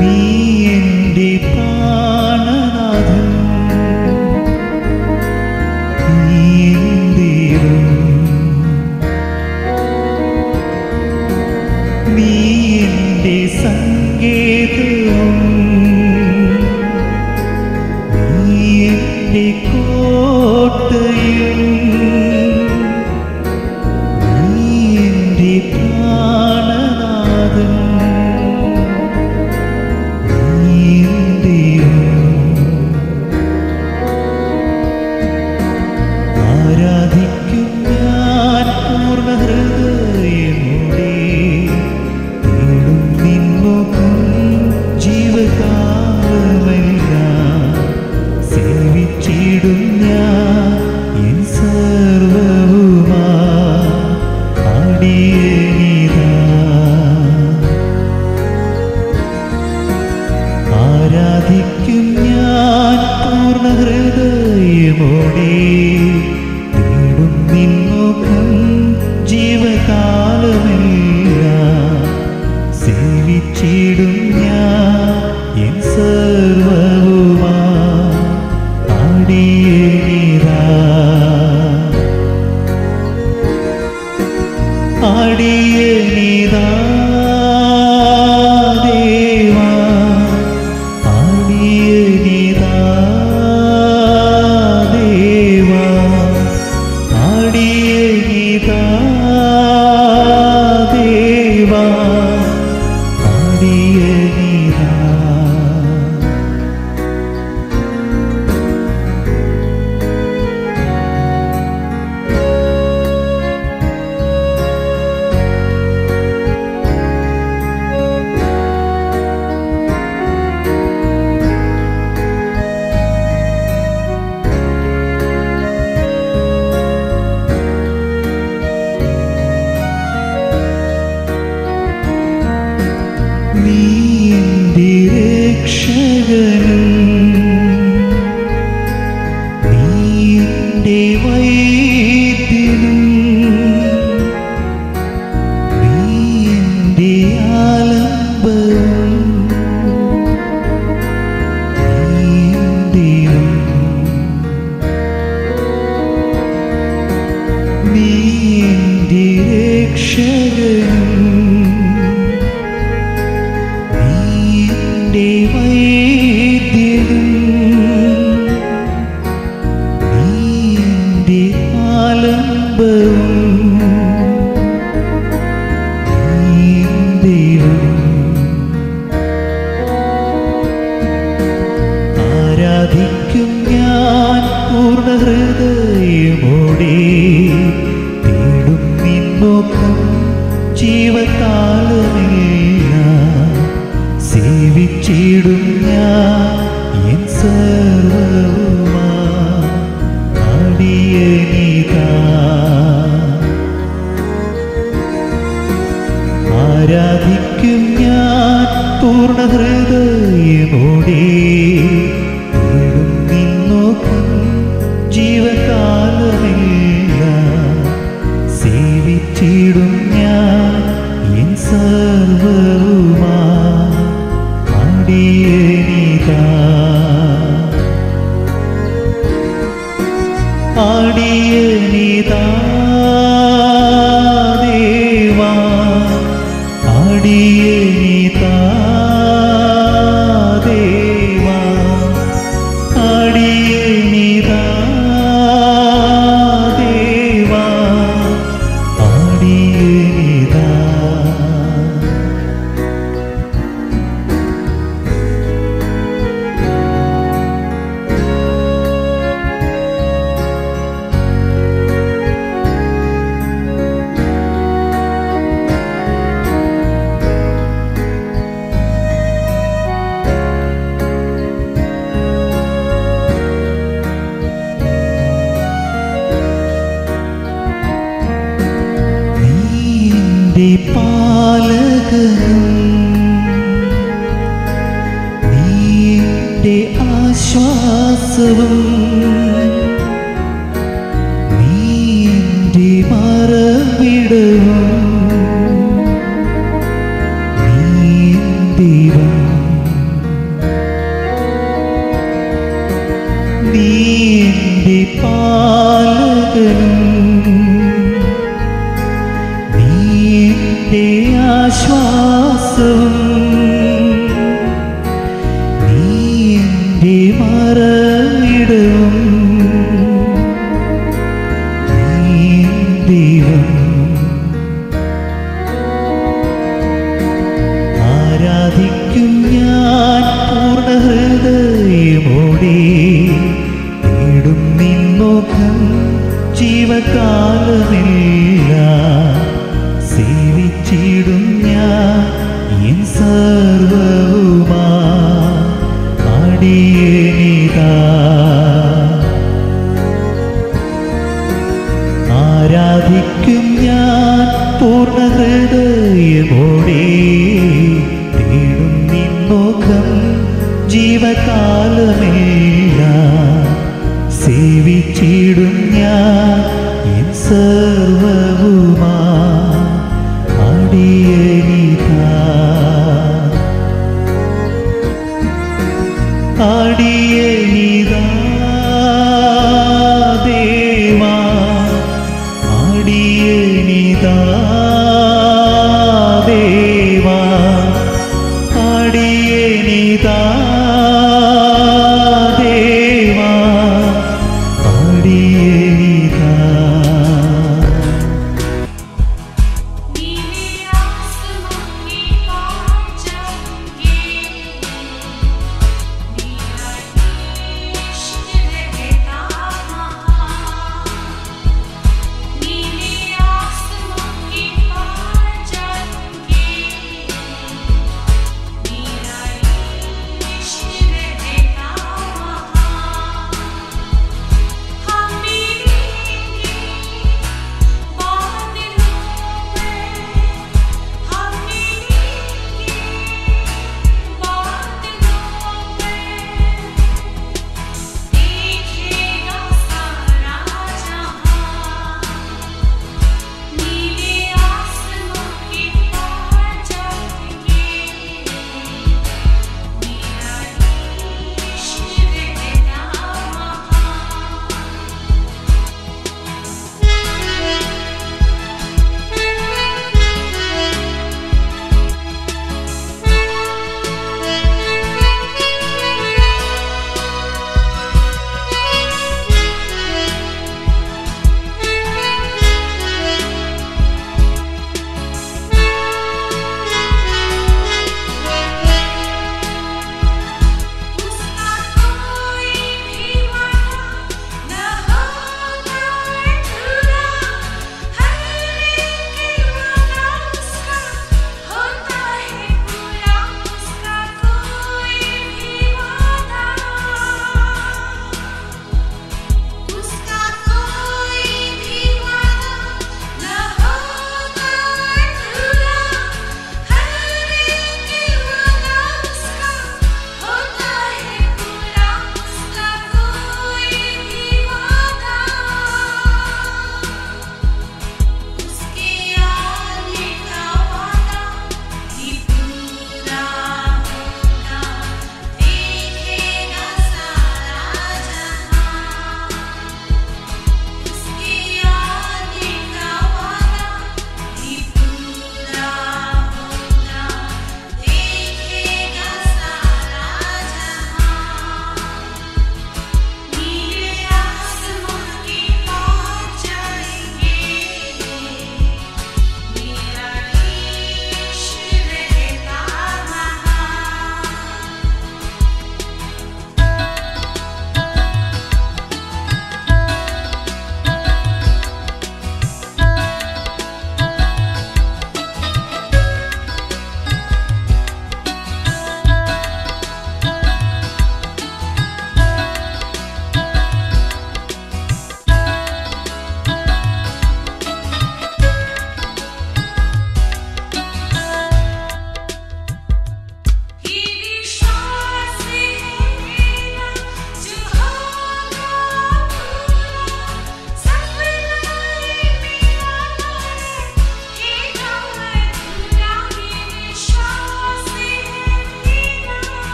നീ എൻ്റെ പ്രാണനാഥൻ, നീ എൻ്റെ നീ എൻ്റെ സങ്കേതം, നീ എൻ്റെ കോട്ടയും, നീ എൻ്റെ പ്രാണനാഥൻ, നീ എൻ്റെ ആരാധിക്കും ഞാൻ പൂർണ്ണ ഹൃദയമോടെ, തേടും നിൻ മുഖം ജീവകാലമെല്ലാം, സേവിച്ചിടും ഞാൻ എൻ സർവ്വവുമാ അടിയനിതാ. ആരാധിക്കും ഞാൻ പൂർണ്ണ ഹൃദയമോടെ, തേടും നിൻ മുഖം ജീവകാലമെല്ലാം, സേവിച്ചിടും ഞാൻ എൻ സർവ്വവുമാ അടിയനിതാ. അടിയനിതാ ദേവാ, അടിയനിതാ ദേവാ, അടിയനിതാ ദേവാ, അടിയനിതാ. നീ എൻ്റെ രക്ഷകനും, നീ എൻ്റെ വൈദ്യനും, നീ എൻ്റെ ആലംബവും, നീ എൻ്റെ നീ എൻ്റെ രക്ഷകനും, നിന്റെ വൈദ്യനും, നിന്റെ ആലംബവും, നിന്റെ ആരാധിക്കും ഞാൻ പൂർണ്ണ ഹൃദയമോടെ, തേടും നിൻ മുഖം ജീവകാലമെല്ലാം, സേവിച്ചിടും ഞാൻ എൻ സർവ്വവുമാ അടിയനിതാ. ആരാധിക്കും ഞാൻ പൂർണ്ണ ഹൃദയമോടെ, തേടും നിൻ മുഖം ജീവകാലമെല്ലാം, സേവിച്ചിടും ഞാൻ എൻ സർവ്വവുമാ അടിയനിതാ. അടിയനിതാ ദേവാ, അടിയനിതാ ദേവാ, അടിയനിതാ ദേവാ, അടിയനിതാ. നിന്റെ പാലകനും, നിന്റെ ആശ്വാസവും, നിന്റെ മറവിടവും, നീ ദൈവം ജീവകാലമെല്ലാം സേവിച്ചിടും ഞാൻ എൻ സർവ്വവുമാ അടിയനിതാ അടിയനിതാ ദേവാ അടിയനിതാ ദേവാ അടിയനിതാ ദേവാ അടിയനിതാ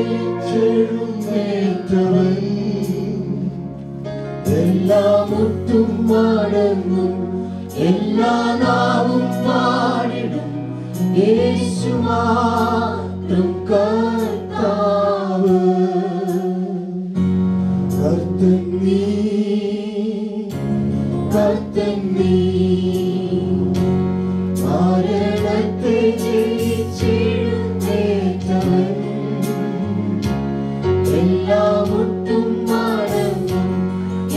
ജയിച്ചെഴുന്നേറ്റവൻ എല്ലാ മുട്ടും മടങ്ങും എല്ലാ നാവും പാടിടും യേശു മാത്രം കർത്താവ്. കർത്തൻ നീ, കർത്തൻ നീ, മരണത്തെ ജയിച്ചെഴുന്നേറ്റവൻ എല്ലാ മുട്ടും മടങ്ങും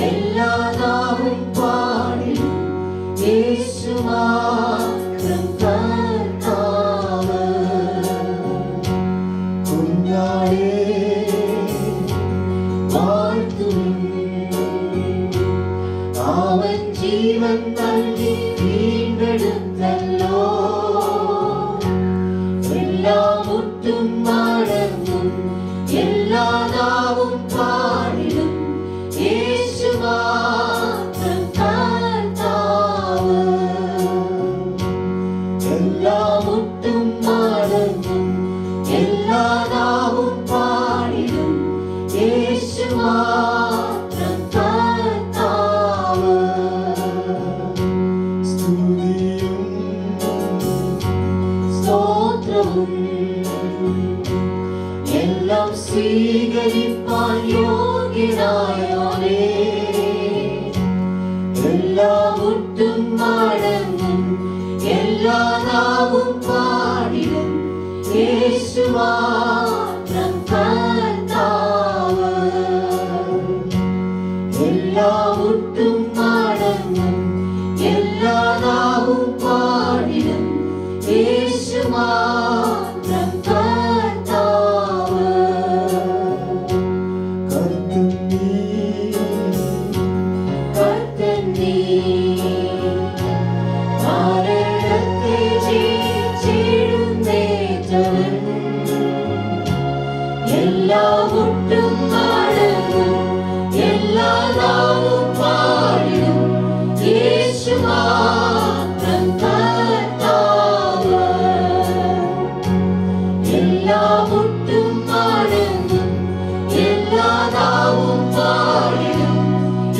എല്ലാ നാവും പാടിടും യേശു മാത്രം കർത്താവ്. കുഞ്ഞാടേ വാഴ്ത്തുവിൻ, അവൻ ജീവൻ നൽകി വീണ്ടെടുത്തല്ലോ. എല്ലാ മുട്ടും മടങ്ങും എല്ലാ നാവും പാടിടും യേശു മാത്രം കർത്താവ്. എല്ലാ മുട്ടും മടങ്ങും എല്ലാ നാവും പാടിടും യേശു മാത്രം കർത്താവ്. സ്തുതിയും സ്തോത്രവും എല്ലാം സ്വീകരിപ്പാൻ യോഗ്യനായോനേ. എല്ലാ മുട്ടും മടങ്ങും എല്ലാ നാവും പാടിടും യേശു മാത്രം കർത്താവ്. എല്ലാ മുട്ടും മടങ്ങും എല്ലാ നാവും പാടിടും യേശു മാത്രം കർത്താവ്. കർത്തൻ നീ, കർത്തൻ നീ, മരണത്തെ ജയിച്ചെഴുന്നേറ്റവൻ എല്ലാ മുട്ടും മടങ്ങും എല്ലാ നാവും പാടിടും യേശു മാത്രം കർത്താവ്. എല്ലാ മുട്ടും മടങ്ങും എല്ലാ നാവും പാടിടും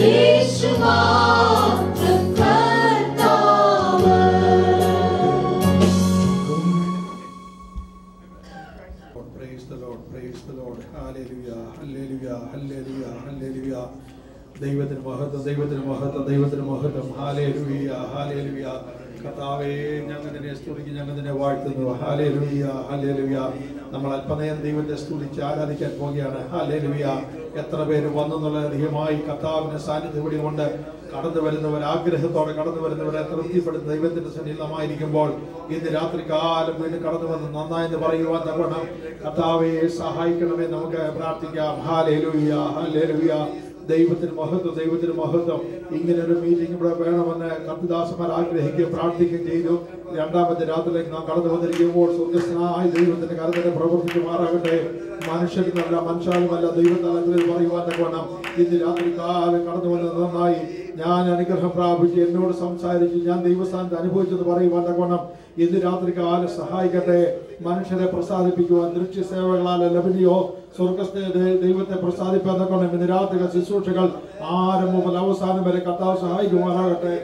യേശു മാത്രം കർത്താവ്. Praise the Lord, praise the Lord. Hallelujah, hallelujah, hallelujah, hallelujah. ദൈവത്തിന് മഹത്വം, ദൈവത്തിന് മഹത്വം, ദൈവത്തിന് മഹത്വം. ഹല്ലേലൂയ, ഹല്ലേലൂയ. കർത്താവേ, ഞങ്ങൾ നിന്നെ സ്തുതിക്കുന്നു, ഞങ്ങൾ നിന്നെ വാഴ്ത്തുന്നു. Hallelujah, hallelujah. നമ്മൾ അല്പനേരം ദൈവത്തെ സ്തുതിച്ച് ആരാധിക്കാൻ പോവുകയാണ്. ഹല്ലേലൂയ. എത്ര പേര് വന്നെന്നുള്ള അധികമായി കർത്താവിന്റെ സാന്നിധ്യം ഇവിടെ കൊണ്ട് കടന്നു വരുന്നവർ, ആഗ്രഹത്തോടെ കടന്നു വരുന്നവരെ തൃപ്തിപ്പെടുന്ന ദൈവത്തിന്റെ സന്നിധിയിലായിരിക്കുമ്പോൾ ഇന്ന് രാത്രികാലം വീണ്ടും കടന്നു വന്ന് നന്നായെന്ന് പറയുവാൻ തക്കണം കർത്താവെ സഹായിക്കണമേ. നമുക്ക് പ്രാർത്ഥിക്കാം. ഹല്ലേലൂയ, ഹല്ലേലൂയ. ദൈവത്തിന് മഹത്വം, ദൈവത്തിന് മഹത്വം. ഇങ്ങനെ ഒരു മീറ്റിംഗ് ഇവിടെ വേണമെന്ന് കർത്തദാസന്മാർ ആഗ്രഹിക്കുകയും പ്രാർത്ഥിക്കുകയും ചെയ്തു. രണ്ടാമത്തെ രാത്രിയിലേക്ക് നാം കടന്നു വന്നിരിക്കുമ്പോൾ സ്വർഗ്ഗസ്ഥനായ ദൈവത്തിന്റെ കരുതനെ പ്രവർത്തിക്കുമാറാകട്ടെ. മനുഷ്യരുമല്ല, മനുഷ്യാലുമല്ല, ദൈവത്താലത്തിൽ പറയുവാൻ തക്കണം ഇന്ന് രാത്രികാലം കടന്നു വന്നത് നന്നായി. ഞാൻ അനുഗ്രഹം പ്രാപിച്ച് എന്നോട് സംസാരിച്ച് ഞാൻ ദൈവസ്ഥാനത്ത് അനുഭവിച്ചെന്ന് പറയുവാൻ തക്കണം ഇന്ന് രാത്രികാലം സഹായിക്കട്ടെ. മനുഷ്യരെ പ്രസാദിപ്പിക്കുവാൻ ദൃശ്യസേവകളാൽ ലഭിക്കുകയോ സ്വർഗസ്ഥ ദൈവത്തെ പ്രസാദിപ്പാൻ തക്കണം ഇന്ന് രാത്രി ശുശ്രൂഷകൾ ആരംഭം മുതൽ അവസാനം വരെ കർത്താവ് സഹായിക്കുമാറാകട്ടെ.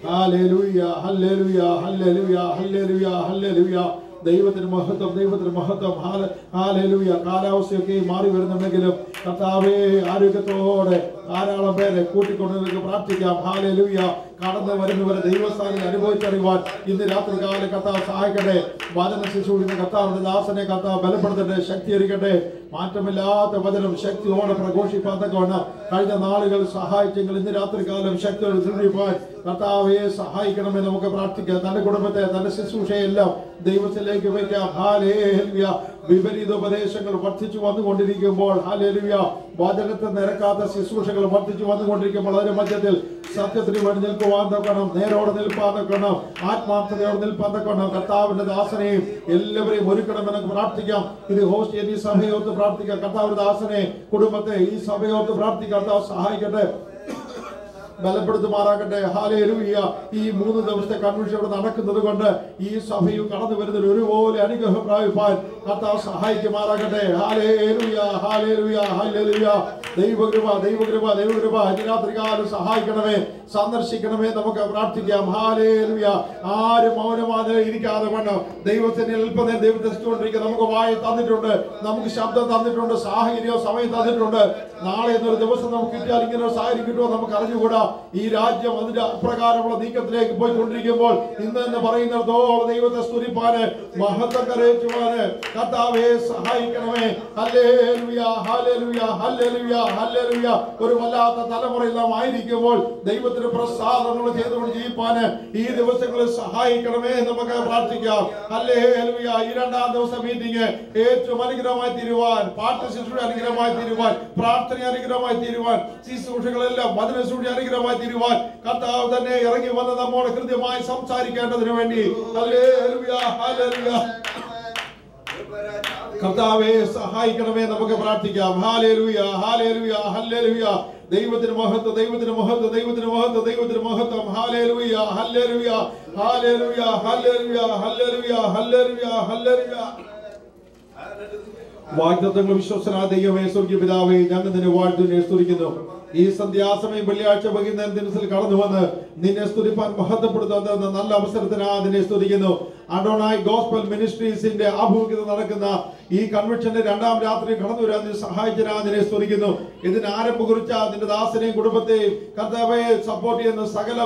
ഹല്ലേലൂയ, ഹല്ലേലൂയ, ഹല്ലേലൂയ, ഹല്ലേലൂയ, ഹല്ലേലൂയ. ദൈവത്തിന് മഹത്വം, ദൈവത്തിന് മഹത്വം. ഹല്ലേലൂയ. കാലാവസ്ഥയൊക്കെ മാറി വരുന്നുണ്ടെങ്കിലും കർത്താവേ ആരോഗ്യത്തോടെ ധാരാളം പേരെ കൂട്ടിക്കൊണ്ട് നിങ്ങൾക്ക് പ്രാർത്ഥിക്കാം. ഹല്ലേലൂയ. കടന്നു വരുന്നവരെ ദൈവസ്ഥാനം അനുഭവിച്ചറിയുവാൻ ഇന്ന് രാത്രി കാലം കർത്താവ് സഹായിക്കട്ടെ. വചന ശുശ്രൂഷിക്കുന്ന കർത്താവിന്റെ ദാസനെ കർത്താവ് ബലപ്പെടുത്തട്ടെ, ശക്തീകരിക്കട്ടെ. മാറ്റമില്ലാത്ത വചനം ശക്തിയോടെ പ്രഘോഷിപ്പാൻ തക്കവണ്ണം കഴിഞ്ഞ നാളുകൾ സഹായിച്ചെങ്കിൽ ഇന്ന് രാത്രി കാലം ശക്തിയോടെ ശുശ്രൂഷിപ്പാൻ കർത്താവെ സഹായിക്കണമേ. നമുക്ക് പ്രാർത്ഥിക്കാം. തന്റെ കുടുംബത്തെ, തന്റെ ശുശ്രൂഷയെല്ലാം ദൈവത്തിലേക്ക് വയ്ക്കാം. ഹല്ലേലൂയ. വിപരീത ഉപദേശങ്ങൾ വർദ്ധിച്ചു വന്നുകൊണ്ടിരിക്കുമ്പോൾ, ഹല്ലേലൂയ, വചനത്തെ നിരക്കാത്ത ശുശ്രൂഷകൾ വർദ്ധിച്ചു വന്നുകൊണ്ടിരിക്കുമ്പോൾ അതിന്റെ മധ്യത്തിൽ സത്യത്തിന് വേണ്ടി നിൽക്കുവാൻ തക്കണം, നേരോടെ നിൽപ്പാൻ തക്കണം, ആത്മാർത്ഥതയോടെ നിൽപ്പാൻ തക്കണം. കർത്താവിന്റെ ദാസനെയും എല്ലാവരെയും ഒരുക്കണമെന്ന് പ്രാർത്ഥിക്കാം. ഇത് ഹോസ്റ്റ് ഈ സഭയോത്ത് പ്രാർത്ഥിക്കാം. കർത്താവിന്റെ ദാസനെ, കുടുംബത്തെ, ഈ സഭയോത്ത് പ്രാർത്ഥിക്കാം. കർത്താവ് സഹായിക്കട്ടെ. ബലപ്പെടുത്തുമാറാകട്ടെ. ഹല്ലേലൂയ. ഈ 3 ദിവസത്തെ കൺവെൻഷൻ ഇവിടെ നടക്കുന്നത് കൊണ്ട് ഈ സഭയും കടന്നു വരുന്നതിൽ ഒരുപോലെ അനുഗ്രഹം പ്രാപിപ്പാൻ കർത്താവ് സഹായിക്കുമാറാകട്ടെ. ഹല്ലേലൂയ, ഹല്ലേലൂയ, ഹല്ലേലൂയ. ദൈവകൃപ, ദൈവകൃപ, ദൈവകൃപ രാത്രികാലം സഹായിക്കണമേ, സന്ദർശിക്കണമേ. നമുക്ക് പ്രാർത്ഥിക്കാം. ഹല്ലേലൂയ. ആരും മൗനമായി ഇരിക്കാതെ വേണം ദൈവത്തിന് അല്പനേരം ദൈവത്തെ സ്തുതിച്ചുകൊണ്ടിരിക്കുക. നമുക്ക് വായി തന്നിട്ടുണ്ട്, നമുക്ക് ശബ്ദം തന്നിട്ടുണ്ട്, സാഹചര്യം സമയം തന്നിട്ടുണ്ട്. നാളെ എന്നൊരു ദിവസം നമുക്ക് കിട്ടിയാൽ ഇങ്ങനെ ഒരു സാഹചര്യം കിട്ടുമോ നമുക്ക് അറിഞ്ഞുകൂടാ. ഈ രാജ്യം അതിന്റെ അപ്രകാരമുള്ള നീക്കത്തിലേക്ക് പോയിക്കൊണ്ടിരിക്കുമ്പോൾ ഇന്ന് പറയുന്നിടത്തോളം ദൈവത്തെ സ്തുതിപ്പാന്, മഹത്വം കരയേറ്റുവാന് കർത്താവേ സഹായിക്കണമേ. ഹല്ലേലൂയ, ഹല്ലേലൂയ, ഹല്ലേലൂയ, ഹല്ലേലൂയ. ഒരു വല്ലാത്ത തലമുറയിൽ നാം ആയിരിക്കുമ്പോൾ ദൈവത്തിന് പ്രസാദങ്ങൾ ചെയ്തുകൊണ്ട് ജീവിപ്പാന് ഈ ദിവസങ്ങളിൽ സഹായിക്കണമേ. നമുക്ക് പ്രാർത്ഥിക്കാം. ഹല്ലേലൂയ. ഈ 2ാം ദിവസം മീറ്റിംഗ് ഏറ്റവും അനുഗ്രഹമായി തീരുവാൻ, പാട്ട് ശുശ്രൂഷ അനുഗ്രഹമായി തീരുവാൻ, പ്രാർത്ഥന അനുഗ്രഹമായി തീരുവാൻ, ശുശ്രൂഷകളെല്ലാം വചന ശുശ്രൂഷ അനുഗ്രഹമായി തീരുവാൻ കർത്താവ് തന്നെ ഇറങ്ങി വന്ന് നമ്മോട് കൃത്യമായി സംസാരിക്കേണ്ടതിന് വേണ്ടി ഹല്ലേലൂയ, ഹല്ലേലൂയ. കർത്താവേ സഹായിക്കണമേ. നമുക്ക് പ്രാർത്ഥിക്കാം. ഹല്ലേലൂയ, ഹല്ലേലൂയ, ഹല്ലേലൂയ. ദൈവത്തിന് മഹത്വം, ദൈവത്തിന് മഹത്വം, ദൈവത്തിന് മഹത്വം, ദൈവത്തിന് മഹത്വം. ഹല്ലേലൂയ, ഹല്ലേലൂയ, ഹല്ലേലൂയ, ഹല്ലേലൂയ, ഹല്ലേലൂയ, ഹല്ലേലൂയ, ഹല്ലേലൂയ. വാഗ്ദത്തങ്ങൾ വിശ്വസനായ ദൈവമേ, സ്വർഗീയ പിതാവേ, ഞങ്ങൾ നിന്നെ വാഴ്ത്തുന്നു, സ്തുതിക്കുന്നു. ഈ സന്ധ്യാസമയം വെള്ളിയാഴ്ച വൈകുന്നേരം ദിവസത്തിൽ കടന്നു വന്ന് നിന്നെ സ്തുതിപ്പാൻ മഹത്വപ്പെടുത്തുന്ന നല്ല അവസരത്തിനാ നിന്നെ സ്തുതിക്കുന്നു. അഡോണായി ഗോസ്പൽ മിനിസ്ട്രീസിന്റെ ആഭിമുഖ്യത നടക്കുന്ന ഈ കൺവെൻഷന്റെ 2ാം രാത്രി കടന്നു വരാൻ നീ സഹായിച്ചനാ നിന്നെ സ്തുതിക്കുന്നു. ഇതിന് ആരംഭം കുറിച്ച നിന്റെ ദാസനെയും കുടുംബത്തെയും കർത്താവെ സപ്പോർട്ട് ചെയ്യുന്ന സകല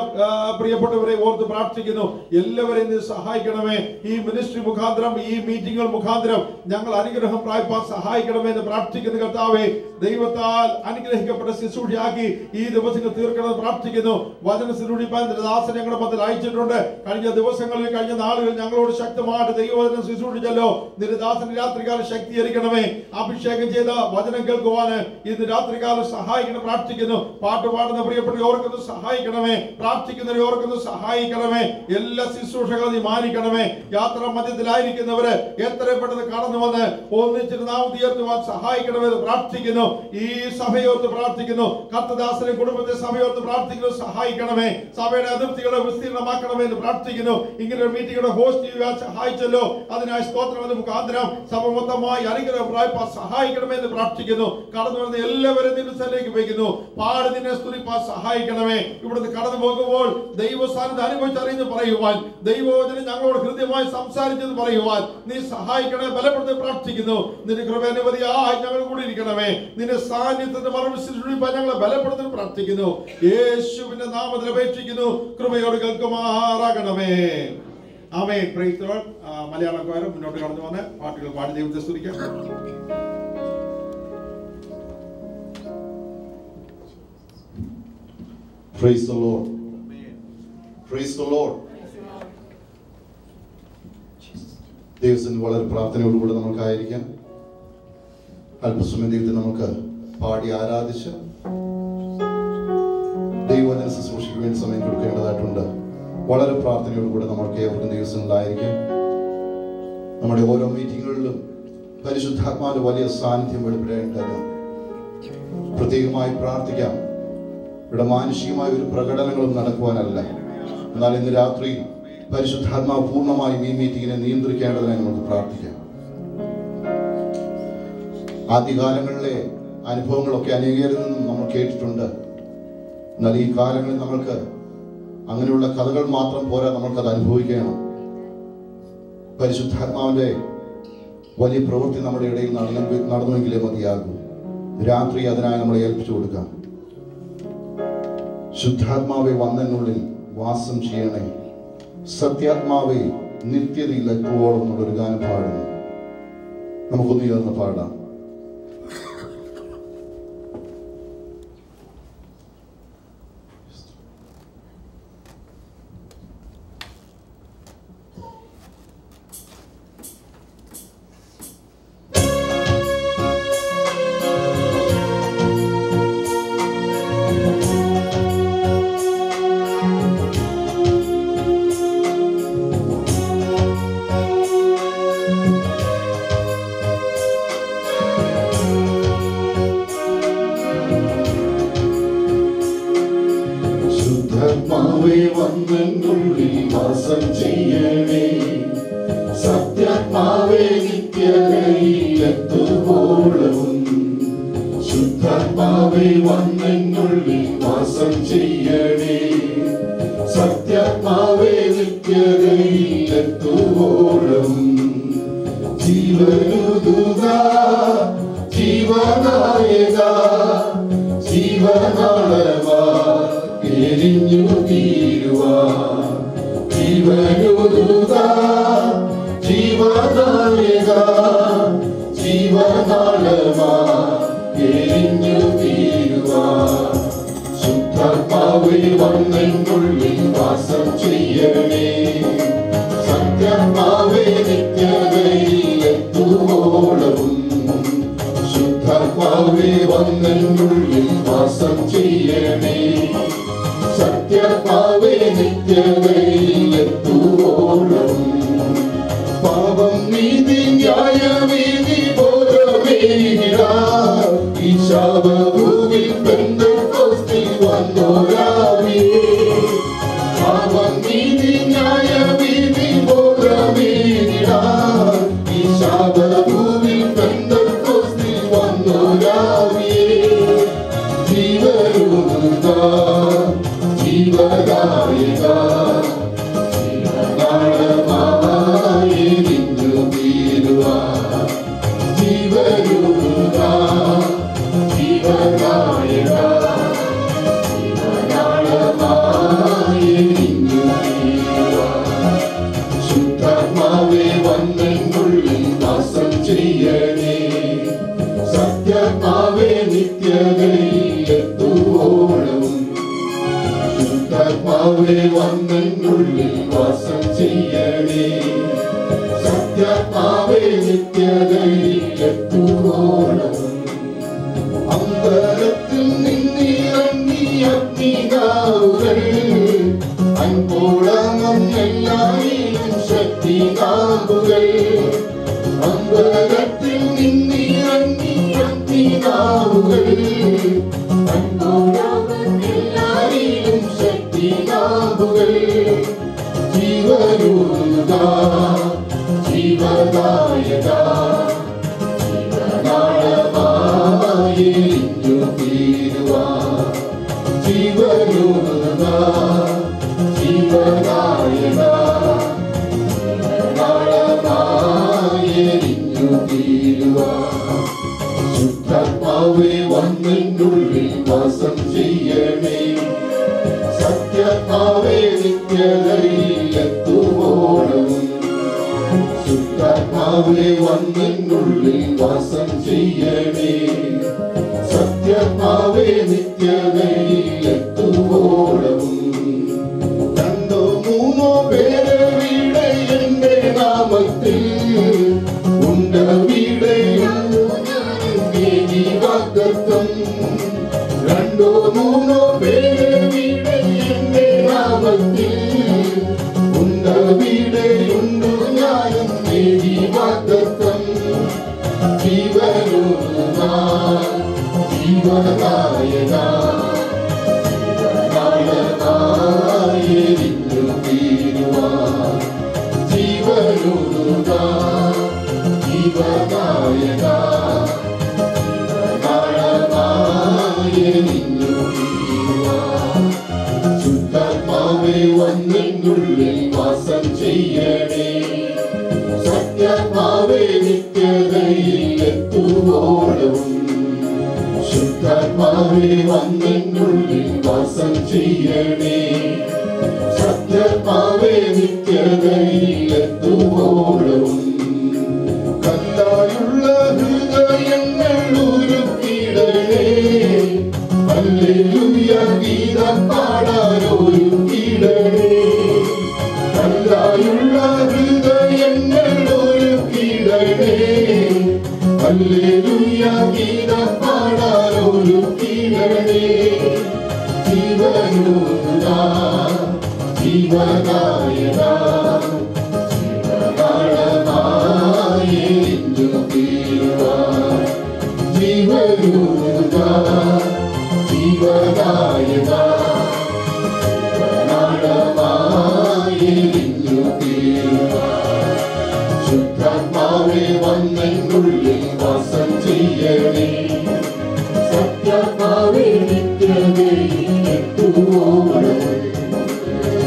പ്രിയപ്പെട്ടവരെ ഓർത്ത് പ്രാർത്ഥിക്കുന്നു. എല്ലാവരെയും നീ സഹായിക്കണമേ. ഈ മിനിസ്ട്രി മുഖാന്തരം, ഈ മീറ്റിംഗുകൾ മുഖാന്തരം ഞങ്ങൾ അനുഗ്രഹം പ്രാപിപ്പാൻ സഹായിക്കണമേ എന്ന് പ്രാർത്ഥിക്കുന്നു. കർത്താവെ, ദൈവത്താൽ അനുഗ്രഹിക്കപ്പെട്ട ശുശ്രൂഷയാക്കി ഈ ദിവസങ്ങൾ തീർക്കണമെന്ന് പ്രാർത്ഥിക്കുന്നു. വചന ശുശ്രൂഷിപ്പാൻ നിന്റെ ദാസനെ ഞങ്ങളുടെ മധ്യത്തിൽ അയച്ചിട്ടുണ്ട്. കഴിഞ്ഞ ദിവസങ്ങളിൽ, കഴിഞ്ഞ നാളുകളിൽ ഞങ്ങളോട് ശക്തമായിട്ട് ദൈവവചനം ശുശ്രൂഷിച്ചല്ലോ. നിന്റെ ദാസന് രാത്രികാലം ശക്തീകരിക്കണമേ. അഭിഷേകം ചെയ്ത വചനം കേൾക്കുവാന് ഇന്ന് രാത്രികാലം സഹായിക്കണം പ്രാർത്ഥിക്കുന്നു. പാട്ട് പാടുന്ന പ്രിയപ്പെട്ട ഓർക്കുന്നു സഹായിക്കണമേ. പ്രാർത്ഥിക്കുന്നവരെ ഓർക്കുന്നു സഹായിക്കണമേ. എല്ലാ ശുശ്രൂഷകളും നീ മാനിക്കണമേ. യാത്ര മധ്യത്തിലായിരിക്കുന്നവര് എത്രയും പെട്ടെന്ന് കടന്നു വന്ന് ഒന്നിച്ചിട്ട് നാം ഉയർത്തുവാൻ സഹായിക്കണമെന്ന് പ്രാർത്ഥിക്കുന്നു. ഈ സഭയോർത്ത് പ്രാർത്ഥിക്കുന്നു. കർത്തദാസനെ കുടുംബത്തെ സഭയോർത്ത് പ്രാർത്ഥിക്കുന്നു, സഹായിക്കണമേ. സഭയുടെ അതിർത്തികളെ വിസ്തീർണമാക്കണമെന്ന് പ്രാർത്ഥിക്കുന്നു. ഇങ്ങനെ ഒരു മീറ്റിംഗുടെ ഹോസ്റ്റ് ചെയ്യാൻ സഹായിച്ചല്ലോ, അതിനായി സ്തോത്രം. മുഖാന്തരം സഭ മൊത്തമായി അനുഗ്രഹം പ്രാപിപ്പാൻ സഹായിക്കണമെന്ന് പ്രാർത്ഥിക്കുന്നു. കടന്നു വരുന്ന എല്ലാവരും നിന്റെ സ്ഥലത്തേക്ക് വയ്ക്കുന്നു. പാടി നിന്നെ സ്തുതിപ്പാൻ സഹായിക്കണമേ. ഇവിടുന്ന് കടന്നു പോകുമ്പോൾ ദൈവസ്ഥാനത്ത് അനുഭവിച്ചറിയുന്നു പറയുവാൻ, ദൈവവചനം ഞങ്ങളോട് ഹൃദ്യമായി സംസാരിച്ചെന്ന് പറയുവാൻ നീ സഹായിക്കണേ. ബലപ്പെടുത്തി പ്രാർത്ഥിക്കുന്നു. നിന്റെ കൃപ അനവധിയായി ഞങ്ങൾ കൂടി ഇരിക്കണമേ. നിന്റെ സാന്നിധ്യത്തിന്റെ മറുപടി ശുശ്രൂഷിപ്പാൻ ഞങ്ങളെ ബലപ്പെടുത്തി പ്രാർത്ഥിക്കുന്നു. യേശുവിന്റെ നാമത്തിൽ അപേക്ഷിക്കുന്നു. കൃപയോട് കേൾക്കുമാറാകണമേ. ആമേൻ. Praise the lord. Malayalam choir മുന്നോട്ട് കടന്നു വന്ന് പാട്ടുകൾ പാടി ദൈവത്തെ സ്തുതിക്കാം. Praise the Lord. Praise the Lord. ദൈവത്തിന് വളരെ പ്രാർത്ഥനയോടുകൂടി നമുക്കായിരിക്കാം. അല്പസമയം ദൈവത്തെ നമുക്ക് പാടി ആരാധിച്ച് ദൈവവചന ശുശ്രൂഷയ്ക്ക് വേണ്ടി സമയം കൊടുക്കേണ്ടതായിട്ടുണ്ട്. വളരെ പ്രാർത്ഥനയോടുകൂടെ നമ്മൾക്ക് ഏവർക്കും ദിവസങ്ങളിലായിരിക്കും. നമ്മുടെ ഓരോ മീറ്റിങ്ങുകളിലും പരിശുദ്ധാത്മാവിന്റെ വലിയ സാന്നിധ്യം വെളിപ്പെടേണ്ടത് പ്രത്യേകമായി പ്രാർത്ഥിക്കാം. ഇവിടെ മാനുഷികമായ ഒരു പ്രകടനങ്ങളും നടക്കുവാനല്ല, എന്നാൽ ഇന്ന് രാത്രി പരിശുദ്ധാത്മാവ് പൂർണ്ണമായും ഈ മീറ്റിങ്ങിനെ നിയന്ത്രിക്കേണ്ടതിനായി നമുക്ക് പ്രാർത്ഥിക്കാം. ആദ്യകാലങ്ങളിലെ അനുഭവങ്ങളൊക്കെ അനേകരിൽ നിന്നും നമ്മൾ കേട്ടിട്ടുണ്ട്. എന്നാൽ ഈ കാലങ്ങളിൽ നമ്മൾക്ക് അങ്ങനെയുള്ള കഥകൾ മാത്രം പോരാ, നമ്മൾക്കത് അനുഭവിക്കണം. പരിശുദ്ധാത്മാവിന്റെ വലിയ പ്രവൃത്തി നമ്മുടെ ഇടയിൽ നടന്നുവെങ്കിലേ മതിയാകും. രാത്രി അതിനായി നമ്മളെ ഏൽപ്പിച്ചു കൊടുക്കാം. ശുദ്ധാത്മാവെ വന്നെന്നുള്ളിൽ വാസം ചെയ്യണേ, സത്യാത്മാവെ നിത്യതയിൽ എത്തുവോളം എന്നുള്ളൊരു ഗാനം പാടുന്നു. നമുക്കൊന്ന് ചേർന്ന് പാടാം. വന്നെന്നുള്ളിൽ വാസം ചെയ്യണേ. സത്യാത്മാവേ നിത്യതയിലെത്തുവോളവും ശുദ്ധാത്മാവേ വന്നെന്നുള്ളിൽ വാസം ചെയ്യണേ. സത്യാത്മാവേ നിത്യതയിലെത്തുവോളവും ജീവനുദൂത ജീവനായക ജീവനാളവാ എരിഞ്ഞു തീരുവാ. ജീവനുദൂത ജീവനായക ജീവനാളവാ എരിഞ്ഞു തീരുവാ. ശുദ്ധാത്മാവേ വന്നെന്നുള്ളിൽ വാസം ചെയ്യണേ. സത്യാത്മാവേ നിത്യതയിലെത്തുവോളവും ശുദ്ധാത്മാവേ വന്നെന്നുള്ളിൽ വാസം ചെയ്യണേ. സത്യാത്മാവേ നിത്യതയിലെത്തുവോളവും പാപം നീതി ന്യായവിധി ബോധമേകിടാ. ഈ ശാപഭൂമിൽ പെന്തക്കോസ്തിൽ വന്നോരാവിയേ. പാപം നീതി ന്യായവിധി ബോധമേകിടാ. ഈ ശാപഭൂമിൽ പെന്തക്കോസ്തിൽ വന്നോരാവിയേ. ജീവനുദൂത ജീവദായക ജീവനാളമായി എരിഞ്ഞു തീരുവാ. ജീവനുദൂത ജീവദായക ജീവനാളമായി എരിഞ്ഞു തീരുവാ. ശുദ്ധാത്മാവേ വന്നെന്നുള്ളിൽ വാസം ചെയ്യണേ. സത്യാത്മാവേ നിത്യതയിലെത്തുവോളവും ശുദ്ധാത്മാവേ വന്നെന്നുള്ളിൽ വാസം ചെയ്യണേ. സത്യാത്മാവേ നിത്യതയിലെത്തുവോളവും അന്തരത്തിൽ നിന്നിറങ്ങി അഗ്നിനാവുകൾ അൻപോളമം എല്ലായിലും ശക്തി നാവുകൾ. അന്തരത്തിൽ നിന്നിറങ്ങി അഗ്നിനാവുകൾ അൻപോളമം എല്ലായിലും ശക്തി നാവുകൾ. ജീവനുദൂത ജീവദായക ജീവനാളമായി എരിഞ്ഞു തീരുവാ. ജീവനുദൂത ജീവദായക ജീവനാളമായി എരിഞ്ഞു തീരുവാ. ശുദ്ധാത്മാവേ വന്നെന്നുള്ളിൽ വാസം ചെയ്യണേ. സത്യാത്മാവേ നിത്യതയിലെത്തുവോളവും ശുദ്ധാത്മാവേ വന്നെന്നുള്ളിൽ വാസം ചെയ്യണേ. സത്യാത്മാവേ നിത്യതയിലെത്തുവോളവും രണ്ടോ മൂന്നോ പേര് വീട് എന്റെ നാമത്തിൽ ഉണ്ട്. വീടയുള്ളൂ വാഗ്ദത്തം. രണ്ടോ മൂന്നോ പേര് വീട് എന്റെ നാമത്തിൽ ഉണ്ട്. വീടയുണ്ടു ഞാനും നേടി വാഗ്ദത്തം. ജീവനുദൂത ജീവദായക ജീവനാളമായി എരിഞ്ഞു തീരുവാ. ജീവനുദൂത ജീവദായക ജീവനാളമായി എരിഞ്ഞു തീരുവാ. ശുദ്ധാത്മാവേ വന്നെന്നുള്ളിൽ വാസം ചെയ്യണേ. സത്യാത്മാവേ നിത്യതയിലെത്തുവോളവും ശുദ്ധാത്മാവേ വന്നെന്നുള്ളിൽ വാസം ചെയ്യണേ. സത്യാത്മാവേ നിത്യതയിലെത്തുവോളവും കല്ലായുള്ള ഹൃദയങ്ങൾ ഉരുക്കിടണേ. ഹല്ലേലൂയ ഗീതം പാടാനൊരുക്കിടണേ. കല്ലായുള്ള ഹൃദയങ്ങൾ ഒരുക്കിടണേ. ഹല്ലേലൂയ ഗീതം പാടാനൊരുക്കിടണേ. ജീവനുദൂത ജീവദായക ജീവനാളമായി എരിഞ്ഞു തീരുവാ. ജീവനുദൂത ജീവദായക ജീവനാളമായി ചെയ്യണേ സത്യാത്മാവേ നിത്യതയെത്തുവോളം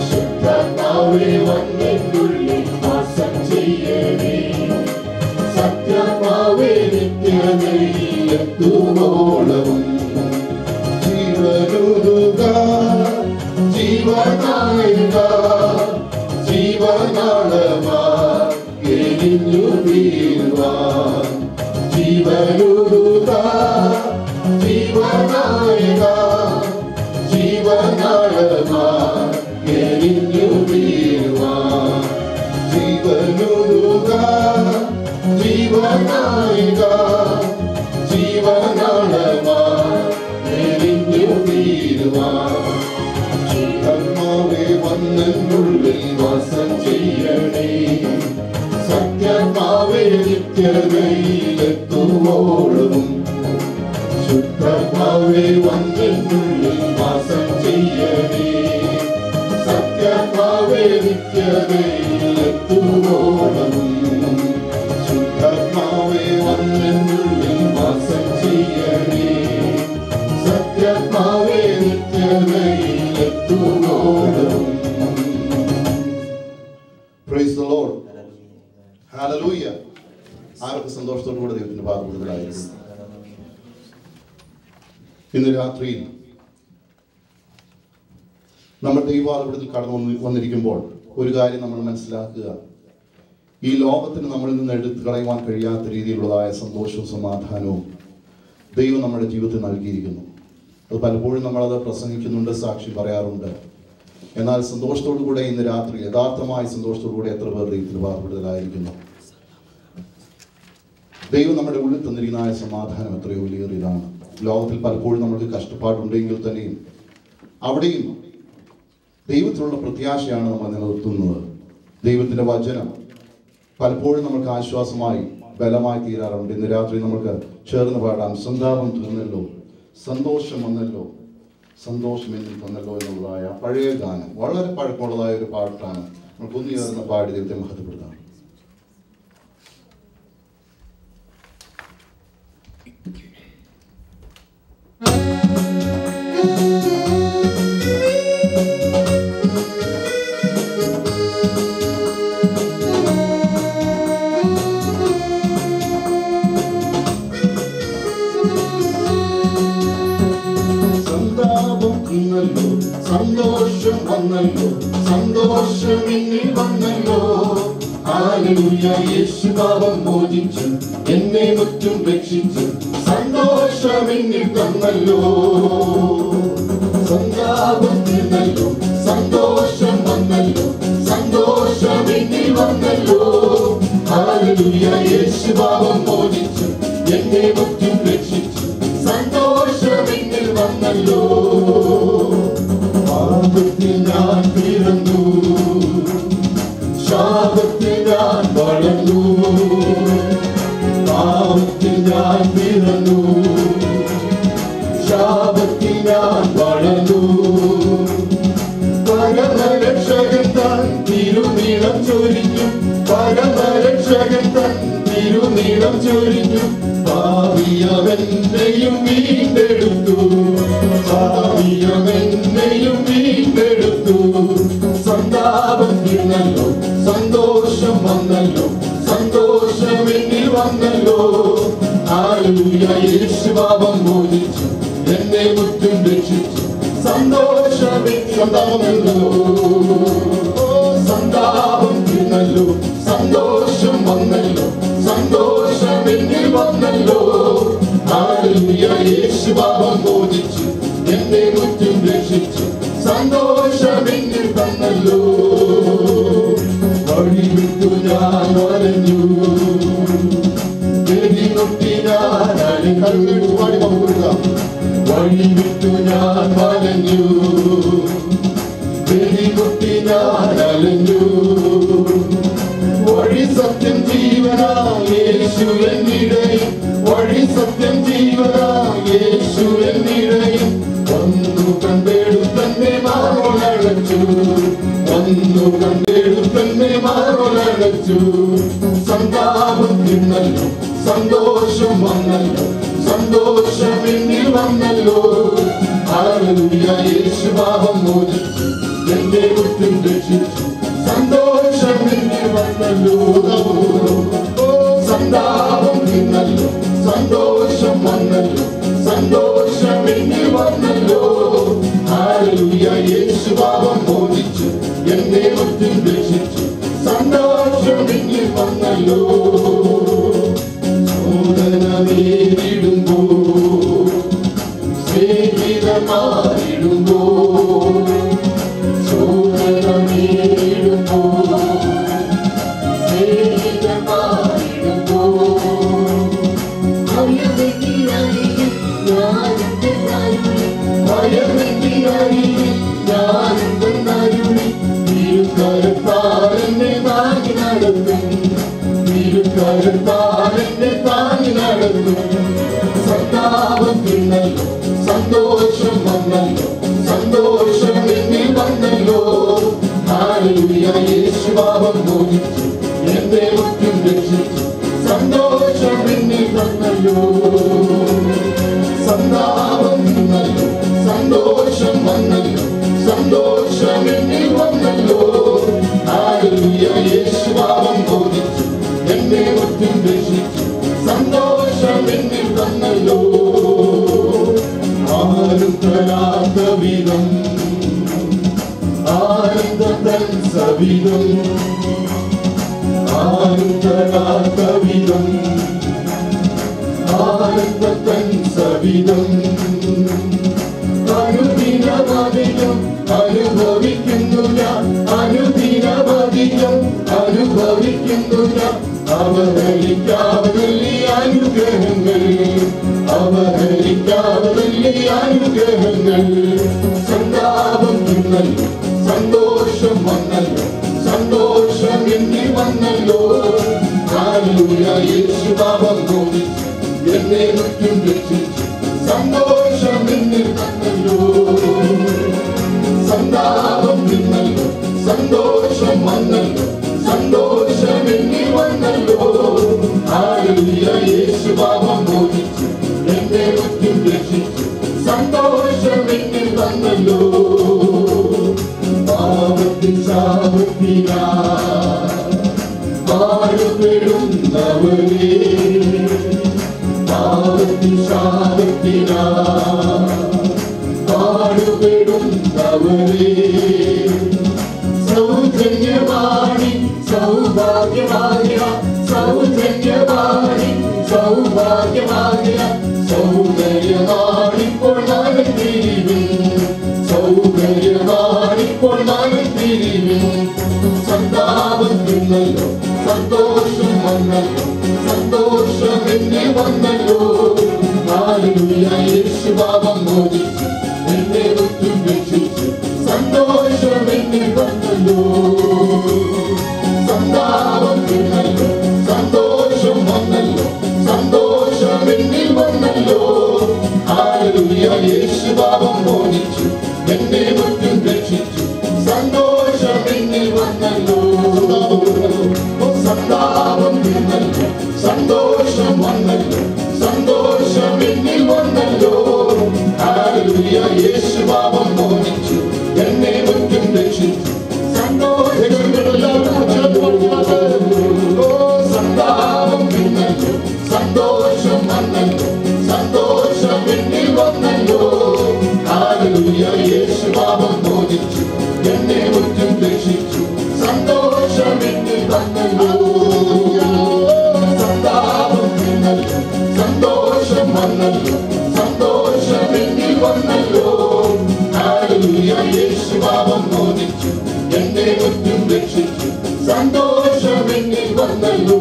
ശുദ്ധാത്മാവേ വന്നെന്നുള്ളിൽ വാസം ചെയ്യണേ സത്യാത്മാവേ നിത്യതയെത്തുവോളവും ജീവനുക ജീവനായക ജീവനാളമാ എരിഞ്ഞു തീർവാൻ ജീവനുക ജീവനായക ജീവനാളമാ എരിഞ്ഞു തീർവാൻ ജീവനുക ജീവനായക ജീവനാളമാ എരിഞ്ഞു തീർവാൻ ആത്മാവേ വന്നെന്നുള്ളിൽ വാസം ചെയ്യണേ സത്യാത്മാവേ നിത്യതയിലെത്തുവോളവും ശുദ്ധാത്മാവേ വന്നെന്നുള്ളിൽ വാസം ചെയ്യണേ സത്യാത്മാവേ നിത്യതയിലെത്തുവോളവും ശുദ്ധാത്മാവേ വന്നെന്നുള്ളിൽ വാസം ചെയ്യണേ സത്യാത്മാവേ നിത്യതയിലെത്തുവോളവും. Praise the Lord. Hallelujah. ആർക്ക് സന്തോഷത്തോടുകൂടെ ദൈവത്തിന്റെ പാദപീഠത്തിലായിരിക്കും. ഇന്ന് രാത്രിയിൽ നമ്മൾ ദൈവാലയത്തിൽ കടന്നു വന്നിരിക്കുമ്പോൾ ഒരു കാര്യം നമ്മൾ മനസ്സിലാക്കുക, ഈ ലോകത്തിന് നമ്മളിൽ നിന്ന് എടുത്തു കളയുവാൻ കഴിയാത്ത രീതിയിലുള്ളതായ സന്തോഷവും സമാധാനവും ദൈവം നമ്മുടെ ജീവിതത്തിൽ നൽകിയിരിക്കുന്നു. അത് പലപ്പോഴും നമ്മളത് പ്രസംഗിക്കുന്നുണ്ട്, സാക്ഷി പറയാറുണ്ട്. എന്നാൽ സന്തോഷത്തോടു കൂടെ ഇന്ന് രാത്രി യഥാർത്ഥമായ സന്തോഷത്തോടു കൂടെ എത്ര പേർ ദൈവത്തിന് പാർപ്പെടുതലായിരിക്കുന്നു. ദൈവം നമ്മുടെ ഉള്ളിൽ തന്നിരിക്കുന്ന സമാധാനം എത്രയോ വലിയേറിയതാണ്. ലോകത്തിൽ പലപ്പോഴും നമ്മൾക്ക് കഷ്ടപ്പാടുണ്ടെങ്കിൽ തന്നെയും അവിടെയും ദൈവത്തിലുള്ള പ്രത്യാശയാണ് നമ്മൾ നിലനിർത്തുന്നത്. ദൈവത്തിൻ്റെ വചനം പലപ്പോഴും നമുക്ക് ആശ്വാസമായി ബലമായി തീരാറുണ്ട്. ഇന്ന് രാത്രി നമുക്ക് ചേർന്ന് പാടാം. സന്താപം തീർന്നല്ലോ, സന്തോഷം വന്നല്ലോ, സന്തോഷം എന്നിൽ വന്നല്ലോ എന്നുള്ളതായ പഴയ ഗാനം. വളരെ പഴക്കമുള്ളതായ ഒരു പാട്ടാണ്. നമുക്ക് ഒന്നു ചേർന്ന് പാടി ദൈവത്തെ മഹത്വപ്പെടുത്താം. സന്തോഷം വന്നല്ലോ, സന്തോഷം എന്നിൽ വന്നല്ലോ. ഹല്ലേലൂയ, യേശു പാപം മോചിച്ചു എന്നെ മുറ്റും രക്ഷിച്ചു സന്തോഷം എന്നിൽ തന്നല്ലോ. സന്താപം തീർന്നല്ലോ, സന്തോഷം വന്നല്ലോ, സന്തോഷം എന്നിൽ വന്നല്ലോ. ഹല്ലേലൂയ, യേശു പാപം മോചിച്ചു എന്നെ മുറ്റും രക്ഷിച്ചു സന്തോഷം എന്നിൽ വന്നല്ലോ. പാപത്തിൽ ഞാൻ പിറന്നു, ശാപത്തിൽ ഞാൻ വളർന്നു. പാപത്തിൽ ഞാൻ പിറന്നു, ശാപത്തിൽ ഞാൻ വളർന്നു. പരമരക്ഷകൻ താൻ തിരുനീളം ചൊരിഞ്ഞു, പരമരക്ഷകൻ താൻ തിരുനീളം ചൊരിഞ്ഞു. പാപിയവനെയും വീണ്ടെടുത്തു, പാപിയവനെയും വീണ്ടെടുത്തു. സന്താപം തീർന്നല്ലോ, സന്തോഷം വന്നല്ലോ, സന്തോഷം എന്നിൽ വന്നല്ലോ. ഹല്ലേലൂയ, യേശു പാപം മോചിച്ചു എന്നെ മുറ്റും രക്ഷിച്ചു സന്തോഷം വന്നല്ലോ. സന്താപം തീർന്നല്ലോ, സന്തോഷം വന്നല്ലോ, സന്തോഷം എന്നിൽ വന്നല്ലോ. ഹല്ലേലൂയ, യേശു പാപം മോചിച്ചു എന്നെ മുറ്റും രക്ഷിച്ചു സന്തോഷം എന്നിൽ തന്നല്ലോ. വഴി വിട്ടു ഞാൻ വലഞ്ഞു, വെടിനൊട്ടി ഞാൻ അലഞ്ഞു. വഴി വിട്ടു ഞാൻ വലഞ്ഞു, വെടിനൊട്ടി ഞാൻ അലഞ്ഞു. വഴി സത്യം ജീവനാ യേശു എന്നിടയിൽ, വഴി സത്യം ജീവനാ യേശു എന്നിടയിൽ. വന്നു കണ്ടെടുത്തന്നെ മാറോലടച്ചു, വന്നു കണ്ടെടുത്തന്നെ മാറോലടച്ചു. സന്താപം തീർന്നല്ലോ, സന്തോഷം വന്നല്ലോ, സന്തോഷം വന്നല്ലോ, സന്തോഷം എന്നിൽ വന്നല്ലോ. ഹല്ലേലൂയ. യേശു പാപം മോചിച്ചു, എന്നെ മുറ്റും രക്ഷിച്ചു, സന്തോഷം എന്നിൽ വന്നല്ലോ. ശോധന നേരിടുമ്പോ, സ്നേഹിതമാരിടുമ്പോ, ശോധന നേരിടുമ്പോ, സ്നേഹിതമാരിടുമ്പോ, തിരുക്കരത്താലെന്നെ താങ്ങി നടത്തും, തിരുക്കരത്താലെന്നെ താങ്ങി നടത്തും. സന്താപം തിന്നല്ലോ, സന്തോഷം വന്നല്ലോ, സന്തോഷം എന്നിൽ വന്നല്ലോ. ഹല്ലേലൂയ. യേശു പാപം മോചിച്ചു, എന്നെ മുറ്റും രക്ഷിച്ചു, സന്തോഷം എന്നിൽ വന്നല്ലോ. സന്താപം തിന്നല്ലോ, സന്തോഷം വന്നല്ലോ, സന്തോഷം എന്നിൽ വന്നല്ലോ. ഹല്ലേലൂയ. യേശു പാപം മോചിച്ചു, എന്നെ മുറ്റും രക്ഷിച്ചു, സന്തോഷം എന്നിൽ വന്നല്ലോ. ആരും തരാത്ത വിധം ആനന്ദത്തൻ സവിധം, ആരും തരാത്ത വിധം ആനന്ദത്തൻ സവിധം. അനുദിനമധികം അനുഭവിക്കുന്നു ഞാൻ, അനുദിനമധികം അനുഭവിക്കുന്നു ഞാൻ. അവഹരിക്കാവതല്ലേ അനുഗ്രഹങ്ങൾ, അവഹരിക്കാവതല്ലേ അനുഗ്രഹങ്ങൾ. സന്താപം തിന്നല്ലോ, സന്തോഷം വന്നല്ലോ, സന്തോഷം എന്നിൽ വന്നല്ലോ. ഹല്ലേലൂയ. യേശു പാപം മോചിച്ചു, എന്നെ മുറ്റും രക്ഷിച്ചു, സന്തോഷം എന്നിൽ വന്നല്ലോ. സന്താപം തിന്നല്ലോ, സന്തോഷം വന്നല്ലോ, സന്തോഷം എന്നിൽ വന്നല്ലോ. ഹല്ലേലൂയ. യേശു പാപം മോചിച്ചു, എന്നെ മുറ്റും രക്ഷിച്ചു, സന്തോഷം എന്നിൽ വന്നല്ലോ. പാപത്തിൻ ശാപത്തിനാ പാടുപെടുന്നവരേ, പാപത്തിൻ ശാപത്തിനാ പാടുപെടുന്നവരേ, സൗജന്യവാണി സൗഭാഗ്യമായ, സൗജന്യവാണി സൗഭാഗ്യമായ, സൗന്ദര്യമാണിപ്പോൾ മനം തിരിവിൻ, സൗന്ദര്യമാണിപ്പോൾ മനം തിരിവിൻ. സന്താപം തിന്നല്ലോ, സന്തോഷം വന്നല്ലോ, സന്തോഷം എന്നിൽ വന്നല്ലോ. ഹല്ലേലൂയ. യേശു പാപം മോചിച്ചു, എന്നെ മുറ്റും രക്ഷിച്ചു, സന്തോഷം എന്നിൽ വന്നല്ലോ. സന്താപം തിന്നല്ലോ, സന്തോഷം വന്നല്ലോ, സന്തോഷം എന്നിൽ വന്നല്ലോ. ഹല്ലേലൂയ. യേശു പാപം മോചിച്ചു, എന്നെ മുറ്റും രക്ഷിച്ചു, സന്തോഷം എന്നിൽ വന്നല്ലോ. സന്താപം തിന്നല്ലോ, സന്തോഷം വന്നല്ലോ, സന്തോഷം എന്നിൽ വന്നല്ലോ. ഹല്ലേലൂയ. യേശു പാപം മോചിച്ചു, എന്നെ മുറ്റും രക്ഷിച്ചു, സന്തോഷം സന്താപം തിന്നല്ലോ, സന്തോഷം വന്നല്ലോ, സന്തോഷം എന്നിൽ വന്നല്ലോ. ഹല്ലേലൂയ. യേശു പാപം മോചിച്ചു, എന്നെ മുറ്റും രക്ഷിച്ചു, സന്തോഷം എന്നിൽ വന്നല്ലോ. സന്താപം തിന്നല്ലോ, സന്തോഷം വന്നല്ലോ, സന്തോഷം എന്നിൽ വന്നല്ലോ. ഹല്ലേലൂയ. യേശു പാപം മോചിച്ചു, എന്നെ മുറ്റും രക്ഷിച്ചു, സന്തോഷം എന്നിൽ വന്നല്ലോ.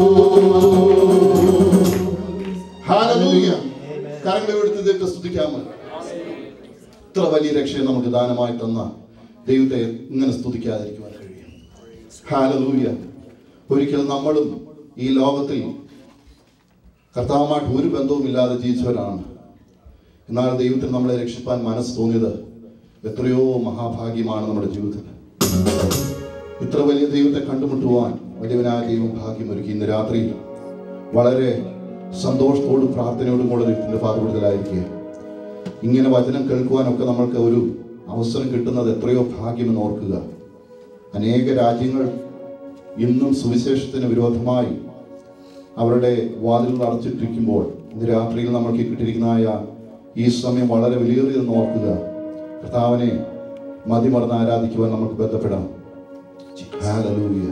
ഹല്ലേലൂയ. കരങ്ങളെ എടുത്ത് ദൈവത്തെ സ്തുതിക്കാമോ? ഇത്ര വലിയ രക്ഷയെ നമുക്ക് ദാനമായി തന്ന ദൈവത്തെ ഇങ്ങനെ സ്തുതിക്കാതിരിക്കുവാൻ കഴിയും? ഹല്ലേലൂയ. ഒരിക്കൽ നമ്മളും ഈ ലോകത്തിൽ കർത്താവുമായിട്ട് ഒരു ബന്ധവുമില്ലാതെ ജീവിച്ചവരാണ്. എന്നാൽ ദൈവത്തിന് നമ്മളെ രക്ഷിപ്പാൻ മനസ്സ് തോന്നിയത് എത്രയോ മഹാഭാഗ്യമാണ് നമ്മുടെ ജീവിതത്തിൽ. ഇത്ര വലിയ ദൈവത്തെ കണ്ടുമുട്ടുവാൻ വലിയവനായ ദൈവം ഭാഗ്യമൊരുക്കി. ഇന്ന് രാത്രി വളരെ സന്തോഷത്തോടും പ്രാർത്ഥനയോടും കൂടെ ദൈവത്തിൻ്റെ പാദപീഠത്തിലായിരിക്കുക. ഇങ്ങനെ വചനം കേൾക്കുവാനൊക്കെ നമ്മൾക്ക് ഒരു അവസരം കിട്ടുന്നത് എത്രയോ ഭാഗ്യമെന്ന് ഓർക്കുക. അനേക രാജ്യങ്ങൾ ഇന്നും സുവിശേഷത്തിന് വിരോധമായി അവരുടെ വാതിലുകൾ അടച്ചിട്ടിരിക്കുമ്പോൾ ഇന്ന് രാത്രിയിൽ നമ്മൾക്ക് കിട്ടിയിരിക്കുന്നതായ ഈ സമയം വളരെ വിലയേറിയതെന്ന് ഓർക്കുക. കർത്താവിനെ മതിമറന്ന് ആരാധിക്കുവാൻ നമുക്ക് ബന്ധപ്പെടാം. ഹല്ലേലൂയ.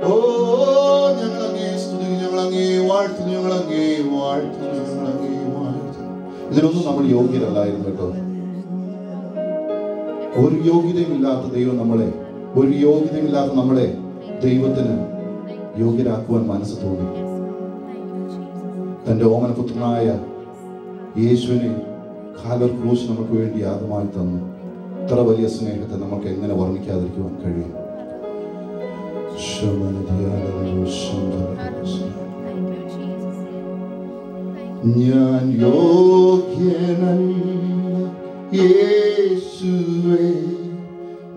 ഓ ഞങ്ങൾ അങ്ങേ സ്തുതിക്കുന്നു, ഞങ്ങൾ അങ്ങേ വാഴ്ത്തുന്നു, ഞങ്ങൾ അങ്ങേ വാഴ്ത്തുന്നു, ഞങ്ങൾ അങ്ങേ വാഴ്ത്തുന്നു. ഇതിനൊന്നും നമ്മൾ യോഗ്യരല്ലായിരുന്നു കേട്ടോ. ഒരു യോഗ്യതയുമില്ലാത്ത ദൈവം നമ്മളെ, ഒരു യോഗ്യതയുമില്ലാത്ത നമ്മളെ ദൈവത്തിന് യോഗ്യരാക്കുവാൻ മനസ്സ് തോന്നി. തൻ്റെ ഓമനപുത്രനായ യേശുവിനെ കാൽവരി ക്രൂശ് നമുക്ക് വേണ്ടി യാഗമായി തന്നു. ഇത്ര വലിയ സ്നേഹത്തെ നമുക്ക് എങ്ങനെ വർണ്ണിക്കാതിരിക്കുവാൻ കഴിയും? ഞാൻ യോഗ്യനല്ല യേശുവേ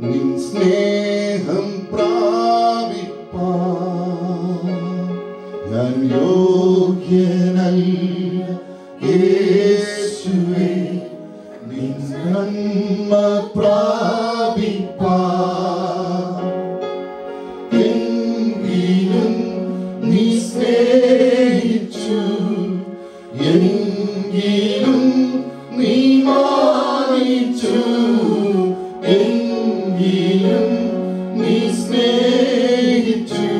നിൻ സ്നേഹം പ്രാപിപ്പാൻ. ഞാൻ യോഗ്യനല്ല യേശുവേ നിൻ നന്മ പ്രാപിപ്പാൻ. എങ്കിലും നീ സ്നേഹിച്ചു, എങ്കിലും നീ മാനിച്ചു, എങ്കിലും നീ സ്നേഹിച്ചു,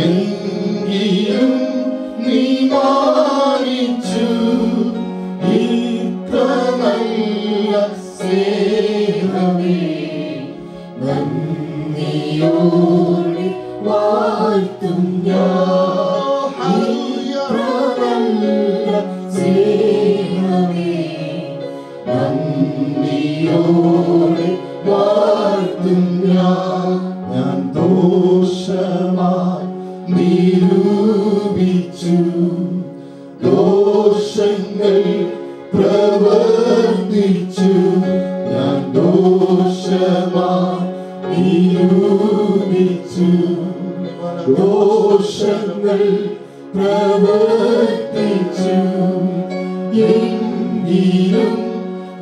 എങ്കിലും നീ മാനിച്ചു. ഇത്ര നല്ല സ്നേഹമേ നന്ദിയോടെ വാഴ്ത്തും ഞാൻ. ഇത്ര നല്ല സ്നേഹമേ നന്ദിയോടെ വാഴ്ത്തും ഞാൻ. ഞാൻ ദോഷമായി നിരൂപിച്ചു, ദോഷങ്ങൾ പ്രവർത്തിച്ചു. ഞാൻ ദോഷമായി നിരൂപിച്ചു, ദോഷങ്ങൾ പ്രവർത്തിച്ചു. എങ്കിലും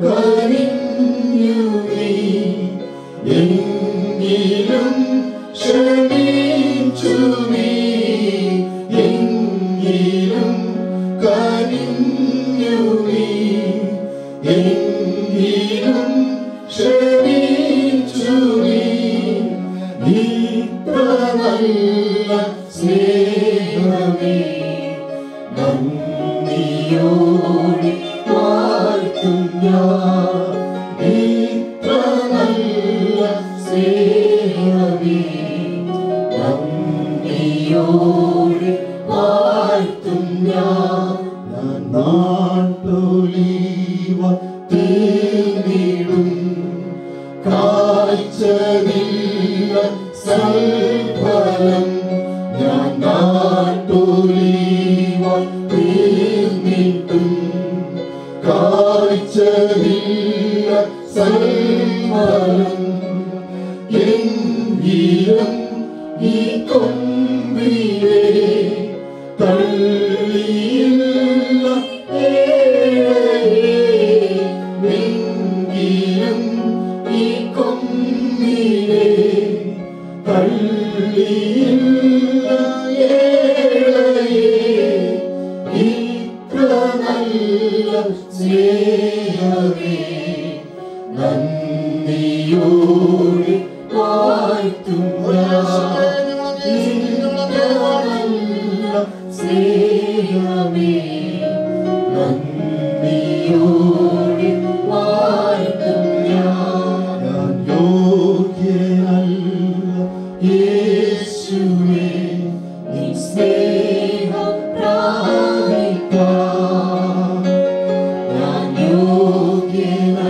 കനിഞ്ഞു നീ, എങ്കിലും ക്ഷമിച്ചു നീ, എങ്കിലും കനിഞ്ഞു നീ, എങ്കിലും ക്ഷമിച്ചു നീ. ഇത്ര നല്ല സ്നേഹമേ നന്ദിയോടെ വാഴ്ത്തും ഞാൻ. ഇത്ര നല്ല സ്നേഹമേ നന്ദിയോടെ വാഴ്ത്തും ഞാൻ. ഞാൻ നാട്ടൊലിവ തീർന്നിടും, കാഴ്ചയില്ല സൽഫലം. ഞാൻ നാട്ടൊലിവ തീർന്നിട്ടും, കാഴ്ചയില്ല സൽഫലം. എങ്കിലും ഈ കൊമ്പിലെ തള്ളിയില്ല ഏഴയെ, എങ്കിലും ഈ കൊമ്പിലെ തള്ളിയില്ല ഏഴയെ. ഇത്ര നല്ല സ്നേഹമേ നന്ദിയോടെ വാഴ്ത്തും ഞാൻ. ഇത്ര നല്ല സ്നേഹമേ നന്ദിയോടെ വാഴ്ത്തും ഞാൻ. ഞാൻ യോഗ്യനല്ല യേശുവേ നിൻ സ്നേഹം പ്രാപിപ്പാൻ. ഞാൻ യോഗ്യനല്ല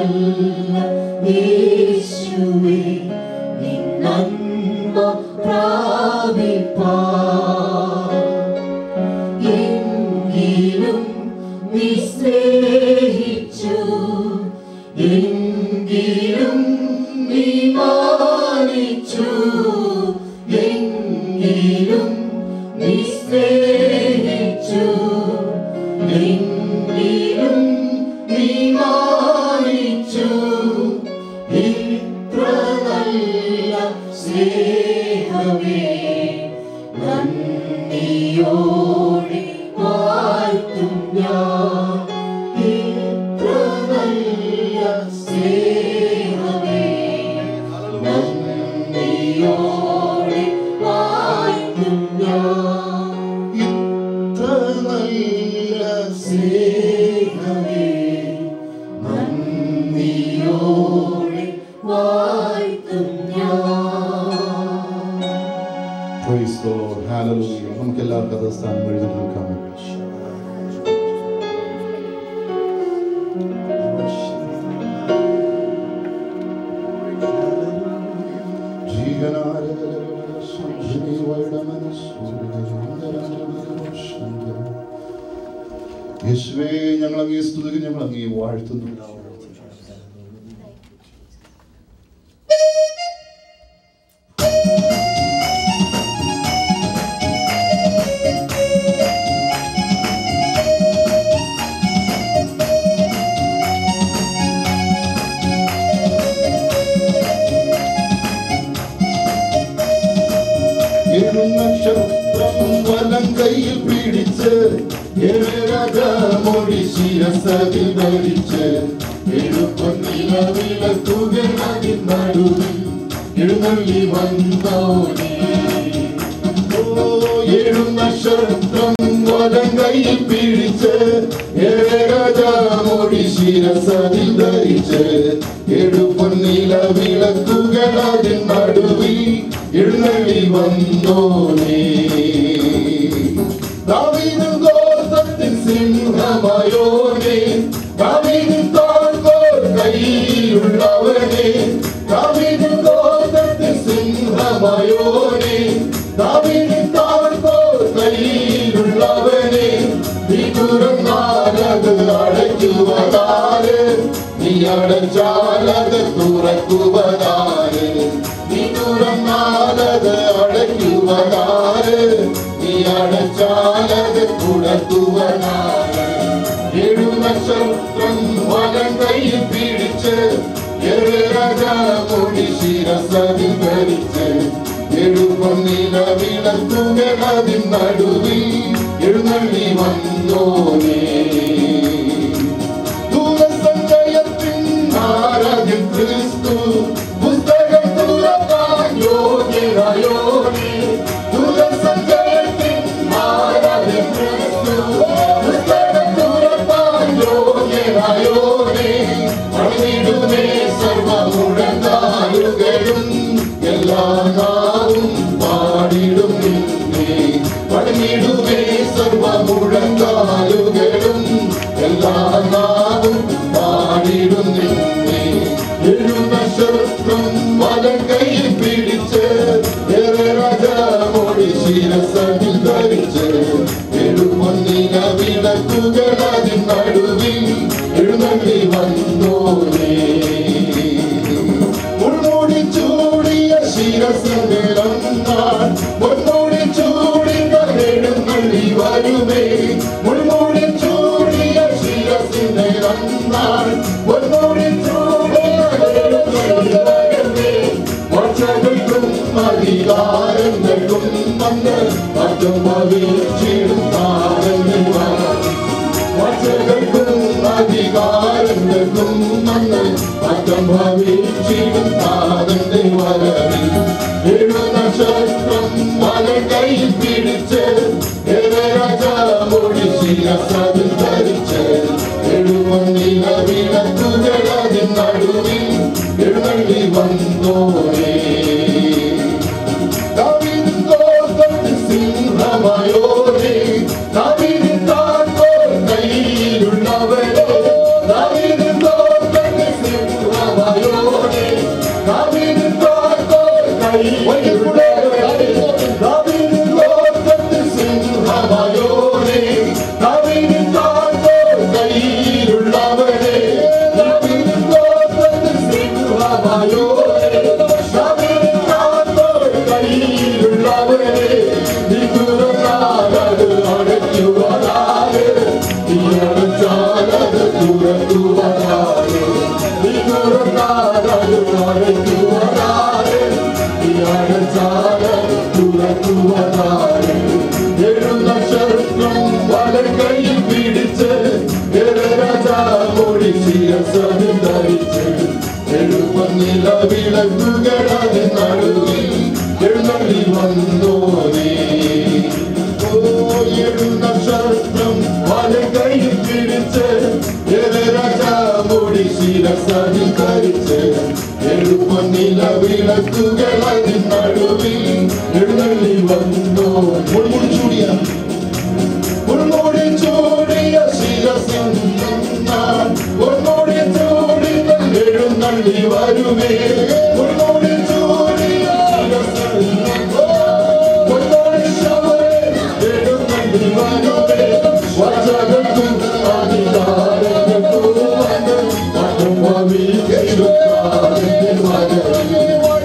യേശുവേ നിൻ നന്മ പ്രാപിപ്പാൻ. എങ്കിലും നീ സ്നേഹിച്ചു, എങ്കിലും നീ മാനിച്ചു, എങ്കിലും നീ സ്നേഹിച്ചു, എങ്കിലും നീ മാനിച്ചു. ഇത്ര നല്ല സ്നേഹം Praise the Lord. Hallelujah. നമുക്ക് എല്ലാവർക്കും അത് സ്ഥാനം എഴുതി നിൽക്കാമോ? യേശുവേ, ഞങ്ങൾ അങ്ങേ സ്തുതിക്കുന്നു, ഞങ്ങൾ അങ്ങേ വാഴ്ത്തുന്നു. വലം കയ്യിൽ പിടിച്ച് മൊഴി ശിരസതിൽ ധരിച്ച് എഴുപ്പൊന്നിലവിളക്കുകളിൻ നടുവിൽ എഴുന്നള്ളി വന്നോനേ. എഴുന്നക്ഷത്രം വലം കയ്യിൽ പിടിച്ച് മൊഴി ശിരസതിൽ ധരിച്ച് എഴുപ്പൊന്നിലവിളക്കുകളിൻ നടുവിൽ എഴുന്നള്ളി വന്നോനേ. ദാവീദിൻ ഗോത്രത്തിൻ സിംഹമായോനേ, ദാവീദിൻ താഴ്വോർ കയ്യിലുള്ളവനേ, ദാവീദിൻ ഗോത്രത്തിൻ സിംഹമായോനേ, ദാവീദിൻ താഴ്വോർ കയ്യിലുള്ളവനേ. നീ തുറന്നാലത് അടയ്ക്കുവതാര്, നീ അടച്ചാലത് തുറക്കുവതാര്. നീ തുറന്നാലത് അടയ്ക്കുവതാര്, നീ അടച്ചാലത് തുറക്കുവതാര്. എഴുന്നക്ഷത്രം വലം കയ്യിൽ പിടിച്ച് മൊഴി ശിരസതിൽ ധരിച്ച് എഴുപ്പൊന്നിലവിളക്കുകളിൻ നടുവിൽ എഴുന്നള്ളി വന്നോനേ. ദൂരസഞ്ചയത്തിൻ ആരാധ്യൻ ക്രിസ്തു പുസ്തകം തുറക്കാൻ യോഗ്യനായോനേ. ദൂരസഞ്ചയത്തിൻ ആരാധ്യൻ ക്രിസ്തു പുസ്തകം തുറക്കാൻ യോഗ്യനായോനേ. പണിടുമേ സർവമുഴങ്കാലുകളും എല്ലാ നാവും പാടിടും നിന്നെ. പണിടുമേ സർവമുഴങ്കാലുകളും എല്ലാ നാവും പാടിടും നിന്നെ. എഴുന്നക്ഷത്രം വലം കയ്യിൽ പിടിച്ച് മൊഴി ശിരസതിൽ ധരിച്ച് എഴുപ്പൊന്നിലവിളക്കുകളിൻ നടുവിൽ എഴുന്നള്ളി വന്നോനേ. മുൾമുടി ചൂടിയ ശിരസിലെന്നാൻ പൊന്മുടി ചൂടിയ എഴുന്നള്ളി വരുമേ. മുൾമുടി ചൂടിയ ശിരസിലെന്നാൻ പൊന്മുടി ചൂടിയ എഴുന്നള്ളി വരുമേ. വർഷകൾക്കും അധികാരങ്ങൾക്കും വന്ന് മറ്റും വീഴ്ചിടും താരങ്ങൾ വരും. വർഷകൾക്കും അധികാരങ്ങൾക്കും വന്ന് മറ്റും വീഴ്ചിടും താരങ്ങൾ വരവിൽ. എഴുന്നക്ഷത്രം വലം കയ്യിൽ പിടിച്ച് മൊഴി ശിരസതിൽ ധരിച്ച് എഴുപ്പൊന്നിലവിളക്കുകളിൻ നടുവിൽ എഴുന്നള്ളി വന്നോനേ. ദാവീദിൻ ഗോത്രത്തിൻ സിംഹമായോനേ, ദാവീദിൻ താഴ്വോർ കയ്യിലുള്ളവനേ, ദാവീദിൻ ഗോത്രത്തിൻ സിംഹമായോനേ, ദാവീദിൻ താഴ്വോർ കയ്യിലുള്ളവനേ, ദാവീദിൻ ഗോത്രത്തിൻ സിംഹമായോനേ, ദാവീദിൻ താഴ്വോർ കയ്യിലുള്ളവനേ, ദാവീദിൻ ഗോത്രത്തിൻ സിംഹമായോനേ, ദാവീദിൻ താഴ്വോർ കയ്യിലുള്ളവനേ. നീ തുറന്നാലത് അടയ്ക്കുവതാര്, നീ അടച്ചാലത് തുറക്കുവതാര്. നീ തുറന്നാലത് അടയ്ക്കുവതാര്, നീ അടച്ചാലത് തുറക്കുവതാര്. എഴുന്നക്ഷത്രം വലം കയ്യിൽ പിടിച്ച് മൊഴി ശിരസതിൽ ധരിച്ച് എഴുപ്പൊന്നിലവിളക്കുകളിൻ നടുവിൽ എഴുന്നള്ളി വന്നോനേ. എഴുന്നക്ഷത്രം വലം കയ്യിൽ പിടിച്ച് മൊഴി ശിരസതിൽ ധരിച്ച് എഴുപ്പൊന്നിലവിളക്കുകളിൻ നടുവിൽ എഴുന്നള്ളി വന്നു മുൾമുടി ചൂടിയ മുൾമുടി ചൂടിയ ശിരസിൻ നിന്നാൻ മുൾമുടി ചൂടി എഴുന്നള്ളി വരുമേ മുൾമുടി ചൂടിയ ശിരസിൽ മുൾമുടി ശവരെ എഴുന്നള്ളി വരുമേ വചനത്തും അധികാരങ്ങൾക്കും വന്ന് മറ്റുമവി തിരുത്താറിന്റെ വരവി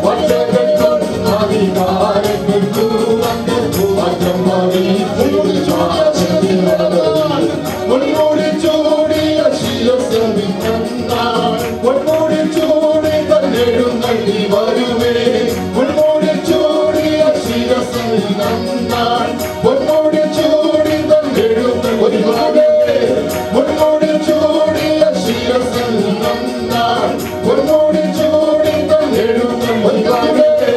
വചനത്തും അധികാരങ്ങൾക്കും വന്ന് മറ്റുമവി തിരുത്താറിന്റെ വരവി മുൾമുടി ചൂടിയ ശിരസിൽ നിന്നാൻ മുൾമുടി ചൂടി എഴുന്നള്ളി വരുമേ മുൾമുടി ചൂടിയ ശിരസിൽ നിന്നാൻ മുൾമുടി ചൂടി എഴുന്നള്ളി വരുമേ മുൾമുടി ചൂടിയ ശിരസിൽ നിന്നാൻ മുൾമുടി ചൂടി എഴുന്നള്ളി വരുമേ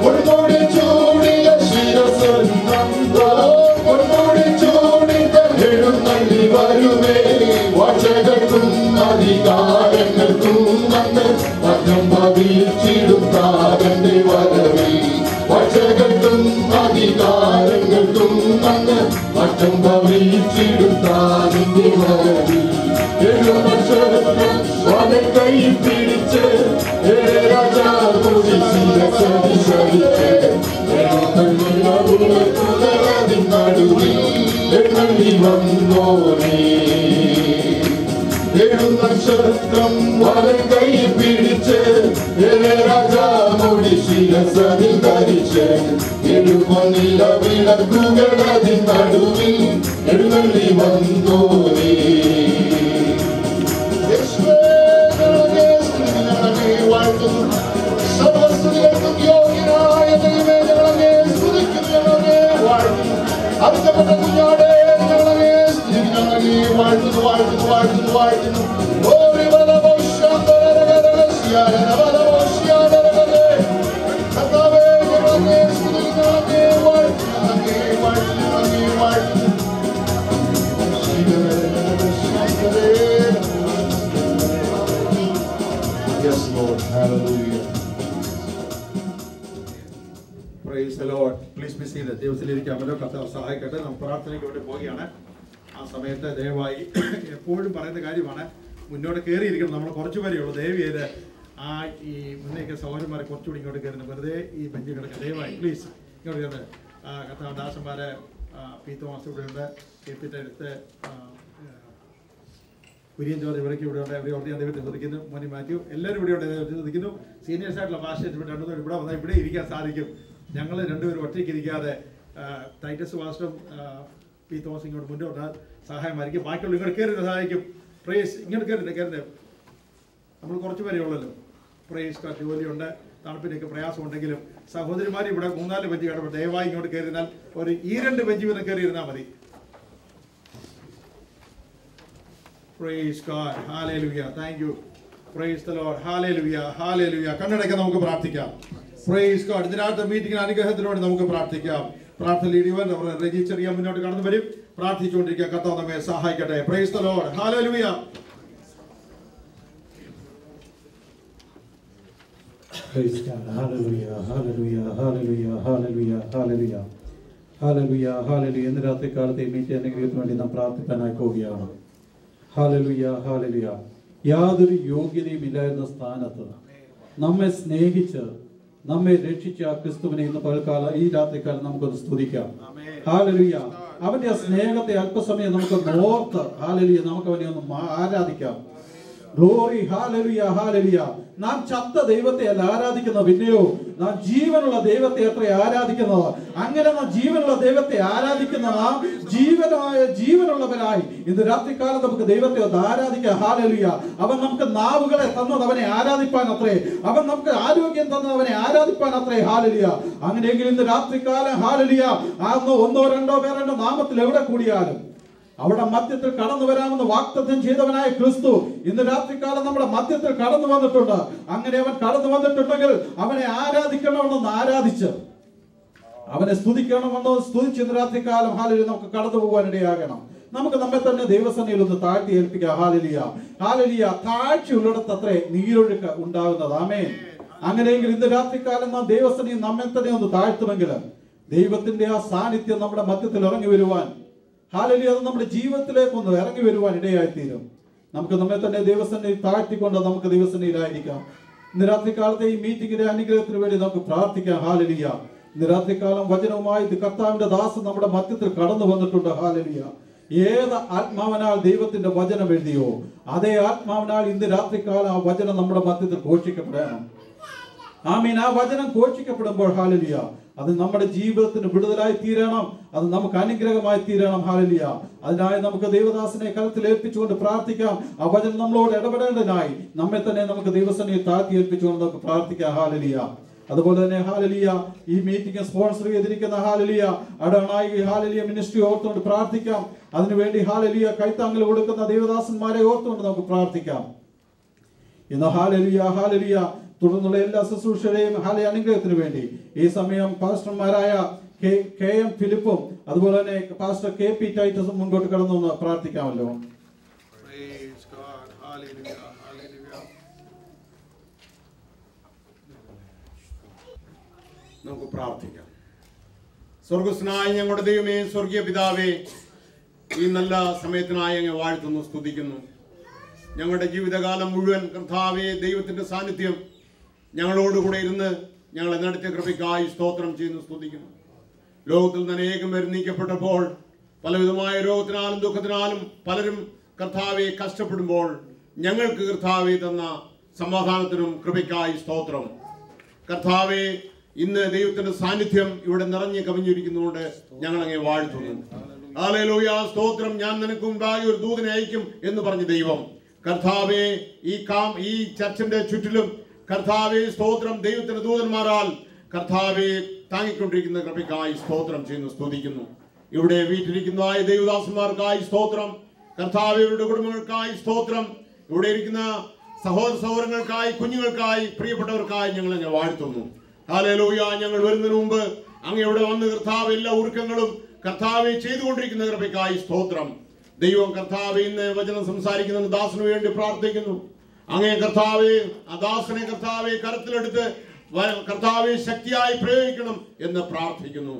മുൾമുടി ചൂടിയ ശിരസിൽ നിന്നാൻ മുൾമുടി ചൂടി എഴുന്നള്ളി വരുമേ വചനങ്ങൾക്കും അധികാരങ്ങൾക്കും വന്ന് മറ്റും ഭവിച്ചിടുത്താകന്റെ വരവി വചനങ്ങൾക്കും അധികാരങ്ങൾക്കും വന്ന് മറ്റും ഭവിച്ചിടുത്താകന്റെ വരവി എഴുന്നേൽക്കും കൈ പിടിച്ച് രാജാവിന്റെ ശിരസരിച്ച് നടുവിൽ എഴുന്നള്ളി വന്നോനേ നക്ഷത്രം വലം കൈ പിടിച്ച് രാജാമുടി ശിരസരിൽ ധരിച്ച് എഴുപൊന്നില വിളക്കുകൾ അതിൻ നടുവിൽ എഴുന്നള്ളി വന്നോനേ സർവസ്തുതികൾക്കും യോഗ്യനായ ദൈവമേ ഞങ്ങളെ സ്തുതിക്കുന്നവരെ വാഴ്ത്തുന്നു അർദ്ധപ്പെട്ട കുഞ്ഞാടേ ഞങ്ങളെ സ്തുതിക്കുന്നവരെ വാഴ്ത്തുന്നു വാഴ്ത്തുന്നു വാഴ്ത്തുന്നു വാഴ്ത്തുന്നു ഓരി കർത്താവേ ഞങ്ങളെ സ്തുതിക്കുന്നവരെ വാഴ്ത്തുന്നു വാഴ്ത്തുന്നു വാഴ്ത്തുന്നു Yes, Lord. Hallelujah. Praise the Lord. Please be seated. ദൈവത്തിലിരിക്കാമല്ലോ. കർത്താവ് സഹായിക്കട്ടെ. നാം പ്രാർത്ഥനയ്ക്ക് വേണ്ടി പോവുകയാണ്. ആ സമയത്ത് ദയവായി എപ്പോഴും പറയുന്ന കാര്യമാണ്, മുന്നോട്ട് കയറിയിരിക്കണം. നമ്മൾ കുറച്ച് പേരേ ഉള്ളൂ. ദയവ് ചെയ്ത് ആ ഈ മുന്നേക്ക് സഹോദരന്മാരെ കുറച്ചുകൂടി ഇങ്ങോട്ട് കയറുന്നു. വെറുതെ ഈ ബെഞ്ച് കിടക്കുക. ദയവായി പ്ലീസ് ഇങ്ങോട്ട് കയറുന്നത്. കർത്താവ് ദാസന്മാരെ പി തോമസ് ഇവിടെയുണ്ട്, കെ പി അടുത്ത് കുര്യൻ ജോർജ് ഇവിടേക്ക് ഇവിടെയുണ്ട്. ഇവിടെ ദൈവത്തെ ശ്രദ്ധിക്കുന്നു. മോനി മാത്യു എല്ലാവരും ഇവിടെയുണ്ട്. ദൈവത്തെ ശ്രദ്ധിക്കുന്നു. സീനിയേഴ്സ് ആയിട്ടുള്ള പാസ്റ്റേഴ്സ് ഇവിടെ രണ്ടുപേരും ഇവിടെ വന്നാൽ ഇവിടെ ഇരിക്കാൻ സാധിക്കും. ഞങ്ങൾ രണ്ടുപേരും ഒറ്റയ്ക്ക് ഇരിക്കാതെ ടൈറ്റസ് പാസ്റ്ററും പി തോമസ് ഇങ്ങോട്ട് മുന്നോട്ട് സഹായമായിരിക്കും. ബാക്കിയുള്ള ഇങ്ങോട്ട് കയറുന്ന സഹായിക്കും. പ്രേസ് ഇങ്ങോട്ട് കയറുന്നത് നമ്മൾ കുറച്ച് പേരേ ഉള്ളല്ലോ. പ്രേസ് ജോലിയുണ്ട്, തണുപ്പിനൊക്കെ പ്രയാസമുണ്ടെങ്കിലും സഹോദരിമാർ ഇവിടെ 3-4 ബെഞ്ച് കിടപ്പോൾ ദയവായി ഇങ്ങോട്ട് കയറിയിരുന്നാൽ ഒരു 2 ബെഞ്ച് വീതം കയറിയിരുന്നാൽ മതി. Praise God. Hallelujah. Thank you. Praise the Lord. Hallelujah. Hallelujah. കണ്ണടയ്ക്കാൻ നമുക്ക് പ്രാർത്ഥിക്കാം. Praise God. ഇതിനകത്ത് മീറ്റിംഗിന് അനുഗ്രഹത്തിനോട് നമുക്ക് പ്രാർത്ഥിക്കാം. പ്രാർത്ഥന ലീഡിവൻ റെജി ചെറിയ മുന്നോട്ട് കടന്നു വരും. പ്രാർത്ഥിച്ചുകൊണ്ടിരിക്കുക. കർത്താവ് നമ്മെ സഹായിക്കട്ടെ. Praise the Lord. Hallelujah. Praise God. Hallelujah. Hallelujah. Hallelujah. Hallelujah. Hallelujah. Hallelujah. Hallelujah. ഇന്ന് രാത്രി കാലത്തെ ഈ മീറ്റിംഗ് അനുഗ്രഹത്തിന് വേണ്ടി നാം പ്രാർത്ഥിക്കാനായി പോവുകയാണ്. Hallelujah, hallelujah. യാതൊരു യോഗ്യതയും ഇല്ലായിരുന്ന സ്ഥാനത്ത് നമ്മെ സ്നേഹിച്ച് നമ്മെ രക്ഷിച്ച ആ ക്രിസ്തുവിനെ ഇന്ന് പകൽക്കാലം ഈ രാത്രിക്കാലം നമുക്കൊന്ന് സ്തുതിക്കാം. ഹല്ലേലൂയ. അവന്റെ ആ സ്നേഹത്തെ അല്പസമയം നമുക്ക് ഓർത്ത് ഹല്ലേലൂയ നമുക്ക് അവനെ ഒന്ന് ആരാധിക്കാം. ഗ്ലോറി. Hallelujah, hallelujah. നാം ചത്ത ദൈവത്തെ അല്ല ആരാധിക്കുന്നത്, പിന്നെയോ നാം ജീവനുള്ള ദൈവത്തെ അത്ര ആരാധിക്കുന്നത്. അങ്ങനെ നാം ജീവനുള്ള ദൈവത്തെ ആരാധിക്കുന്ന നാം ജീവനുള്ളവരായി ഇന്ന് രാത്രികാലം നമുക്ക് ദൈവത്തെ ഒന്ന് ആരാധിക്കാം. ഹല്ലേലൂയ. അവൻ നമുക്ക് നാവുകളെ തന്നത് അവനെ ആരാധിപ്പാൻ അത്രേ. അവൻ നമുക്ക് ആരോഗ്യം തന്നത് അവനെ ആരാധിപ്പാൻ അത്രേ. ഹല്ലേലൂയ. അങ്ങനെയെങ്കിൽ ഇന്ന് രാത്രികാലം ഹല്ലേലൂയ ആകുന്ന 1-2 പേരുടെ നാമത്തിൽ എവിടെ കൂടിയാലും അവിടെ മധ്യത്തിൽ കടന്നു വരാമെന്ന് വാഗ്ദത്തം ചെയ്തവനായ ക്രിസ്തു ഇന്ന് രാത്രികാലം നമ്മുടെ മധ്യത്തിൽ കടന്നു വന്നിട്ടുണ്ട്. അങ്ങനെ അവൻ കടന്നു വന്നിട്ടുണ്ടെങ്കിൽ അവനെ ആരാധിക്കണമെന്ന് ആരാധിച്ച് അവനെ സ്തുതിക്കണമെന്ന് സ്തുതിച്ച് ഇന്ന് രാത്രികാലം ഹല്ലേലൂയ നമുക്ക് കടന്നു പോകാനിടയാകണം. നമുക്ക് നമ്മെ തന്നെ ദൈവസന്നിധിയിൽ ഒന്ന് താഴ്ത്തി ഏൽപ്പിക്കാം. Hallelujah, hallelujah. താഴ്ചയുള്ളിടത്ത് അത്രേ നീരൊഴുക്ക് ഉണ്ടാകുന്നത്. ആമേൻ. അങ്ങനെയെങ്കിൽ ഇന്ന് രാത്രികാലം നാം ദൈവസന്നിധിയിൽ നമ്മെ തന്നെ ഒന്ന് താഴ്ത്തുമെങ്കിൽ ദൈവത്തിന്റെ ആ സാന്നിധ്യം നമ്മുടെ മധ്യത്തിൽ ഇറങ്ങി വരുവാൻ, ഹല്ലേലൂയ, അത് നമ്മുടെ ജീവിതത്തിലേക്ക് ഒന്ന് ഇറങ്ങി വരുവാൻ ഇടയായിത്തീരും. നമുക്ക് നമ്മെ തന്നെ ദൈവസന്നിധിയിൽ താഴ്ത്തിക്കൊണ്ട് നമുക്ക് ദൈവസന്നിധിയിലായിരിക്കാം. ഇന്ന് രാത്രികാലത്തെ ഈ മീറ്റിംഗിന്റെ അനുഗ്രഹത്തിന് വേണ്ടി നമുക്ക് പ്രാർത്ഥിക്കാം. ഹല്ലേലൂയ. ഇന്ന് രാത്രികാലം വചനവുമായി കർത്താവിന്റെ ദാസൻ നമ്മുടെ മധ്യത്തിൽ കടന്നു വന്നിട്ടുണ്ട്. ഹല്ലേലൂയ. ഏത് ആത്മാവിനാൽ ദൈവത്തിന്റെ വചനം എഴുതിയോ അതേ ആത്മാവിനാൽ ഇന്ന് രാത്രികാലം ആ വചനം നമ്മുടെ മധ്യത്തിൽ ഘോഷിക്കപ്പെടണം. ആമീൻ. ആ വചനം ഘോഷിക്കപ്പെടുമ്പോൾ ഹല്ലേലൂയ, അത് നമ്മുടെ ജീവിതത്തിന് വിടുതലായി തീരണം, അത് നമുക്ക് അനുഗ്രഹമായി തീരണം. ഹല്ലേലൂയ. അതിനായി നമുക്ക് ദൈവദാസനെ കരത്തിൽ ഏൽപ്പിച്ചുകൊണ്ട് പ്രാർത്ഥിക്കാം. ആ വചനം നമ്മളോട് ഇടപെടേണ്ടതിനായി നമ്മെ തന്നെ നമുക്ക് ദൈവസന്നിധിയിൽ താഴ്ത്തി ഏൽപ്പിച്ചുകൊണ്ട് നമുക്ക് പ്രാർത്ഥിക്കാം. ഹല്ലേലൂയ. അതുപോലെ തന്നെ ഹല്ലേലൂയ, ഈ മീറ്റിംഗ് സ്പോൺസർ ചെയ്തിരിക്കുന്ന ഹല്ലേലൂയ അടവണായി ഹല്ലേലൂയ മിനിസ്ട്രി ഓർത്തുകൊണ്ട് പ്രാർത്ഥിക്കാം. അതിനുവേണ്ടി ഹല്ലേലൂയ കൈത്താങ്ങൽ കൊടുക്കുന്ന ദൈവദാസന്മാരെ ഓർത്തുകൊണ്ട് നമുക്ക് പ്രാർത്ഥിക്കാം. ഇന്ന് ഹല്ലേലൂയ ഹല്ലേലൂയ തുടർന്നുള്ള എല്ലാ ശുശ്രൂഷയുടെയും ഹല്ലേലൂയ അനുഗ്രഹത്തിന് വേണ്ടി ഈ സമയം പാസ്റ്റർമാരായ കെ എം ഫിലിപ്പും അതുപോലെ തന്നെ പാസ്റ്റർ കെ പി ടൈറ്റസും മുൻപോട്ട് കടന്നു പ്രാർത്ഥിക്കാമല്ലോ. നമുക്ക് പ്രാർത്ഥിക്കാം. സ്വർഗസ്നായ ഞങ്ങളുടെ ദൈവമേ, സ്വർഗീയ പിതാവേ, ഈ നല്ല സമയത്തിനായി അങ്ങ് വാഴ്ത്തുന്നു, സ്തുതിക്കുന്നു. ഞങ്ങളുടെ ജീവിതകാലം മുഴുവൻ കർത്താവേ ദൈവത്തിന്റെ സാന്നിധ്യം ഞങ്ങളോടുകൂടെ ഇരുന്ന് ഞങ്ങളെ നടത്തിയ കൃപയ്ക്കായി സ്തോത്രം ചെയ്യുന്നു, സ്തുതിക്കുന്നു. ലോകത്തിൽ നിന്ന് അനേകം പേർ നീക്കപ്പെട്ടപ്പോൾ പലവിധമായ രോഗത്തിനാലും ദുഃഖത്തിനാലും പലരും കർത്താവെ കഷ്ടപ്പെടുമ്പോൾ ഞങ്ങൾക്ക് കർത്താവെ തന്ന സമാധാനത്തിനും കൃപയ്ക്കായി സ്തോത്രം. കർത്താവെ, ഇന്ന് ദൈവത്തിന്റെ സാന്നിധ്യം ഇവിടെ നിറഞ്ഞു കവിഞ്ഞിരിക്കുന്നതുകൊണ്ട് ഞങ്ങൾ അങ്ങേ വാഴ്ത്തുന്നു. ഹല്ലേലൂയ, സ്തോത്രം. ഞാൻ നിനക്ക് മുമ്പാകെ ഒരു ദൂതനെ അയക്കും എന്ന് പറഞ്ഞ ദൈവം കർത്താവെ ഈ ചർച്ചിന്റെ ചുറ്റിലും കർത്താവെ സ്തോത്രം ദൈവത്തിന്റെ ദൂതന്മാരാൽ കർത്താവെ താങ്ങിക്കൊണ്ടിരിക്കുന്ന കൃപയ്ക്കായി സ്തോത്രം ചെയ്യുന്നു, സ്തുതിക്കുന്നു. ഇവിടെ വീട്ടിലിരിക്കുന്നതായ ദൈവദാസന്മാർക്കായി സ്തോത്രം. കർത്താവെ ഇവരുടെ കുടുംബങ്ങൾക്കായി സ്തോത്രം. ഇവിടെ ഇരിക്കുന്ന സഹോദരങ്ങൾക്കായി, കുഞ്ഞുങ്ങൾക്കായി, പ്രിയപ്പെട്ടവർക്കായി ഞങ്ങൾ അങ്ങ് വാഴ്ത്തുന്നു. ഹല്ലേലൂയ. ഞങ്ങൾ വരുന്നതിന് മുമ്പ് അങ്ങ് ഇവിടെ വന്ന് കർത്താവ് എല്ലാ ഒരുക്കങ്ങളും കർത്താവെ ചെയ്തുകൊണ്ടിരിക്കുന്ന കൃപയ്ക്കായി സ്തോത്രം. ദൈവം കർത്താവെ ഇന്ന് വചനം സംസാരിക്കുന്ന ദാസന് വേണ്ടി പ്രാർത്ഥിക്കുന്നു. അങ്ങേ കർത്താവെ ആ ദാസനെ കർത്താവെ കരത്തിലെടുത്ത് കർത്താവെ ശക്തിയായി പ്രയോഗിക്കണം എന്ന് പ്രാർത്ഥിക്കുന്നു.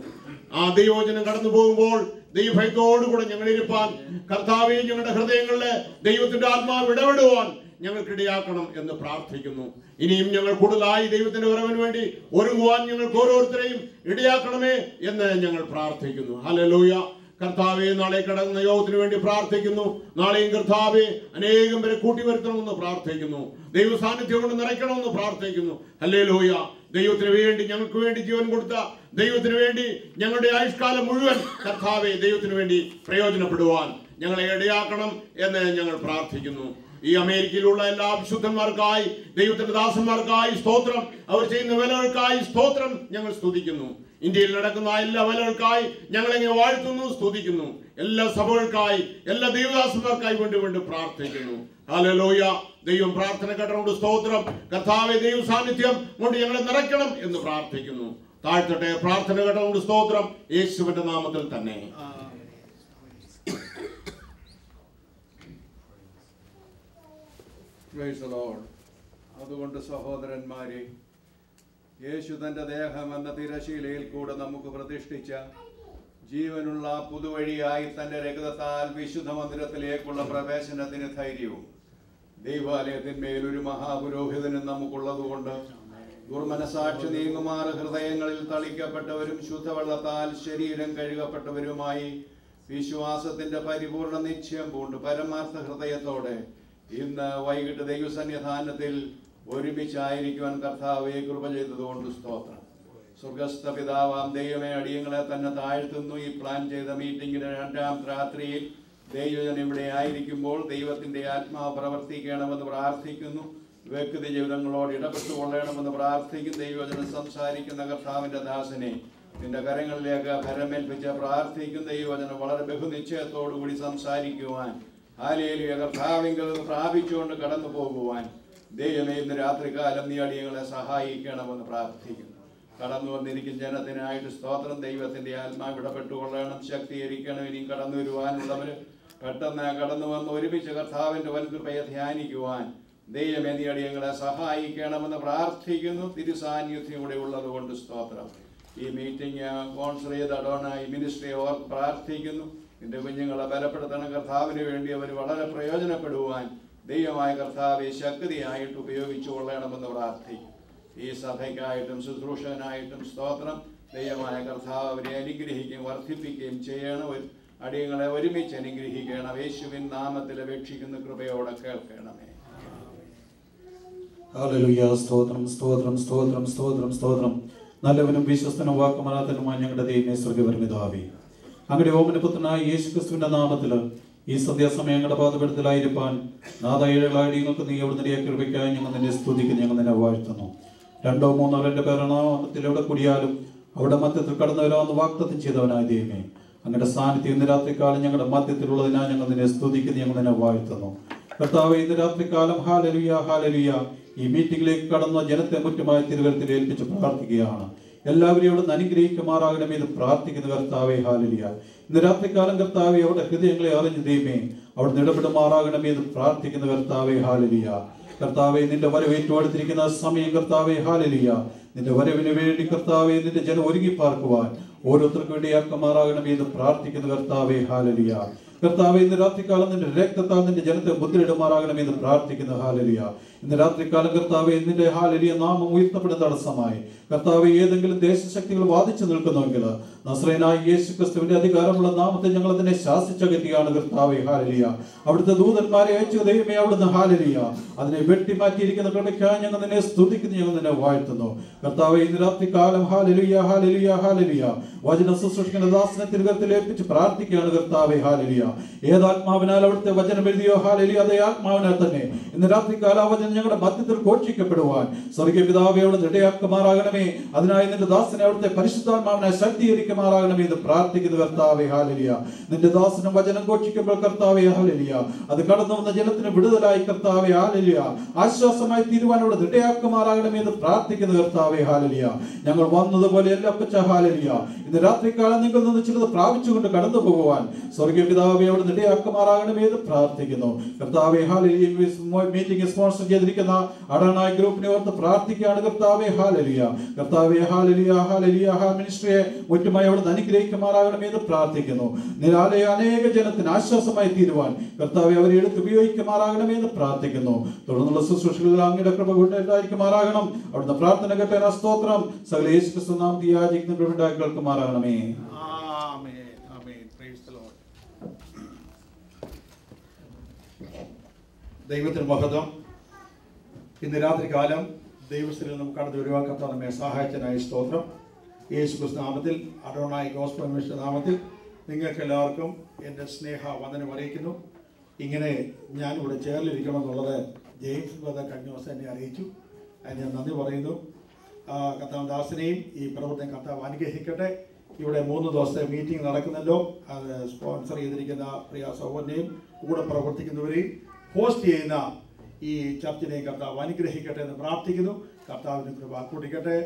ആ ദൈവവചനം കടന്നു പോകുമ്പോൾ ദൈവഭയത്തോടുകൂടെ ഞങ്ങൾ ഇരുപ്പാൻ കർത്താവെ ഞങ്ങളുടെ ഹൃദയങ്ങളിലെ ദൈവത്തിന്റെ ആത്മാവ് ഇടപെടുവാൻ ഞങ്ങൾക്കിടയാക്കണം എന്ന് പ്രാർത്ഥിക്കുന്നു. ഇനിയും ഞങ്ങൾ കൂടുതലായി ദൈവത്തിന്റെ വരവിന് വേണ്ടി ഒരുങ്ങുവാൻ ഞങ്ങൾക്ക് ഓരോരുത്തരെയും ഇടയാക്കണമേ എന്ന് ഞങ്ങൾ പ്രാർത്ഥിക്കുന്നു. ഹല്ലേലൂയ. കർത്താവെ, നാളെ കടന്ന യോഗത്തിന് വേണ്ടി പ്രാർത്ഥിക്കുന്നു. നാളെയും കർത്താവെ അനേകം പേരെ കൂട്ടി വരുത്തണമെന്ന് പ്രാർത്ഥിക്കുന്നു. ദൈവ സാന്നിധ്യം കൊണ്ട് നിറയ്ക്കണമെന്ന് പ്രാർത്ഥിക്കുന്നു. ഹല്ലേലൂയ. ദൈവത്തിന് വേണ്ടി ഞങ്ങൾക്ക് വേണ്ടി ജീവൻ കൊടുത്ത ദൈവത്തിന് വേണ്ടി ഞങ്ങളുടെ ആയുഷ്കാലം മുഴുവൻ കർത്താവെ ദൈവത്തിന് വേണ്ടി പ്രയോജനപ്പെടുവാൻ ഞങ്ങളെ ഇടയാക്കണം എന്ന് ഞങ്ങൾ പ്രാർത്ഥിക്കുന്നു. ഈ അമേരിക്കയിലുള്ള എല്ലാ വിശുദ്ധന്മാർക്കായി, ദൈവത്തിന്റെ ദാസന്മാർക്കായി സ്തോത്രം. അവർ ചെയ്യുന്ന വേലകൾക്കായി സ്തോത്രം ഞങ്ങൾ സ്തുതിക്കുന്നു. ഇന്ത്യയിൽ നടക്കുന്ന എല്ലാ വേലകൾക്കായി ഞങ്ങളെങ്ങനെ വാഴ്ത്തുന്നു, സ്തുതിക്കുന്നു. എല്ലാ സഭകൾക്കായി, എല്ലാ ദൈവദാസന്മാർക്കായി വീണ്ടും പ്രാർത്ഥിക്കുന്നു. ഹല്ലേലൂയ. ദൈവം പ്രാർത്ഥന കേട്ടതുകൊണ്ട് സ്തോത്രം. കർത്താവെ, ദൈവ സാന്നിധ്യം കൊണ്ട് ഞങ്ങളെ നിറയ്ക്കണം എന്ന് പ്രാർത്ഥിക്കുന്നു. താഴ്ത്തട്ടെ. പ്രാർത്ഥന കേട്ടതുകൊണ്ട് സ്തോത്രം. യേശുവിന്റെ നാമത്തിൽ തന്നെ. Praise the Lord. അതുകൊണ്ട് സഹോദരന്മാരെ, യേശു തന്റെ ദേഹം എന്ന തിരശീലയിൽ കൂടെ നമുക്ക് പ്രതിഷ്ഠിച്ച ജീവനുള്ള പുതുവഴിയായി തന്റെ രക്തത്താൽ വിശുദ്ധ മന്ദിരത്തിലേക്കുള്ള പ്രവേശനത്തിന് ധൈര്യവും ദൈവാലയത്തിന്മേൽ ഒരു മഹാപുരോഹിതനും നമുക്കുള്ളതുകൊണ്ട് ദുർമനസാക്ഷി നീങ്ങുമാറ് ഹൃദയങ്ങളിൽ തളിക്കപ്പെട്ടവരും ശുദ്ധവെള്ളത്താൽ ശരീരം കഴുകപ്പെട്ടവരുമായി വിശ്വാസത്തിന്റെ പരിപൂർണ നിശ്ചയം പൂണ്ട് പരമാർത്ഥ ഹൃദയത്തോടെ ഇന്ന് വൈകിട്ട് ദൈവസന്നിധാനത്തിൽ ഒരുമിച്ചായിരിക്കുവാൻ കർത്താവെ കൃപ ചെയ്തതുകൊണ്ട് സ്തോത്രം. സ്വർഗസ്ഥ പിതാവാം ദൈവമേ, അടിയങ്ങളെ തന്നെ താഴ്ത്തുന്നു. ഈ പ്ലാൻ ചെയ്ത മീറ്റിംഗിന്റെ 2ാം രാത്രിയിൽ ദൈവജനം ഇവിടെ ആയിരിക്കുമ്പോൾ ദൈവത്തിന്റെ ആത്മാവ് പ്രവർത്തിക്കണമെന്ന് പ്രാർത്ഥിക്കുന്നു. വ്യക്തി ജീവിതങ്ങളോട് ഇടപെട്ടുകൊള്ളണമെന്ന് പ്രാർത്ഥിക്കുന്നു. ദൈവജനം സംസാരിക്കുന്ന കർത്താവിന്റെ ദാസനെ നിന്റെ കരങ്ങളിലേക്ക് ഭരമേൽപ്പിച്ച് പ്രാർത്ഥിക്കുന്ന ദൈവജനം വളരെ ബഹുനിശ്ചയത്തോടുകൂടി സംസാരിക്കുവാൻ, ഹല്ലേലൂയ, കർത്താവിങ്കൽ പ്രാപിച്ചുകൊണ്ട് കടന്നു പോകുവാൻ ദൈവമേ ഇന്ന് രാത്രികാലം നീ അടിയങ്ങളെ സഹായിക്കണമെന്ന് പ്രാർത്ഥിക്കുന്നു. കടന്നു വന്നിരിക്കുന്ന ജനത്തിനായിട്ട് സ്തോത്രം. ദൈവത്തിന്റെ ആത്മാവ് ഇടപെട്ടുകൊള്ളണം, ശക്തീകരിക്കണം. ഇനിയും കടന്നു വരുവാനുള്ളവർ പെട്ടെന്ന് കടന്നു വന്ന് ഒരുമിച്ച് കർത്താവിന്റെ വൻകൃപയെ ധ്യാനിക്കുവാൻ ദൈവമേ നീ അടിയങ്ങളെ സഹായിക്കണമെന്ന് പ്രാർത്ഥിക്കുന്നു. തിരുസാന്നിധ്യം കൂടെ ഉള്ളത് കൊണ്ട് സ്തോത്രം. ഈ മീറ്റിംഗ് സ്പോൺസർ ചെയ്ത അഡോണായി മിനിസ്ട്രി ഓർത്ത് പ്രാർത്ഥിക്കുന്നു. നിന്റെ കുഞ്ഞുങ്ങളെ ബലപ്പെടുത്തണം കർത്താവിന് വേണ്ടി അവർ വളരെ പ്രയോജനപ്പെടുവാൻ ദൈവമായ കർത്താവെ ശക്തിയായിട്ട് ഉപയോഗിച്ചു കൊള്ളണമെന്ന് പ്രാർത്ഥിക്കും. ഈ സഭയ്ക്കായിട്ടും ശുശ്രൂഷകനായിട്ടും സ്തോത്രം. ദൈവമായ കർത്താവ് അവരെ അനുഗ്രഹിക്കുകയും വർദ്ധിപ്പിക്കുകയും ചെയ്യണം. അടിയങ്ങളെ ഒരുമിച്ച് അനുഗ്രഹിക്കണം. യേശുവിൻ നാമത്തിൽ അപേക്ഷിക്കുന്ന കൃപയോടെ കേൾക്കണമേ. ഹല്ലേലൂയ. സ്തോത്രം സ്തോത്രം സ്തോത്രം സ്തോത്രം സ്തോത്രം. നല്ലവനും വിശ്വസ്തനും വാക്കുമാറാത്തനുമായ ഞങ്ങളുടെ ദൈവമേ സ്വർഗ്ഗപരപിതാവേ, അങ്ങയുടെ ഓമനപുത്രനായ യേശുക്രിസ്തുവിന്റെ നാമത്തിൽ ഈ സന്ധ്യാസമയം ഞങ്ങളുടെ പാദപീഠത്തിലായിരിക്കാൻ നാദായികളായി നിങ്ങൾക്ക് നീ എവിടെ നിന്നറിയ കൃപയ്ക്കായി ഞങ്ങൾ നിന്നെ സ്തുതിക്കുന്നു, ഞങ്ങൾ നിന്നെ വാഴ്ത്തുന്നു. 2 3 എൻ്റെ പേരണാമത്തിൽ എവിടെ കൂടിയാലും അവിടെ മധ്യത്തിൽ കടന്നു വരാമെന്ന് വാഗ്ദത്തം ചെയ്തവനായ ദൈവമേ, അങ്ങയുടെ സാന്നിധ്യം ഇന്ന് രാത്രികാലം ഞങ്ങളുടെ മധ്യത്തിലുള്ളതിനാൽ ഞങ്ങൾ നിന്നെ സ്തുതിക്കുന്നു, ഞങ്ങൾ നിന്നെ വാഴ്ത്തുന്നു. കർത്താവേ, ഇന്ന് രാത്രികാലം ഹാലലുയ ഹാലലുയ ഈ മീറ്റിംഗിലേക്ക് കടന്ന ജനത്തെ മുറ്റുമായി തിരുവരത്തിൽ ഏൽപ്പിച്ച് പ്രാർത്ഥിക്കുകയാണ്. എല്ലാവരെയും അവിടെ നിന്ന് അനുഗ്രഹിക്കുമാറാകണമേ എന്ന് പ്രാർത്ഥിക്കുന്ന കർത്താവേ ഹാലലുയ. ഇന്ന് രാത്രികാലം കർത്താവേ അവിടെ ഹൃദയങ്ങളെ അറിഞ്ഞു ദൈവമേ അവിടെ ഇടപെടുമാറാകണമേ എന്ന് പ്രാർത്ഥിക്കുന്ന കർത്താവേ ഹാലലുയ. കർത്താവെ, നിന്റെ വരവേറ്റുകൊടുത്തിരിക്കുന്ന സമയം കർത്താവെ ഹാലലുയ, നിന്റെ വരവിന് വേണ്ടി കർത്താവെ നിന്റെ ജനം ഒരുങ്ങി പാർക്കുവാൻ ഓരോരുത്തർക്ക് വേണ്ടി ആക്കമാറാകണമേ എന്ന് പ്രാർത്ഥിക്കുന്ന കർത്താവെ ഹാലലുയ. കർത്താവെ, ഇന്ന് രാത്രികാലം നിന്റെ രക്തത്താൽ നിന്റെ ജനത്തെ മുദ്രയിടുമാറാകണമേ എന്ന് പ്രാർത്ഥിക്കുന്ന ഹാലലുയ. ഇന്ന് രാത്രികാലം കർത്താവെ നിന്റെ ഹാലലുയ നാമം ഉയർത്തപ്പെടുന്ന തടസ്സമായി കർത്താവെ ഏതെങ്കിലും ദേശശക്തികൾ വാദിച്ചു നിൽക്കുന്നുവെങ്കിൽ നസ്രയനായ യേശുക്രിസ്തുവിന്റെ അധികാരമുള്ള നാമത്തെ ഞങ്ങൾ അതിനെ ശാസിച്ചകറ്റിയാണ് കർത്താവെ ഹാലലുയ. അവിടുത്തെ ദൂതന്മാരെ അയച്ചു ദൈവമേ അവിടുന്ന് ഹാലലുയ അതിനെ വെട്ടിമാറ്റിയിരിക്കുന്ന കൃപയ്ക്കായി ഞങ്ങൾ നിന്നെ സ്തുതിക്കുന്നു, ഞങ്ങൾ നിന്നെ വാഴ്ത്തുന്നു. കർത്താവെ, ഇന്ന് രാത്രികാലം ഹാലലുയ ഹാലലുയ ഹാലലുയ വചന ശുശ്രൂഷകന്റെ ദാസനെ തിരുവരത്തിൽ ഏൽപ്പിച്ച് പ്രാർത്ഥിക്കുകയാണ് കർത്താവെ ഹാലലുയ. ഏതാത്മാവിനാൽ അവിടുത്തെ വചനം എഴുതിയോ ഹാലലുയ അതേ ആത്മാവിനാൽ തന്നെ ഇന്ന് രാത്രികാല വചനം ഞങ്ങളുടെ മധ്യത്തിൽ ഘോഷിക്കപ്പെടുവാൻ സ്വർഗീയ പിതാവേ അവിടുന്ന് ഇടയാക്കുമാറാകണമേ. അതിനായി നിന്റെ ദാസനെ അവിടുത്തെ പരിശുദ്ധാത്മാവിനെ ശക്തീകരിക്കുമാറാകണമേ എന്ന് പ്രാർത്ഥിക്കുന്ന കർത്താവെ ഹാലലുയ. നിന്റെ ദാസനും വചനം ഘോഷിക്കുമ്പോൾ കർത്താവെ ഹാലലുയ അത് കടന്നു വന്ന ജനത്തിന് വിടുതലായി കർത്താവെ ഹാലലുയ ആശ്വാസമായി തീരുവാൻ അവിടുന്ന് ഇടയാക്കുമാറാകണമേ എന്ന് പ്രാർത്ഥിക്കുന്ന കർത്താവെ ഹാലലുയ. ഞങ്ങൾ വന്നതുപോലെ എല്ലാ അപ്പച്ച ഹാലലുയ ഇന്ന് രാത്രികാലം നിങ്ങൾ നിന്ന് ചിലത് പ്രാപിച്ചുകൊണ്ട് കടന്നു പോകുവാൻ സ്വർഗീയ പിതാവെ അവിടുന്ന് ഇടയാക്കുമാറാകണമേ എന്ന് പ്രാർത്ഥിക്കുന്നു. കർത്താവെ ഹാലലുയ മീറ്റിംഗ് സ്പോൺസർ ചെയ്തിരിക്കുന്ന അഡോണായി ഗ്രൂപ്പിനെ ഓർത്ത് പ്രാർത്ഥിക്കുകയാണ് കർത്താവെ ഹാലലുയ. കർത്താവെ ഹാലലുയ ഹാലലുയ മിനിസ്ട്രിയെ മുറ്റുമായി അവിടുന്ന് അനുഗ്രഹിക്കുമാറാകണമേ എന്ന് പ്രാർത്ഥിക്കുന്നു. നിരാലയ അനേക ജനത്തിന് ആശ്വാസമായി തീരുവാൻ കർത്താവെ അവരെ എടുത്ത് ഉപയോഗിക്കുമാറാകണമേ എന്ന് പ്രാർത്ഥിക്കുന്നു. തുടർന്നുള്ള ശുശ്രൂഷകളിൽ അങ്ങയുടെ കൃപ കൊണ്ട് ഉണ്ടായിരിക്കുമാറാകണം. അവിടുന്ന് പ്രാർത്ഥന കേട്ട സ്തോത്രം. സകല യേശുക്രിസ്തു നാമത്തിൽ യാചിക്കുന്ന കൃപ കേൾക്കുമാറാകണമേ. ആമേൻ ആമേൻ. Praise the lord. ദൈവത്തിന് മഹത്വം. ഇന്ന് രാത്രികാലം ദൈവസ്ഥയിൽ നമുക്ക് കടന്നു വരുവാൻ കർത്താവ് നമ്മെ സഹായിച്ചതിനായി സ്തോത്രം. യേശുക്രിസ്തു നാമത്തിൽ അഡോണായി ഗോസ്പൽ മിനിസ്ട്രി നാമത്തിൽ നിങ്ങൾക്ക് എല്ലാവർക്കും എൻ്റെ സ്നേഹ വന്ദനം അറിയിക്കുന്നു. ഇങ്ങനെ ഞാനിവിടെ ചേർന്നിരിക്കണം എന്നുള്ളത് ജെയിംസ് ബ്രദർ കഴിഞ്ഞ ദിവസം എന്നെ അറിയിച്ചു. അതിന് ഞാൻ നന്ദി പറയുന്നു. കർത്താവ് ദാസനെയും ഈ പ്രവർത്തനം കർത്താവ് അനുഗ്രഹിക്കട്ടെ. ഇവിടെ 3 ദിവസത്തെ മീറ്റിംഗ് നടക്കുന്നല്ലോ. അത് സ്പോൺസർ ചെയ്തിരിക്കുന്ന പ്രിയ സഹോദരനെയും കൂടെ പ്രവർത്തിക്കുന്നവരെയും ഹോസ്റ്റ് ചെയ്യുന്ന ഈ ചർച്ചിനെയും കർത്താവ് അനുഗ്രഹിക്കട്ടെ എന്ന് പ്രാർത്ഥിക്കുന്നു. കർത്താവിന് കൃപ കൂട്ടിക്കട്ടെ.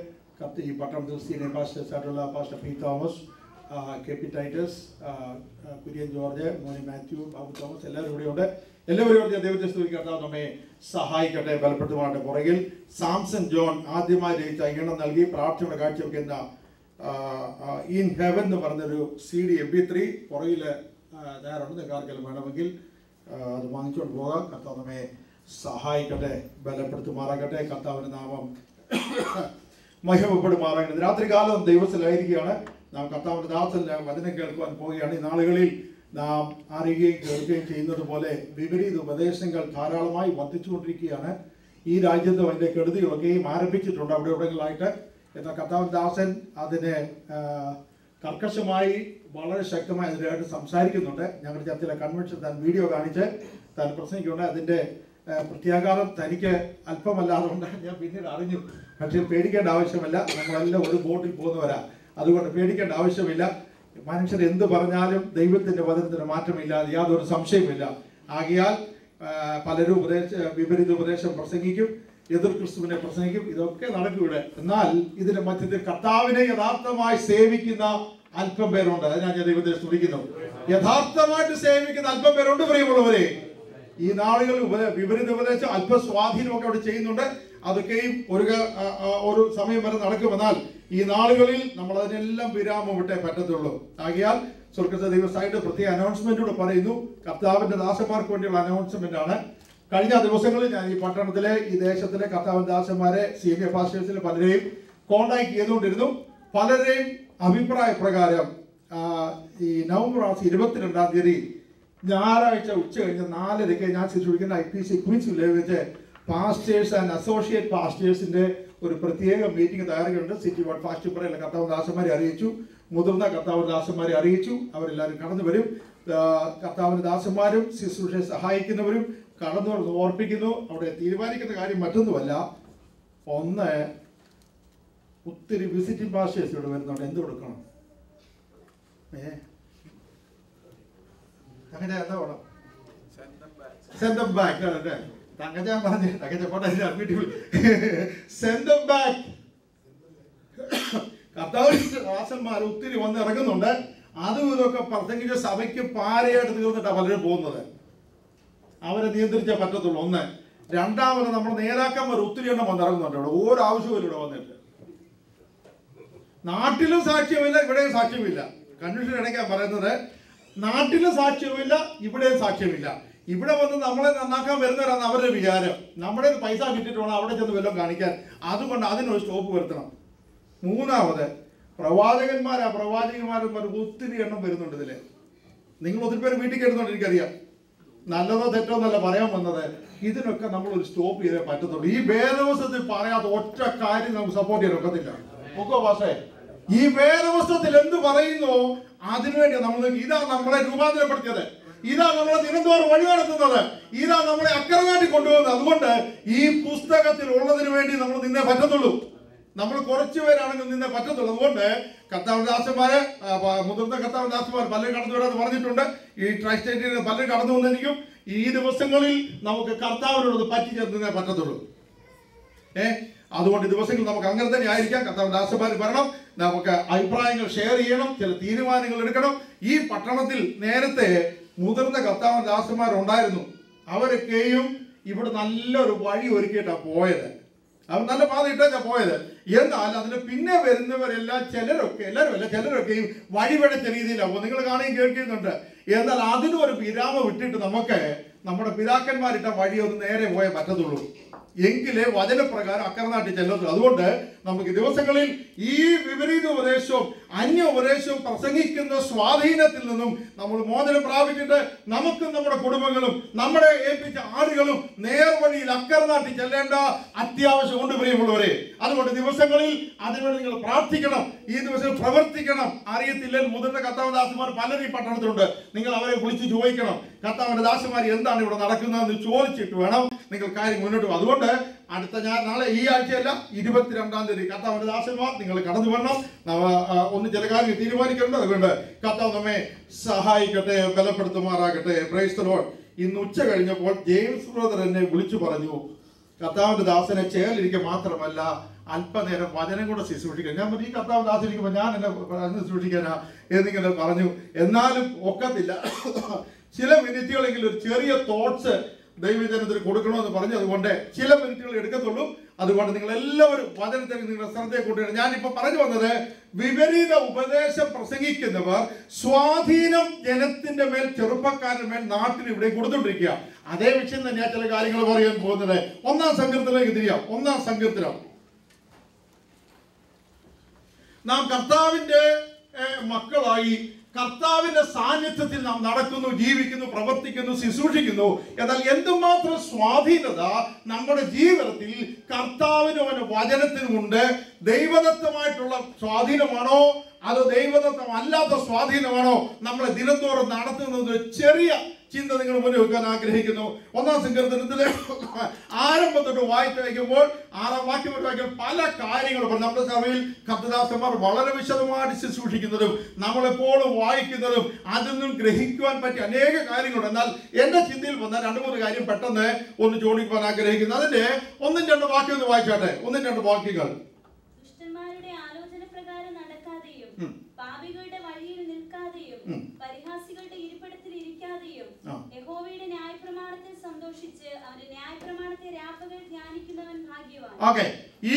ഈ പട്ടണത്തിൽ സീനിയർ പാസ്റ്റേഴ്സ് ആയിട്ടുള്ള pastor P Thomas, K P Titus, Kurian George, Moni Mathew, Babu Thomas എല്ലാവരും ഇവിടെയുണ്ട്. എല്ലാവരും ദൈവത്തെ സ്തുതിക്കട്ടെ. കർത്താവ് നമ്മെ സഹായിക്കട്ടെ. ബലപ്പെടുത്തുവാൻ്റെ പുറകിൽ സാംസൺ ജോൺ ആദ്യമായി രചിച്ച ഈണം നൽകി പ്രാർത്ഥനയുടെ കാഴ്ചവെക്കുന്ന ഇൻ ഹെവൻ എന്ന് പറഞ്ഞൊരു CD MP3 പുറകിൽ തയ്യാറുണ്ട്. നിങ്ങൾക്കാർക്കെങ്കിലും വേണമെങ്കിൽ അത് വാങ്ങിച്ചുകൊണ്ട് പോകാം. കർത്താവ് നമ്മെ സഹായിക്കട്ടെ, ബലപ്പെടുത്തുമാറാകട്ടെ. കർത്താവിൻ്റെ നാമം മഹിമപ്പെടുമാറാകട്ടെ. രാത്രികാലം ദൈവത്തിലായിരിക്കുകയാണ്. നാം കർത്താവിൻ്റെ ദാസന്റെ വചനം കേൾക്കുവാൻ പോവുകയാണ്. ഈ നാളുകളിൽ നാം അറിയുകയും കേൾക്കുകയും ചെയ്യുന്നത് പോലെ വിപരീത ഉപദേശങ്ങൾ ധാരാളമായി വർദ്ധിച്ചുകൊണ്ടിരിക്കുകയാണ്. ഈ രാജ്യത്തും അതിൻ്റെ കെടുതികളൊക്കെയും ആരംഭിച്ചിട്ടുണ്ട് അവിടെ എവിടെയെങ്കിലായിട്ട്. എന്നാൽ കർത്താവിൻ്റെ ദാസൻ അതിനെ കർക്കശമായി വളരെ ശക്തമായി അതിനായിട്ട് സംസാരിക്കുന്നുണ്ട്. ഞങ്ങളുടെ ചർച്ചിലെ കൺവെൻഷൻ താൻ വീഡിയോ കാണിച്ച് താൻ പ്രസംഗിക്കുന്നുണ്ട്. അതിൻ്റെ പ്രത്യാഘാതം തനിക്ക് അല്പമല്ലാതുകൊണ്ട് ഞാൻ പിന്നീട് അറിഞ്ഞു. പക്ഷേ പേടിക്കേണ്ട ആവശ്യമില്ല. നമ്മളെല്ലാം ഒരു ബോട്ടിൽ പോകുന്നവരാ. അതുകൊണ്ട് പേടിക്കേണ്ട ആവശ്യമില്ല. മനുഷ്യർ എന്ത് പറഞ്ഞാലും ദൈവത്തിൻ്റെ വചനത്തിന് മാറ്റമില്ലാതെ യാതൊരു സംശയമില്ല. ആകയാൽ പലരും വിപരീത ഉപദേശം പ്രസംഗിക്കും, എതിർ ക്രിസ്തുവിനെ പ്രസംഗിക്കും. ഇതൊക്കെ നടക്കും ഇവിടെ. എന്നാൽ ഇതിന്റെ മധ്യത്തിൽ കർത്താവിനെ യഥാർത്ഥമായി സേവിക്കുന്ന അല്പം പേരുണ്ട്. അതിനാണ് ഞാൻ ദൈവത്തെ സ്തുതിക്കുന്നു. യഥാർത്ഥമായിട്ട് സേവിക്കുന്ന അല്പം പേരുണ്ട് പ്രിയമുള്ളവരെ. ഈ നാളുകളിൽ വിപരീത ഉപദേശം അല്പസ്വാധീനമൊക്കെ അവിടെ ചെയ്യുന്നുണ്ട്. അതൊക്കെയും ഒരു സമയം വരെ നടക്കുമെന്നാൽ ഈ നാളുകളിൽ നമ്മൾ അതിനെല്ലാം വിരാമം വിട്ടേ പറ്റത്തുള്ളൂ. ആകയാൽ സ്വർഗ്ഗസ്ഥ ദൈവസായിട്ട് പ്രത്യേക അനൗൺസ്മെന്റോട് പറയുന്നു. കർത്താവിന്റെ ദാസന്മാർക്ക് വേണ്ടിയുള്ള അനൗൺസ്മെന്റ് ആണ്. കഴിഞ്ഞ ദിവസങ്ങളിൽ ഞാൻ ഈ പട്ടണത്തിലെ ഈ ദേശത്തിലെ കർത്താവിന്റെ ദാസന്മാരെ സീനിയർ പാസ്റ്റേഴ്സിൽ പലരെയും കോണ്ടാക്ട് ചെയ്തുകൊണ്ടിരുന്നു. പലരെയും അഭിപ്രായ പ്രകാരം ഈ നവംബർ 22-ാം തീയതി ഞായറാഴ്ച ഉച്ച കഴിഞ്ഞ് 4:30 ഞാൻ ശുശ്രൂഷിക്കുന്ന IPC ക്വീൻസ് വില്ലേജിൽ വെച്ച് പാസ്റ്റേഴ്സ് ആൻഡ് അസോസിയേറ്റ് പാസ്റ്റേഴ്സിന്റെ ഒരു പ്രത്യേക മീറ്റിംഗ് തയ്യാറുണ്ട്. സിറ്റി വാർഡ് ഫാസ്റ്റ് പറയില്ല കർത്താവ് ദാസന്മാരെ അറിയിച്ചു, മുതിർന്ന കർത്താവ് ദാസന്മാരെ അറിയിച്ചു. അവരെല്ലാവരും കടന്നു വരും. കർത്താവിന്റെ ദാസന്മാരും ശുശ്രൂഷയെ സഹായിക്കുന്നവരും കടന്നു ഓർപ്പിക്കുന്നു. അവിടെ തീരുമാനിക്കുന്ന കാര്യം മറ്റൊന്നുമല്ല. ഒന്ന്, ഒത്തിരി വിസിറ്റിംഗ് പാസ്റ്റേഴ്സ് ഇവിടെ വരുന്നുണ്ട്. എന്ത് കൊടുക്കണം? അങ്ങനെ എന്താ വേണം? സെൻഡ് ദം ബാക്ക് അല്ലേ? തങ്കച്ചാൻ പറഞ്ഞു സെൻഡ് ദം ബാക്ക്. കർത്താവിന്റെ ദാസന്മാർ ഒത്തിരി വന്ന് ഇറങ്ങുന്നുണ്ട്. അതും ഇതൊക്കെ പ്രസംഗിച്ച സഭയ്ക്ക് പാരയായിട്ട് തീർന്നിട്ടാണ് പലരും പോകുന്നത്. അവരെ നിയന്ത്രിച്ചേ പറ്റത്തുള്ളൂ. ഒന്ന്. രണ്ടാമത് നമ്മൾ നേതാക്കന്മാർ ഒത്തിരി എണ്ണം വന്നിറങ്ങുന്നുണ്ട്. ഇവിടെ ഓരോ ആവശ്യവും ഇവിടെ വന്നിട്ട് നാട്ടിലും സാക്ഷ്യമില്ല, ഇവിടെയും സാക്ഷ്യമില്ല. കൺവെൻഷൻ ഇടയ്ക്കാണ് പറയുന്നത്, നാട്ടിലും സാക്ഷ്യമില്ല, ഇവിടെയും സാക്ഷ്യമില്ല. ഇവിടെ വന്ന് നമ്മളെ നന്നാക്കാൻ വരുന്നവരാണ് അവരുടെ വിചാരം. നമ്മുടെ പൈസ കിട്ടിയിട്ട് വേണം അവിടെ ചെന്ന് വല്ലതും കാണിക്കാൻ. അതുകൊണ്ട് അതിനൊരു സ്റ്റോപ്പ് വരുത്തണം. മൂന്നാമത്, പ്രവാചകന്മാരും ഒത്തിരി എണ്ണം വരുന്നുണ്ട് ഇതില്. നിങ്ങൾ ഒത്തിരി പേര് വീട്ടിൽ കയറുന്നുണ്ട്, എനിക്കറിയാം. നല്ലതോ തെറ്റോ എന്നല്ല പറയാൻ വന്നത്. ഇതിനൊക്കെ നമ്മൾ ഒരു സ്റ്റോപ്പ് ചെയ്തേ പറ്റത്തുള്ളൂ. ഈ വേദവസ്തുത്തിൽ പറയാത്ത ഒറ്റ കാര്യം നമുക്ക് സപ്പോർട്ട് ചെയ്യാൻ ഒക്കത്തില്ല. ഒക്കോ പക്ഷേ ഈ വേദവസ്തുത്തിൽ എന്ത് പറയുന്നു അതിനുവേണ്ടി നമ്മൾ ഇതാ നമ്മളെ രൂപാന്തരപ്പെടുത്തിയത്, ഇതാ നമ്മളെ ദിനംതോറും വഴി നടത്തുന്നത്, ഇതാ നമ്മളെ അക്കരമാറ്റി കൊണ്ടുപോകുന്നത്. അതുകൊണ്ട് ഈ പുസ്തകത്തിൽ ഉള്ളതിന് വേണ്ടി നമ്മൾ നിന്നേ പറ്റത്തുള്ളൂ. നമ്മൾ കുറച്ചു പേരാണെങ്കിൽ നിന്നേ പറ്റത്തുള്ളൂ. അതുകൊണ്ട് കർത്താവദാസന്മാര്, മുതിർന്ന കർത്താവദാസന്മാർ പലരും കടന്നു വരാമെന്ന് പറഞ്ഞിട്ടുണ്ട്. ഈ ട്രൈസ്റ്റേറ്റിൽ പലരും കടന്നു വന്നിരിക്കും. ഈ ദിവസങ്ങളിൽ നമുക്ക് കർത്താവിനോട് പറ്റിച്ചേർന്ന് നിന്നേ പറ്റത്തുള്ളൂ. അതുകൊണ്ട് ദിവസങ്ങളിൽ നമുക്ക് അങ്ങനെ തന്നെ ആയിരിക്കാം. കർത്താവദാസന്മാർ വരണം, നമുക്ക് അഭിപ്രായങ്ങൾ ഷെയർ ചെയ്യണം, ചില തീരുമാനങ്ങൾ എടുക്കണം. ഈ പട്ടണത്തിൽ നേരത്തെ മുതിർന്ന കർത്താവദാസന്മാരുണ്ടായിരുന്നു. അവരൊക്കെയും ഇവിടെ നല്ലൊരു വഴി ഒരുക്കിയിട്ടാണ് പോയത്. അവർ നല്ല പാത ഇട്ടാ പോയത്. എന്നാൽ അതിന് പിന്നെ വരുന്നവരെല്ലാം ചിലരൊക്കെയും വഴിപിഴച്ച രീതിയിലാവും. നിങ്ങൾ കാണുകയും കേൾക്കുന്നുണ്ട്. എന്നാൽ അതിനൊരു വിരാമം വിട്ടിട്ട് നമുക്ക് നമ്മുടെ പിതാക്കന്മാരിട്ട വഴി ഒന്ന് നേരെ പോയേ പറ്റത്തുള്ളൂ. എങ്കിലേ വചനപ്രകാരം അക്കരനാട്ടിൽ ചെല്ലത്തുള്ളൂ. അതുകൊണ്ട് നമുക്ക് ദിവസങ്ങളിൽ ഈ വിപരീത ഉപദേശവും അന്യ ഉപദേശവും പ്രസംഗിക്കുന്ന സ്വാധീനത്തിൽ നിന്നും നമ്മൾ മോചനം പ്രാപിച്ചിട്ട് നമുക്കും നമ്മുടെ കുടുംബങ്ങളും നമ്മുടെ ഏൽപ്പിച്ച ആളുകളും നേർവഴിയിൽ അക്കരനാട്ടിൽ ചെല്ലേണ്ട അത്യാവശ്യമുണ്ട് പ്രിയമുള്ളവരെ. അതുകൊണ്ട് ദിവസങ്ങളിൽ അതിനുവേണ്ടി നിങ്ങൾ പ്രാർത്ഥിക്കണം, ഈ ദിവസം പ്രവർത്തിക്കണം. അറിയത്തില്ലെങ്കിൽ മുതിർന്ന കർത്താവദാസന്മാർ പലരും ഈ പട്ടണത്തിലുണ്ട്. നിങ്ങൾ അവരെ വിളിച്ച് ചോദിക്കണം, കർത്താവിന്റെ ദാസന്മാർ എന്താണ് ഇവിടെ നടക്കുന്നതെന്ന് ചോദിച്ചിട്ട് വേണം നിങ്ങൾ കാര്യം മുന്നോട്ട് പോകും. അതുകൊണ്ട് അടുത്ത നാളെ ഈ ആഴ്ചയല്ല 22-ാം തീയതി കർത്താവിന്റെ ദാസന്മാർ നിങ്ങൾ കടന്നു വരണം. ഒന്ന് ചില കാര്യങ്ങൾ തീരുമാനിക്കേണ്ടത്. അതുകൊണ്ട് കർത്താവ് നമ്മെ സഹായിക്കട്ടെ, ബലപ്പെടുത്തുമാറാകട്ടെ. Price the Lord. ഇന്ന് ഉച്ച കഴിഞ്ഞപ്പോൾ ജെയിംസ് ബ്രദർ എന്നെ വിളിച്ചു പറഞ്ഞു, കർത്താവിന്റെ ദാസനെ ചേർന്നിരിക്കുക മാത്രമല്ല അല്പനേരം വചനം കൂടെ ശുശ്രൂഷിക്കാൻ. ഞാൻ പറഞ്ഞു, ഈ കർത്താവ് ദാസനിരിക്കുമ്പോൾ ഞാൻ എന്നെ ശുശ്രൂഷിക്കാനാ എന്നിങ്ങനെ പറഞ്ഞു. എന്നാലും ഒക്കത്തില്ല. ചില മിനിറ്റുകളെങ്കിലും ഒരു ചെറിയ തോട്ട്സ് ദൈവജനത്തിന് കൊടുക്കണമെന്ന് പറഞ്ഞു. അതുകൊണ്ട് ചില മിനിറ്റുകൾ എടുക്കത്തുള്ളൂ. അതുകൊണ്ട് നിങ്ങൾ എല്ലാവരും വചനത്തിൽ നിങ്ങളുടെ ശ്രദ്ധയെ കൂട്ടുകയാണ്. ഞാനിപ്പോ പറഞ്ഞു വന്നത്, വിപരീത ഉപദേശം പ്രസംഗിക്കുന്നവർ സ്വാധീനം ജനത്തിന്റെ മേൽ, ചെറുപ്പക്കാരുടെ മേൽ നാട്ടിൽ ഇവിടെ കൊടുത്തുകൊണ്ടിരിക്കുക. അതേ വിഷയം തന്നെയാണ് ചില കാര്യങ്ങൾ പറയാൻ പോകുന്നത്. 1-ാം സങ്കീർത്തനത്തിലേക്ക് തിരിയാം. 1-ാം സങ്കീർത്തനം. നാം കർത്താവിന്റെ മക്കളായി കർത്താവിന്റെ സാന്നിധ്യത്തിൽ നാം നടക്കുന്നു, ജീവിക്കുന്നു, പ്രവർത്തിക്കുന്നു, ശുശ്രൂഷിക്കുന്നു. എന്നാൽ എന്തുമാത്രം സ്വാധീനത നമ്മുടെ ജീവിതത്തിൽ കർത്താവിനും അവന്റെ വചനത്തിനുമുണ്ട്. ദൈവദത്തമായിട്ടുള്ള സ്വാധീനമാണോ അതോ ദൈവദത്തം അല്ലാത്ത സ്വാധീനമാണോ നമ്മളെ ദിനംതോറും നടത്തുന്നത്? ചെറിയ ചിന്ത നിങ്ങൾ മുന്നിൽ വെക്കാൻ ആഗ്രഹിക്കുന്നു. 1-ാം സങ്കീർത്തനത്തിലെ ആരംഭത്തോട്ട് വായിച്ചു വയ്ക്കുമ്പോൾ 6-ാം വാക്യം വായിക്കുമ്പോൾ പല കാര്യങ്ങളും നമ്മുടെ സഭയിൽ കർത്തദാസന്മാർ വളരെ വിശദമായിട്ട് ശുശ്രൂഷിക്കുന്നതും നമ്മളെപ്പോഴും വായിക്കുന്നതും അതിൽ നിന്നും ഗ്രഹിക്കുവാൻ പറ്റിയ അനേക കാര്യങ്ങളുണ്ട്. എന്നാൽ എന്റെ ചിന്തയിൽ വന്ന 2-3 കാര്യം പെട്ടെന്ന് ഒന്ന് ചോദിക്കുവാൻ ആഗ്രഹിക്കുന്നു. അതിന്റെ 1-2 വാക്യം ഒന്ന് വായിച്ചാട്ടെ. 1-2 വാക്യങ്ങൾ. ദുഷ്ടന്മാരുടെ ആലോചന പ്രകാരം നടക്കാതെയും പാപികളുടെ വഴിയിൽ നിൽക്കാതെയും പരിഹാസികളുടെ ഇരിപ്പിടത്തിൽ ഇരിക്കാതെയും യഹോവയുടെ ന്യായപ്രമാണത്തിൽ സന്തോഷിച്ച് അവന്റെ ന്യായപ്രമാണത്തെ രാപ്പകൽ ധ്യാനിക്കുന്നവൻ ഭാഗ്യവാൻ. ഓക്കെ,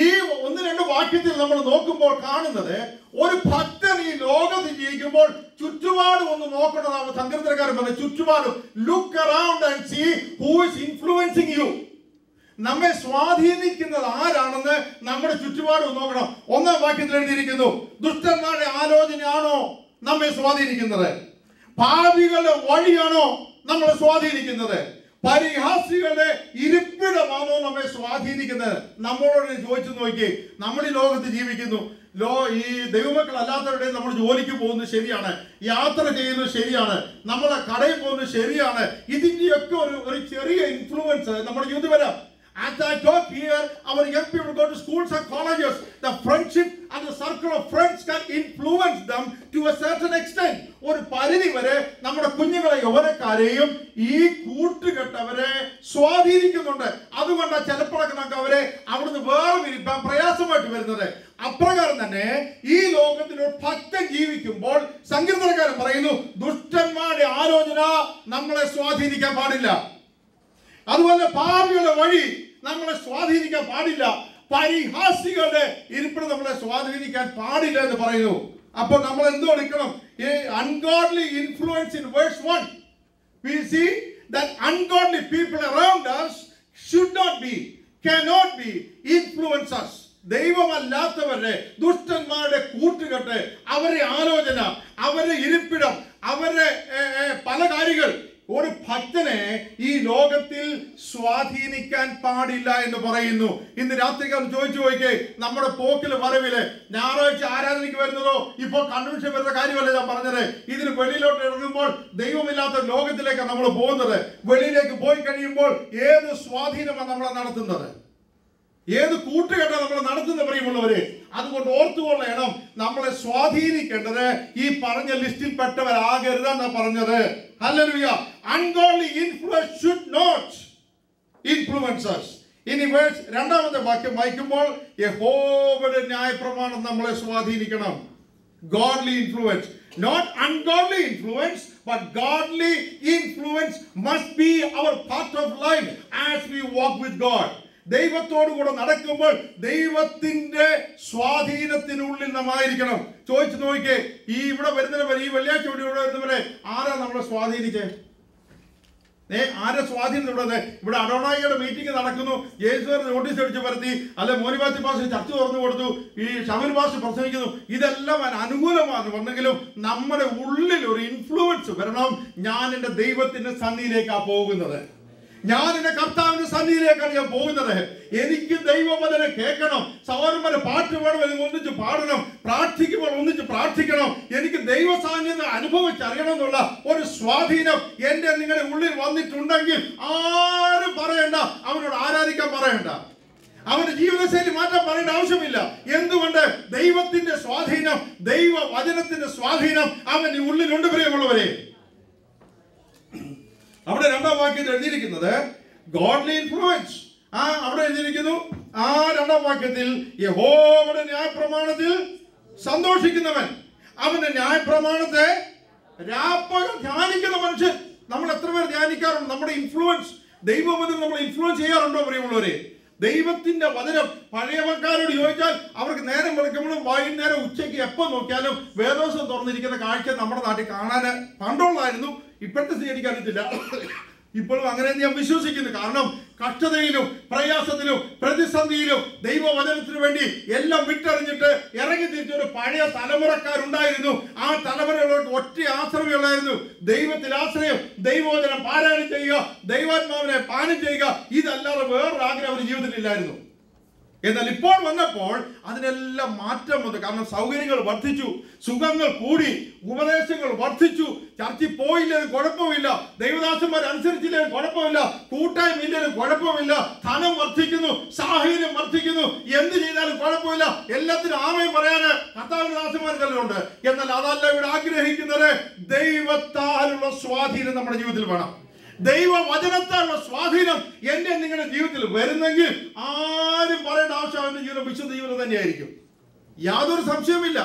ഈ 1-2 വാക്യത്തിൽ നമ്മൾ നോക്കുമ്പോൾ കാണുന്നത് ഒരു ഭക്തൻ ഈ ലോകത്ത് ജീവിക്കുമ്പോൾ ചുറ്റുപാടും ഒന്ന് നോക്കണമെന്നാണ് സങ്കീർത്തനക്കാരൻ പറഞ്ഞത്. ചുറ്റുപാടും look around and see who is influencing you. നമ്മെ സ്വാധീനിക്കുന്നത് ആരാണെന്ന് നമ്മുടെ ചുറ്റുപാടും നോക്കണം. 1-ാം വാക്യത്തിൽ എഴുതിയിരിക്കുന്നു, ദുഷ്ടന്മാരുടെ ആലോചനയാണോ നമ്മെ സ്വാധീനിക്കുന്നത്? പാപികളുടെ വഴിയാണോ നമ്മളെ സ്വാധീനിക്കുന്നത്? പരിഹാസികളുടെ ഇരിപ്പിടമാണോ നമ്മെ സ്വാധീനിക്കുന്നത്? നമ്മളോട് ചോദിച്ചു നോക്കി. നമ്മൾ ഈ ലോകത്ത് ജീവിക്കുന്നു, ഈ ദൈവമക്കൾ അല്ലാത്തവരുടെ നമ്മൾ ജോലിക്ക് പോകുന്നത് ശരിയാണ്, യാത്ര ചെയ്യുന്നത് ശരിയാണ്, നമ്മളെ കടയിൽ പോകുന്നത് ശരിയാണ്. ഇതിന്റെയൊക്കെ ഒരു ചെറിയ ഇൻഫ്ലുവൻസ് നമ്മുടെ ജീവിതത്തിൽ വരാം. As I talk here, our young people go to schools and colleges. The friendship and the circle of friends can influence them to a certain extent. ഒരു പരിധി വരെ നമ്മുടെ കുഞ്ഞുങ്ങളെ യൗവനക്കാരെയും ഈ കൂട്ടുകെട്ടവരെ സ്വാധീനിക്കുന്നുണ്ട്. അതുകൊണ്ടാണ് ചിലപ്പോഴൊക്കെ നമുക്ക് അവരെ അവിടുന്ന് വേർതിരിക്കാൻ പ്രയാസമായിട്ട് വരുന്നത്. അപ്രകാരം തന്നെ ഈ ലോകത്തിൽ ഒരു ഭക്തൻ ജീവിക്കുമ്പോൾ സങ്കീർത്തനക്കാരൻ പറയുന്നു, ദുഷ്ടന്മാരുടെ ആലോചന നമ്മളെ സ്വാധീനിക്കാൻ പാടില്ല. അതുപോലെ പാപികളുടെ വഴി നമ്മളെ സ്വാധീനിക്കാൻ പാടില്ല. പരിഹാസികളുടെ ഇരിപ്പിടം നമ്മളെ സ്വാധീനിക്കാൻ പാടില്ല എന്ന് പറയുന്നു. അപ്പോൾ നമ്മൾ എന്തോ എടുക്കണം? Ungodly influence in verse 1 we see that ungodly people around us should not be, cannot be influence us. ദൈവമല്ലാത്തവരുടെ ദുഷ്ടന്മാരുടെ കൂട്ടുകെട്ട്, അവരുടെ ആലോചന, അവരുടെ ഇരിപ്പിടം, അവരുടെ പല കാര്യങ്ങൾ ഒരു ഭക്തനെ ഈ ലോകത്തിൽ സ്വാധീനിക്കാൻ പാടില്ല എന്ന് പറയുന്നു. ഇന്ന് രാത്രികാലം ചോദിച്ചു നോക്കിയേ, നമ്മുടെ പോക്കില് വരവില് ഞായറാഴ്ച ആരാധനയ്ക്ക് വരുന്നതോ ഇപ്പോൾ കൺവെൻഷൻ വരുന്ന കാര്യമല്ല ഞാൻ പറഞ്ഞത്. ഇതിന് വെളിയിലോട്ട് ഇറങ്ങുമ്പോൾ ദൈവമില്ലാത്ത ലോകത്തിലേക്കാണ് നമ്മൾ പോകുന്നത്. വെളിയിലേക്ക് പോയി കഴിയുമ്പോൾ ഏത് സ്വാധീനമാണ് നമ്മളെ നടത്തുന്നത്? ഏത് കൂട്ടുകെട്ടാണ് നമ്മൾ നടത്തുന്ന പ്രിയമുള്ളവരെ? അതുകൊണ്ട് ഓർത്തുകൊള്ളണം, നമ്മളെ സ്വാധീനിക്കേണ്ടത് ഈ പറഞ്ഞ ലിസ്റ്റിൽ പെട്ടവരാകരുതെന്നാ പറഞ്ഞത്. Hallelujah. Ungodly influence should not influence us. ഇനി വേഴ്സ് 2-ാമത്തെ വാക്യം വായിക്കുമ്പോൾ യഹോവയുടെ ന്യായപ്രമാണം നമ്മളെ സ്വാധീനിക്കണം. Godly influence, not ungodly influence, but godly influence must be our part of life as we walk with God. ദൈവത്തോടു കൂടെ നടക്കുമ്പോൾ ദൈവത്തിന്റെ സ്വാധീനത്തിനുള്ളിൽ നാം ആയിരിക്കണം. ചോദിച്ചു നോക്കിയേ, ഈ ഇവിടെ വരുന്നവരെ, ഈ വെള്ളിയാഴ്ച ഇവിടെ വരുന്നവരെ ആരാ നമ്മളെ സ്വാധീനിച്ചേ? ആരെ സ്വാധീനം? ഇവിടെ അഡോണായിയുടെ മീറ്റിംഗ് നടക്കുന്നു, യേശുവർ നോട്ടീസ് അടിച്ച് പരത്തി, അല്ലെ മോനിബാത്തി പാസ് ചർച്ച തുറന്നു കൊടുത്തു, ഈ ഷമീർ പാസ് പ്രസംഗിക്കുന്നു. ഇതെല്ലാം അനുകൂലമാണ് വന്നെങ്കിലും നമ്മുടെ ഉള്ളിൽ ഒരു ഇൻഫ്ലുവൻസ് വരണം. ഞാൻ എൻ്റെ ദൈവത്തിന്റെ സന്നിധിയിലേക്കാണ് പോകുന്നത്, ഞാൻ എന്റെ കർത്താവിന്റെ സന്നിധിയിലേക്കാണ് ഞാൻ പോകുന്നത്. എനിക്ക് ദൈവവചനം കേൾക്കണം. സഹോദരന്മാരെ, പാട്ട് വേണം, ഒന്നിച്ച് പാടണം, പ്രാർത്ഥിക്കുമ്പോൾ ഒന്നിച്ച് പ്രാർത്ഥിക്കണം. എനിക്ക് ദൈവ സാന്നിധ്യം അനുഭവിച്ചറിയണം എന്നുള്ള ഒരു സ്വാധീനം എന്റെ നിങ്ങളുടെ ഉള്ളിൽ വന്നിട്ടുണ്ടെങ്കിൽ ആരും പറയണ്ട, അവനോട് ആരാധിക്കാൻ പറയണ്ട, അവന്റെ ജീവിതശൈലി മാറ്റാൻ പറയേണ്ട ആവശ്യമില്ല. എന്തുകൊണ്ട്? ദൈവത്തിന്റെ സ്വാധീനം, ദൈവ വചനത്തിന്റെ സ്വാധീനം അവന്റെ ഉള്ളിലുണ്ട് പ്രിയമുള്ളവരെ. അവിടെ 2-ാം വാക്യത്തിൽ എഴുതിയിരിക്കുന്നത് ഗോഡ്ലി ഇൻഫ്ലുവൻസ്. അവിടെ എഴുതിയിരിക്കുന്നു 2-ാം വാക്യത്തിൽ യഹോവയുടെ ന്യായപ്രമാണത്തിൽ സന്തോഷിക്കുന്നവൻ, അവന്റെ ന്യായപ്രമാണത്തെ രാപ്പകൽ ധ്യാനിക്കുന്ന മനുഷ്യൻ. നമ്മൾ എത്ര പേർ ധ്യാനിക്കാറുണ്ട്? നമ്മുടെ ഇൻഫ്ലുവൻസ്, ദൈവവചനം നമ്മൾ ഇൻഫ്ലുവൻസ് ചെയ്യാറുണ്ടോ പ്രിയമുള്ളവരെ? ദൈവത്തിന്റെ വചനം പഴയവക്കാരോട് ചോദിച്ചാൽ അവർക്ക് നേരം വെളുക്കുമ്പോഴും വൈകുന്നേരം ഉച്ചയ്ക്ക് എപ്പോൾ നോക്കിയാലും വേദോസം തുറന്നിരിക്കുന്ന കാഴ്ച നമ്മുടെ നാട്ടിൽ കാണാൻ പണ്ടുള്ളായിരുന്നു. ഇപ്പോഴത്തെ സ്ഥിതി എനിക്കറിയത്തില്ല. ഇപ്പോഴും അങ്ങനെ ഞാൻ വിശ്വസിക്കുന്നു. കാരണം കഷ്ടതയിലും പ്രയാസത്തിലും പ്രതിസന്ധിയിലും ദൈവവചനത്തിന് വേണ്ടി എല്ലാം വിട്ടെറിഞ്ഞിട്ട് ഇറങ്ങി തിരിച്ചൊരു പഴയ തലമുറക്കാരുണ്ടായിരുന്നു. ആ തലമുറകളോട് ഒറ്റ ആശ്രയമുള്ളായിരുന്നു, ദൈവത്തിൽ ആശ്രയം, ദൈവവചനം പാരായണം ചെയ്യുക, ദൈവാത്മാവിനെ പാനം ചെയ്യുക. ഇതല്ലാതെ വേറൊരു ആഗ്രഹം അവരുടെ ജീവിതത്തിൽ ഇല്ലായിരുന്നു. എന്നാൽ ഇപ്പോൾ വന്നപ്പോൾ അതിനെല്ലാം മാറ്റം വന്നു. കാരണം സൗകര്യങ്ങൾ വർദ്ധിച്ചു, സുഖങ്ങൾ കൂടി, ഉപദേശങ്ങൾ വർദ്ധിച്ചു. ചർച്ചിൽ പോയില്ലെങ്കിലും കുഴപ്പമില്ല, ദൈവദാസന്മാർ അനുസരിച്ചില്ലെങ്കിലും കുഴപ്പമില്ല, കൂട്ടായ്മ ഇല്ലെങ്കിലും കുഴപ്പമില്ല, ധനം വർദ്ധിക്കുന്നു, സാഹചര്യം വർദ്ധിക്കുന്നു, എന്ത് ചെയ്താലും കുഴപ്പമില്ല, എല്ലാത്തിനും ആമേൻ പറയാന് കർത്താവിന്റെ ദാസന്മാർക്കെല്ലാം. എന്നാൽ അതല്ല ഇവിടെ ആഗ്രഹിക്കുന്നത്. ദൈവത്താലുള്ള സ്വാധീനം നമ്മുടെ ജീവിതത്തിൽ വേണം. ദൈവവചനത്താലുള്ള സ്വാധീനം എന്റെ നിങ്ങളുടെ ജീവിതത്തിൽ വരുന്നെങ്കിൽ ആരും പറയേണ്ട ആവശ്യം അവന്റെ ജീവിതം വിശുദ്ധ ജീവിതം തന്നെയായിരിക്കും. യാതൊരു സംശയമില്ല.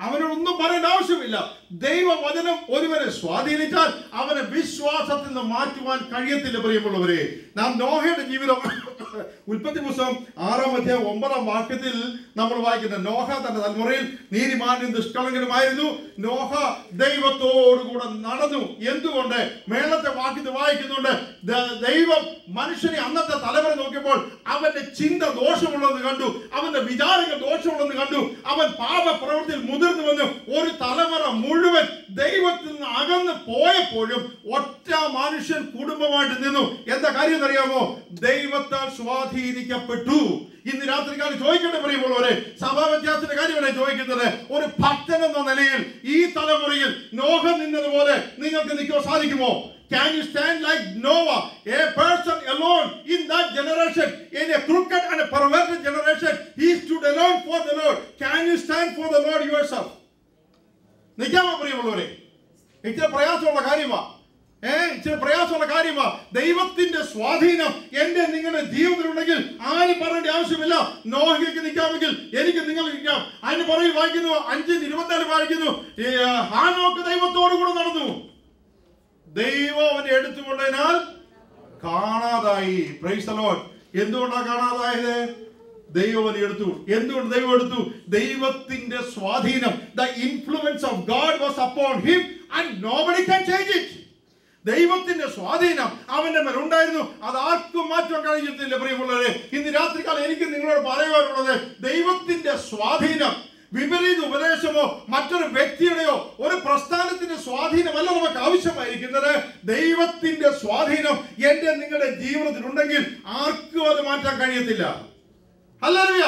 അവനോടൊന്നും പറയേണ്ട ആവശ്യമില്ല. ദൈവവചനം ഒരുവനെ സ്വാധീനിച്ചാൽ അവനെ വിശ്വാസത്തിൽ നിന്ന് മാറ്റുവാൻ കഴിയത്തില്ല. പ്രിയമുള്ളവരെ, നാം നോഹയുടെ ജീവിതം ഉൽപ്പത്തി പുസ്തകം 6-ാം അധ്യായം 9-ാം വാക്യത്തിൽ നമ്മൾ വായിക്കുന്ന നോഹ തന്റെ തലമുറയിൽ നീതിമാനും നിഷ്കളങ്കനുമായിരുന്നു. നോഹ ദൈവത്തോടുകൂടെ നടന്നു. എന്തുകൊണ്ട്? മേളത്തെ വാക്യത്തിൽ വായിക്കുന്നുണ്ട്, ദൈവം മനുഷ്യനെ അന്നത്തെ തലമുറ നോക്കിയപ്പോൾ അവന്റെ ചിന്ത ദോഷമുള്ളതെന്ന് കണ്ടു, അവന്റെ വിചാരങ്ങൾ ദോഷമുള്ളതെന്ന് കണ്ടു. അവൻ പാപപ്രവൃത്തിയിൽ മുതിർന്നു വന്നു. ഒരു തലമുറ മുഴുവൻ ദൈവത്തിൽ നിന്ന് അകന്ന് പോയപ്പോഴും ഒറ്റ മനുഷ്യൻ കുടുംബമായിട്ട് നിന്നു. എന്താ കാര്യം എന്നറിയാമോ? ദൈവത്താൽ സ്വാധീനിക്കപ്പെട്ടു. ഇന്ന് രാത്രികാലം ചോദിക്കട്ടെ പ്രിയമുള്ളവരെ, സഭാ വ്യത്യാസത്തിന്റെ കാര്യമാണ് ചോദിക്കുന്നത്. ഒരു ഭക്തൻ എന്ന നിലയിൽ ഈ തലമുറയിൽ നോഹ നിന്നതുപോലെ നിങ്ങൾക്ക് നിൽക്കാൻ സാധിക്കുമോ? Can you stand like Noah, a person alone in that generation, in a crooked and a perverted generation? He stood alone for the Lord. Can you stand for the Lord yourself? നിൽക്കാമോ പ്രിയമുള്ളവരെ? ഇച്ചിരി പ്രയാസമുള്ള കാര്യമാ, ഇച്ചിരി പ്രയാസമുള്ള കാര്യമാ. ദൈവത്തിന്റെ സ്വാധീനം എന്റെ നിങ്ങളുടെ ജീവിതത്തിലുണ്ടെങ്കിൽ ആരും പറയേണ്ട ആവശ്യമില്ല. നോഹയ്ക്ക് നിൽക്കാമെങ്കിൽ എനിക്ക് നിങ്ങൾ നിൽക്കാം. അതിന് പറയും വായിക്കുന്നു 5:24 വായിക്കുന്നു, ഹാനോക്ക് ദൈവത്തോടു കൂടെ നടന്നു, ദൈവം അവനെ എടുത്തുകൊണ്ടതിനാൽ കാണാതായി. Price the Lord. എന്തുകൊണ്ടാണ് കാണാതായത്? ദൈവം അവനെ എടുത്തു. എന്തുകൊണ്ട് ദൈവം എടുത്തു? ദൈവത്തിന്റെ സ്വാധീനം, the influence of God was upon him and nobody can change it. ദൈവത്തിന്റെ സ്വാധീനം അവന്റെ മേൽ ഉണ്ടായിരുന്നു. അത് ആർക്കും മാറ്റാൻ കഴിയത്തില്ല. പ്രിയമുള്ളവരെ, ഇന്ന് രാത്രികാലം എനിക്ക് നിങ്ങളോട് പറയുവാനുള്ളത്, ദൈവത്തിന്റെ സ്വാധീനം വിപരീത ഉപദേശമോ മറ്റൊരു വ്യക്തിയുടെയോ ഒരു പ്രസ്ഥാനത്തിന്റെ സ്വാധീനമല്ല നമുക്ക് ആവശ്യമായിരിക്കുന്നത്. ദൈവത്തിന്റെ സ്വാധീനം എന്റെ നിങ്ങളുടെ ജീവിതത്തിൽ ഉണ്ടെങ്കിൽ ആർക്കും അത് മാറ്റാൻ കഴിയത്തില്ല. ഹല്ലേലൂയ.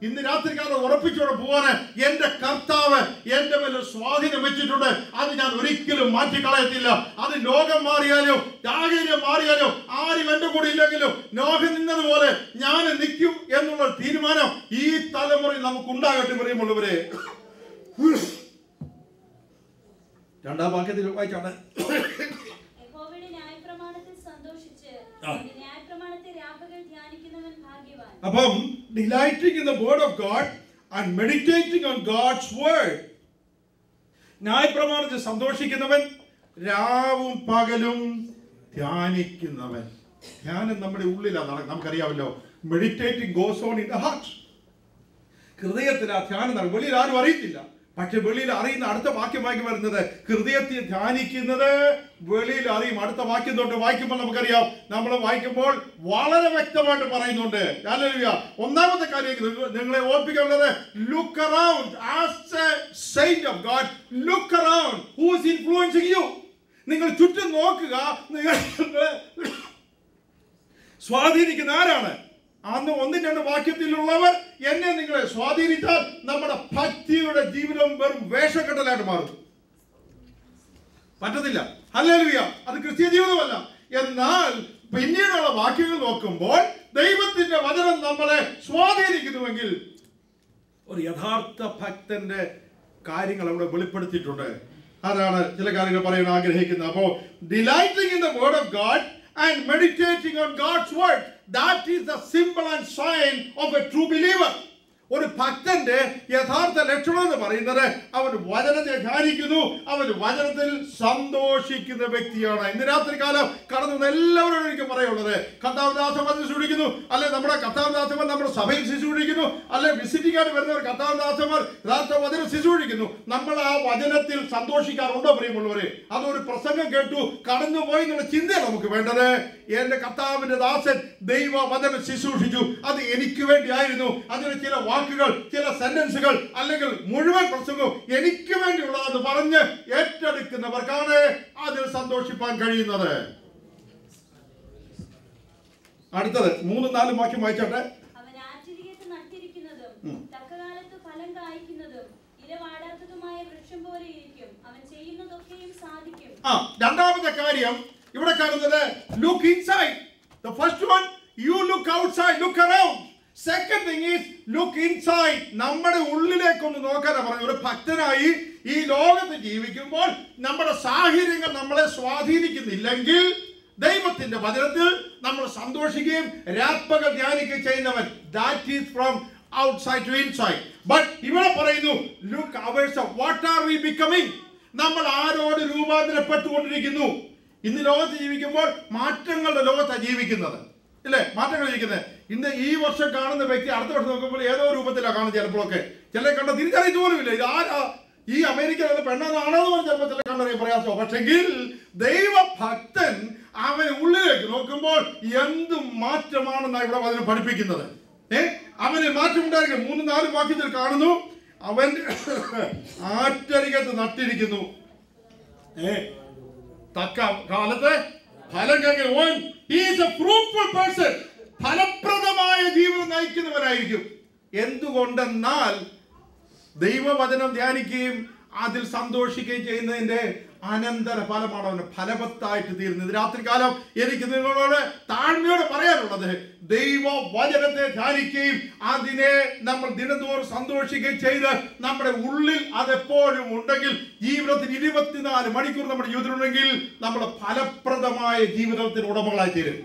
ഇന്ന് രാത്രികാലം ഉറപ്പിച്ചോടെ പോവാന് എന്റെ കർത്താവ് എന്റെ മേൽ സ്വാധീനം വെച്ചിട്ടുണ്ട്. അത് ഞാൻ ഒരിക്കലും മാറ്റിക്കളയത്തില്ല. അത് ലോകം മാറിയാലോ സാഹചര്യം മാറിയാലോ ആരും എന്റെ കൂടെ ഇല്ലെങ്കിലും നോഹ നിന്നതുപോലെ ഞാൻ നിൽക്കും എന്നുള്ള തീരുമാനം ഈ തലമുറയിൽ നമുക്ക് ഉണ്ടാകട്ടെ. പ്രിയമുള്ളവരെ, 2-ാം വാക്യത്തിൽ വായിച്ചാണ്, അപ്പം delighting in the word of God and meditating on God's word. ന്യായപ്രമാണത്തിൽ സന്തോഷിക്കുന്നവൻ, രാവും പകലും ധ്യാനിക്കുന്നവൻ. ധ്യാനം നമ്മുടെ ഉള്ളിലാണ്. നമുക്കറിയാമല്ലോ, meditating goes on in the heart. ഹൃദയത്തിൽ ആ ധ്യാനം നടക്കും. വെളിയിൽ ആരും അറിയത്തില്ല, പക്ഷെ വെളിയിൽ അറിയുന്ന അടുത്ത വാക്യം വായിക്കും വരുന്നത്, ഹൃദയത്തിൽ ധ്യാനിക്കുന്നത് വെളിയിൽ അറിയും. അടുത്ത വാക്യം തൊട്ട് വായിക്കുമ്പോൾ നമുക്കറിയാം, നമ്മൾ വായിക്കുമ്പോൾ വളരെ വ്യക്തമായിട്ട് പറയുന്നുണ്ട്. ഹല്ലേലൂയ. ഒന്നാമത്തെ കാര്യം നിങ്ങളെ ഓർപ്പിക്കാനുള്ളത്, look around as a saint of God. Look around, who is influencing you. നിങ്ങൾ ചുറ്റും നോക്കുക, നിങ്ങൾ സ്വാധീനിക്കുന്ന ആരാണ്? അന്ന് 1-2 വാക്യത്തിലുള്ളവർ എന്നെ നിങ്ങളെ സ്വാധീനിച്ചാൽ നമ്മുടെ ഭക്തിയുടെ ജീവിതം വെറും വേഷക്കെട്ടലായിട്ട് മാറും. പറ്റത്തില്ല. ഹല്ലേലൂയ. അത് ക്രിസ്തീയ ജീവിതമല്ല. എന്നാൽ പിന്നീടുള്ള വാക്യങ്ങൾ നോക്കുമ്പോൾ ദൈവത്തിന്റെ വചനം നമ്മളെ സ്വാധീനിക്കുന്നുവെങ്കിൽ ഒരു യഥാർത്ഥ ഭക്തന്റെ കാര്യങ്ങൾ അവിടെ വെളിപ്പെടുത്തിയിട്ടുണ്ട്. അതാണ് ചില കാര്യങ്ങൾ പറയാൻ ആഗ്രഹിക്കുന്നത്. അപ്പോ delighting in the word of God and meditating on God's word, that is the symbol and sign of a true believer. ഒരു ഭക്തന്റെ യഥാർത്ഥ ലക്ഷണം എന്ന് പറയുന്നത് അവൻ വചനത്തെ ധ്യാനിക്കുന്നു, അവൻ വചനത്തിൽ സന്തോഷിക്കുന്ന വ്യക്തിയാണ്. ഇന്ന് രാത്രി കാലം കടന്നു എല്ലാവരോടും എനിക്ക് പറയുള്ളത്, കർത്താവദാസന്മാർ ശുശ്രൂഷിക്കുന്നു, അല്ലെ നമ്മുടെ കർത്താവദാസന്മാർ നമ്മുടെ സഭയിൽ ശുശ്രൂഷിക്കുന്നു, അല്ലെ വിസിറ്റിംഗ് ആയിട്ട് വരുന്നവർ കർത്താവദാസന്മാർ യഥാർത്ഥ വചനം ശുശ്രൂഷിക്കുന്നു. നമ്മൾ ആ വചനത്തിൽ സന്തോഷിക്കാറുണ്ടോ പ്രിയമുള്ളവരെ? അതൊരു പ്രസംഗം കേട്ടു കടന്നുപോയി എന്നുള്ള ചിന്തയാണ് നമുക്ക് വേണ്ടത്. എന്റെ കർത്താവിന്റെ ദാസൻ ദൈവ വചനം ശുശ്രൂഷിച്ചു, അത് എനിക്ക് വേണ്ടിയായിരുന്നു. അതിന് ചില വാക്കുകൾ, ചില സെന്റൻസുകൾ, അല്ലെങ്കിൽ മുഴുവൻ പ്രസംഗവും എനിക്ക് വേണ്ടിയുള്ളതെന്ന് പറഞ്ഞ് ഏറ്റെടുക്കുന്നവർക്കാണ് അതിൽ സന്തോഷിപ്പാൻ കഴിയുന്നത്. അടുത്തത് 3-4 വാക്യം വായിച്ചോട്ടെ. രണ്ടാമത്തെ കാര്യം ഇവിടെ കാണുന്നത്, look inside. The first one, you look outside, look around. Second thing is look inside. നമ്മുടെ ഉള്ളിലേക്കൊന്ന് നോക്കാനാണ് പറഞ്ഞത്. ഒരു ഭക്തനായി ഈ ലോകത്ത് ജീവിക്കുമ്പോൾ നമ്മുടെ സാഹചര്യങ്ങൾ നമ്മളെ സ്വാധീനിക്കുന്നില്ലെങ്കിൽ ദൈവത്തിന്റെ വചനത്തിൽ നമ്മൾ സന്തോഷിക്കുകയും രാപ്പകൽ ധ്യാനിക്കുകയും ചെയ്യുന്നവൻ, that is from outside to inside. But ഇവിടെ പറയുന്നു, look ourselves, what are we becoming? നമ്മൾ ആരോട് രൂപാന്തരപ്പെട്ടുകൊണ്ടിരിക്കുന്നു? ഇന്ന് ലോകത്ത് ജീവിക്കുമ്പോൾ മാറ്റങ്ങളുടെ ലോകത്താണ് ജീവിക്കുന്നത്, ഇല്ലേ? മാറ്റങ്ങൾ ജീവിക്കുന്നത്. ഇന്ന് ഈ വർഷം കാണുന്ന വ്യക്തി അടുത്ത വർഷം നോക്കുമ്പോൾ ഏതോ രൂപത്തിലാണ് കാണുന്നത്. ചിലപ്പോഴൊക്കെ ചില കണ്ട തിരിച്ചറിയിച്ചു പോലുമില്ല ഇത് ആരാ, ഈ അമേരിക്കയിലുള്ള പെണ്ണാണോ എന്ന് പറഞ്ഞാൽ ചിലപ്പോൾ ചില കണ്ടറിയാൻ പ്രയാസമോ. പക്ഷെങ്കിൽ ദൈവഭക്തൻ അവൻ ഉള്ളിലേക്ക് നോക്കുമ്പോൾ എന്ത് മാറ്റമാണെന്നാണ് ഇവിടെ അതിനെ പഠിപ്പിക്കുന്നത്. അവന് മാറ്റം ഉണ്ടായിരിക്കും. 3-4 വാക്യത്തിൽ കാണുന്നു, അവൻ ആറ്റരികത്ത് നട്ടിരിക്കുന്നു, തക്ക കാലത്ത് ഫലം കഴിക്കും. ഫലപ്രദമായ ജീവിതം നയിക്കുന്നവനായിരിക്കും. എന്തുകൊണ്ടെന്നാൽ ദൈവവചനം ധ്യാനിക്കുകയും അതിൽ സന്തോഷിക്കുകയും ചെയ്യുന്നതിന്റെ അനന്തര ഫലമാണ് അവന് ഫലവത്തായിട്ട് തീരുന്നത്. രാത്രികാലം എനിക്ക് നിങ്ങളോട് താഴ്മയോട് പറയാനുള്ളത്, ദൈവവചനത്തെ ധ്യാനിക്കുകയും അതിനെ നമ്മൾ ദിനംതോറും സന്തോഷിക്കുകയും ചെയ്ത് നമ്മുടെ ഉള്ളിൽ അതെപ്പോഴും ഉണ്ടെങ്കിൽ, ജീവിതത്തിൽ 24 മണിക്കൂർ നമ്മുടെ ജീവിതത്തിലുണ്ടെങ്കിൽ നമ്മൾ ഫലപ്രദമായ ജീവിതത്തിന് ഉടമകളായി തീരും.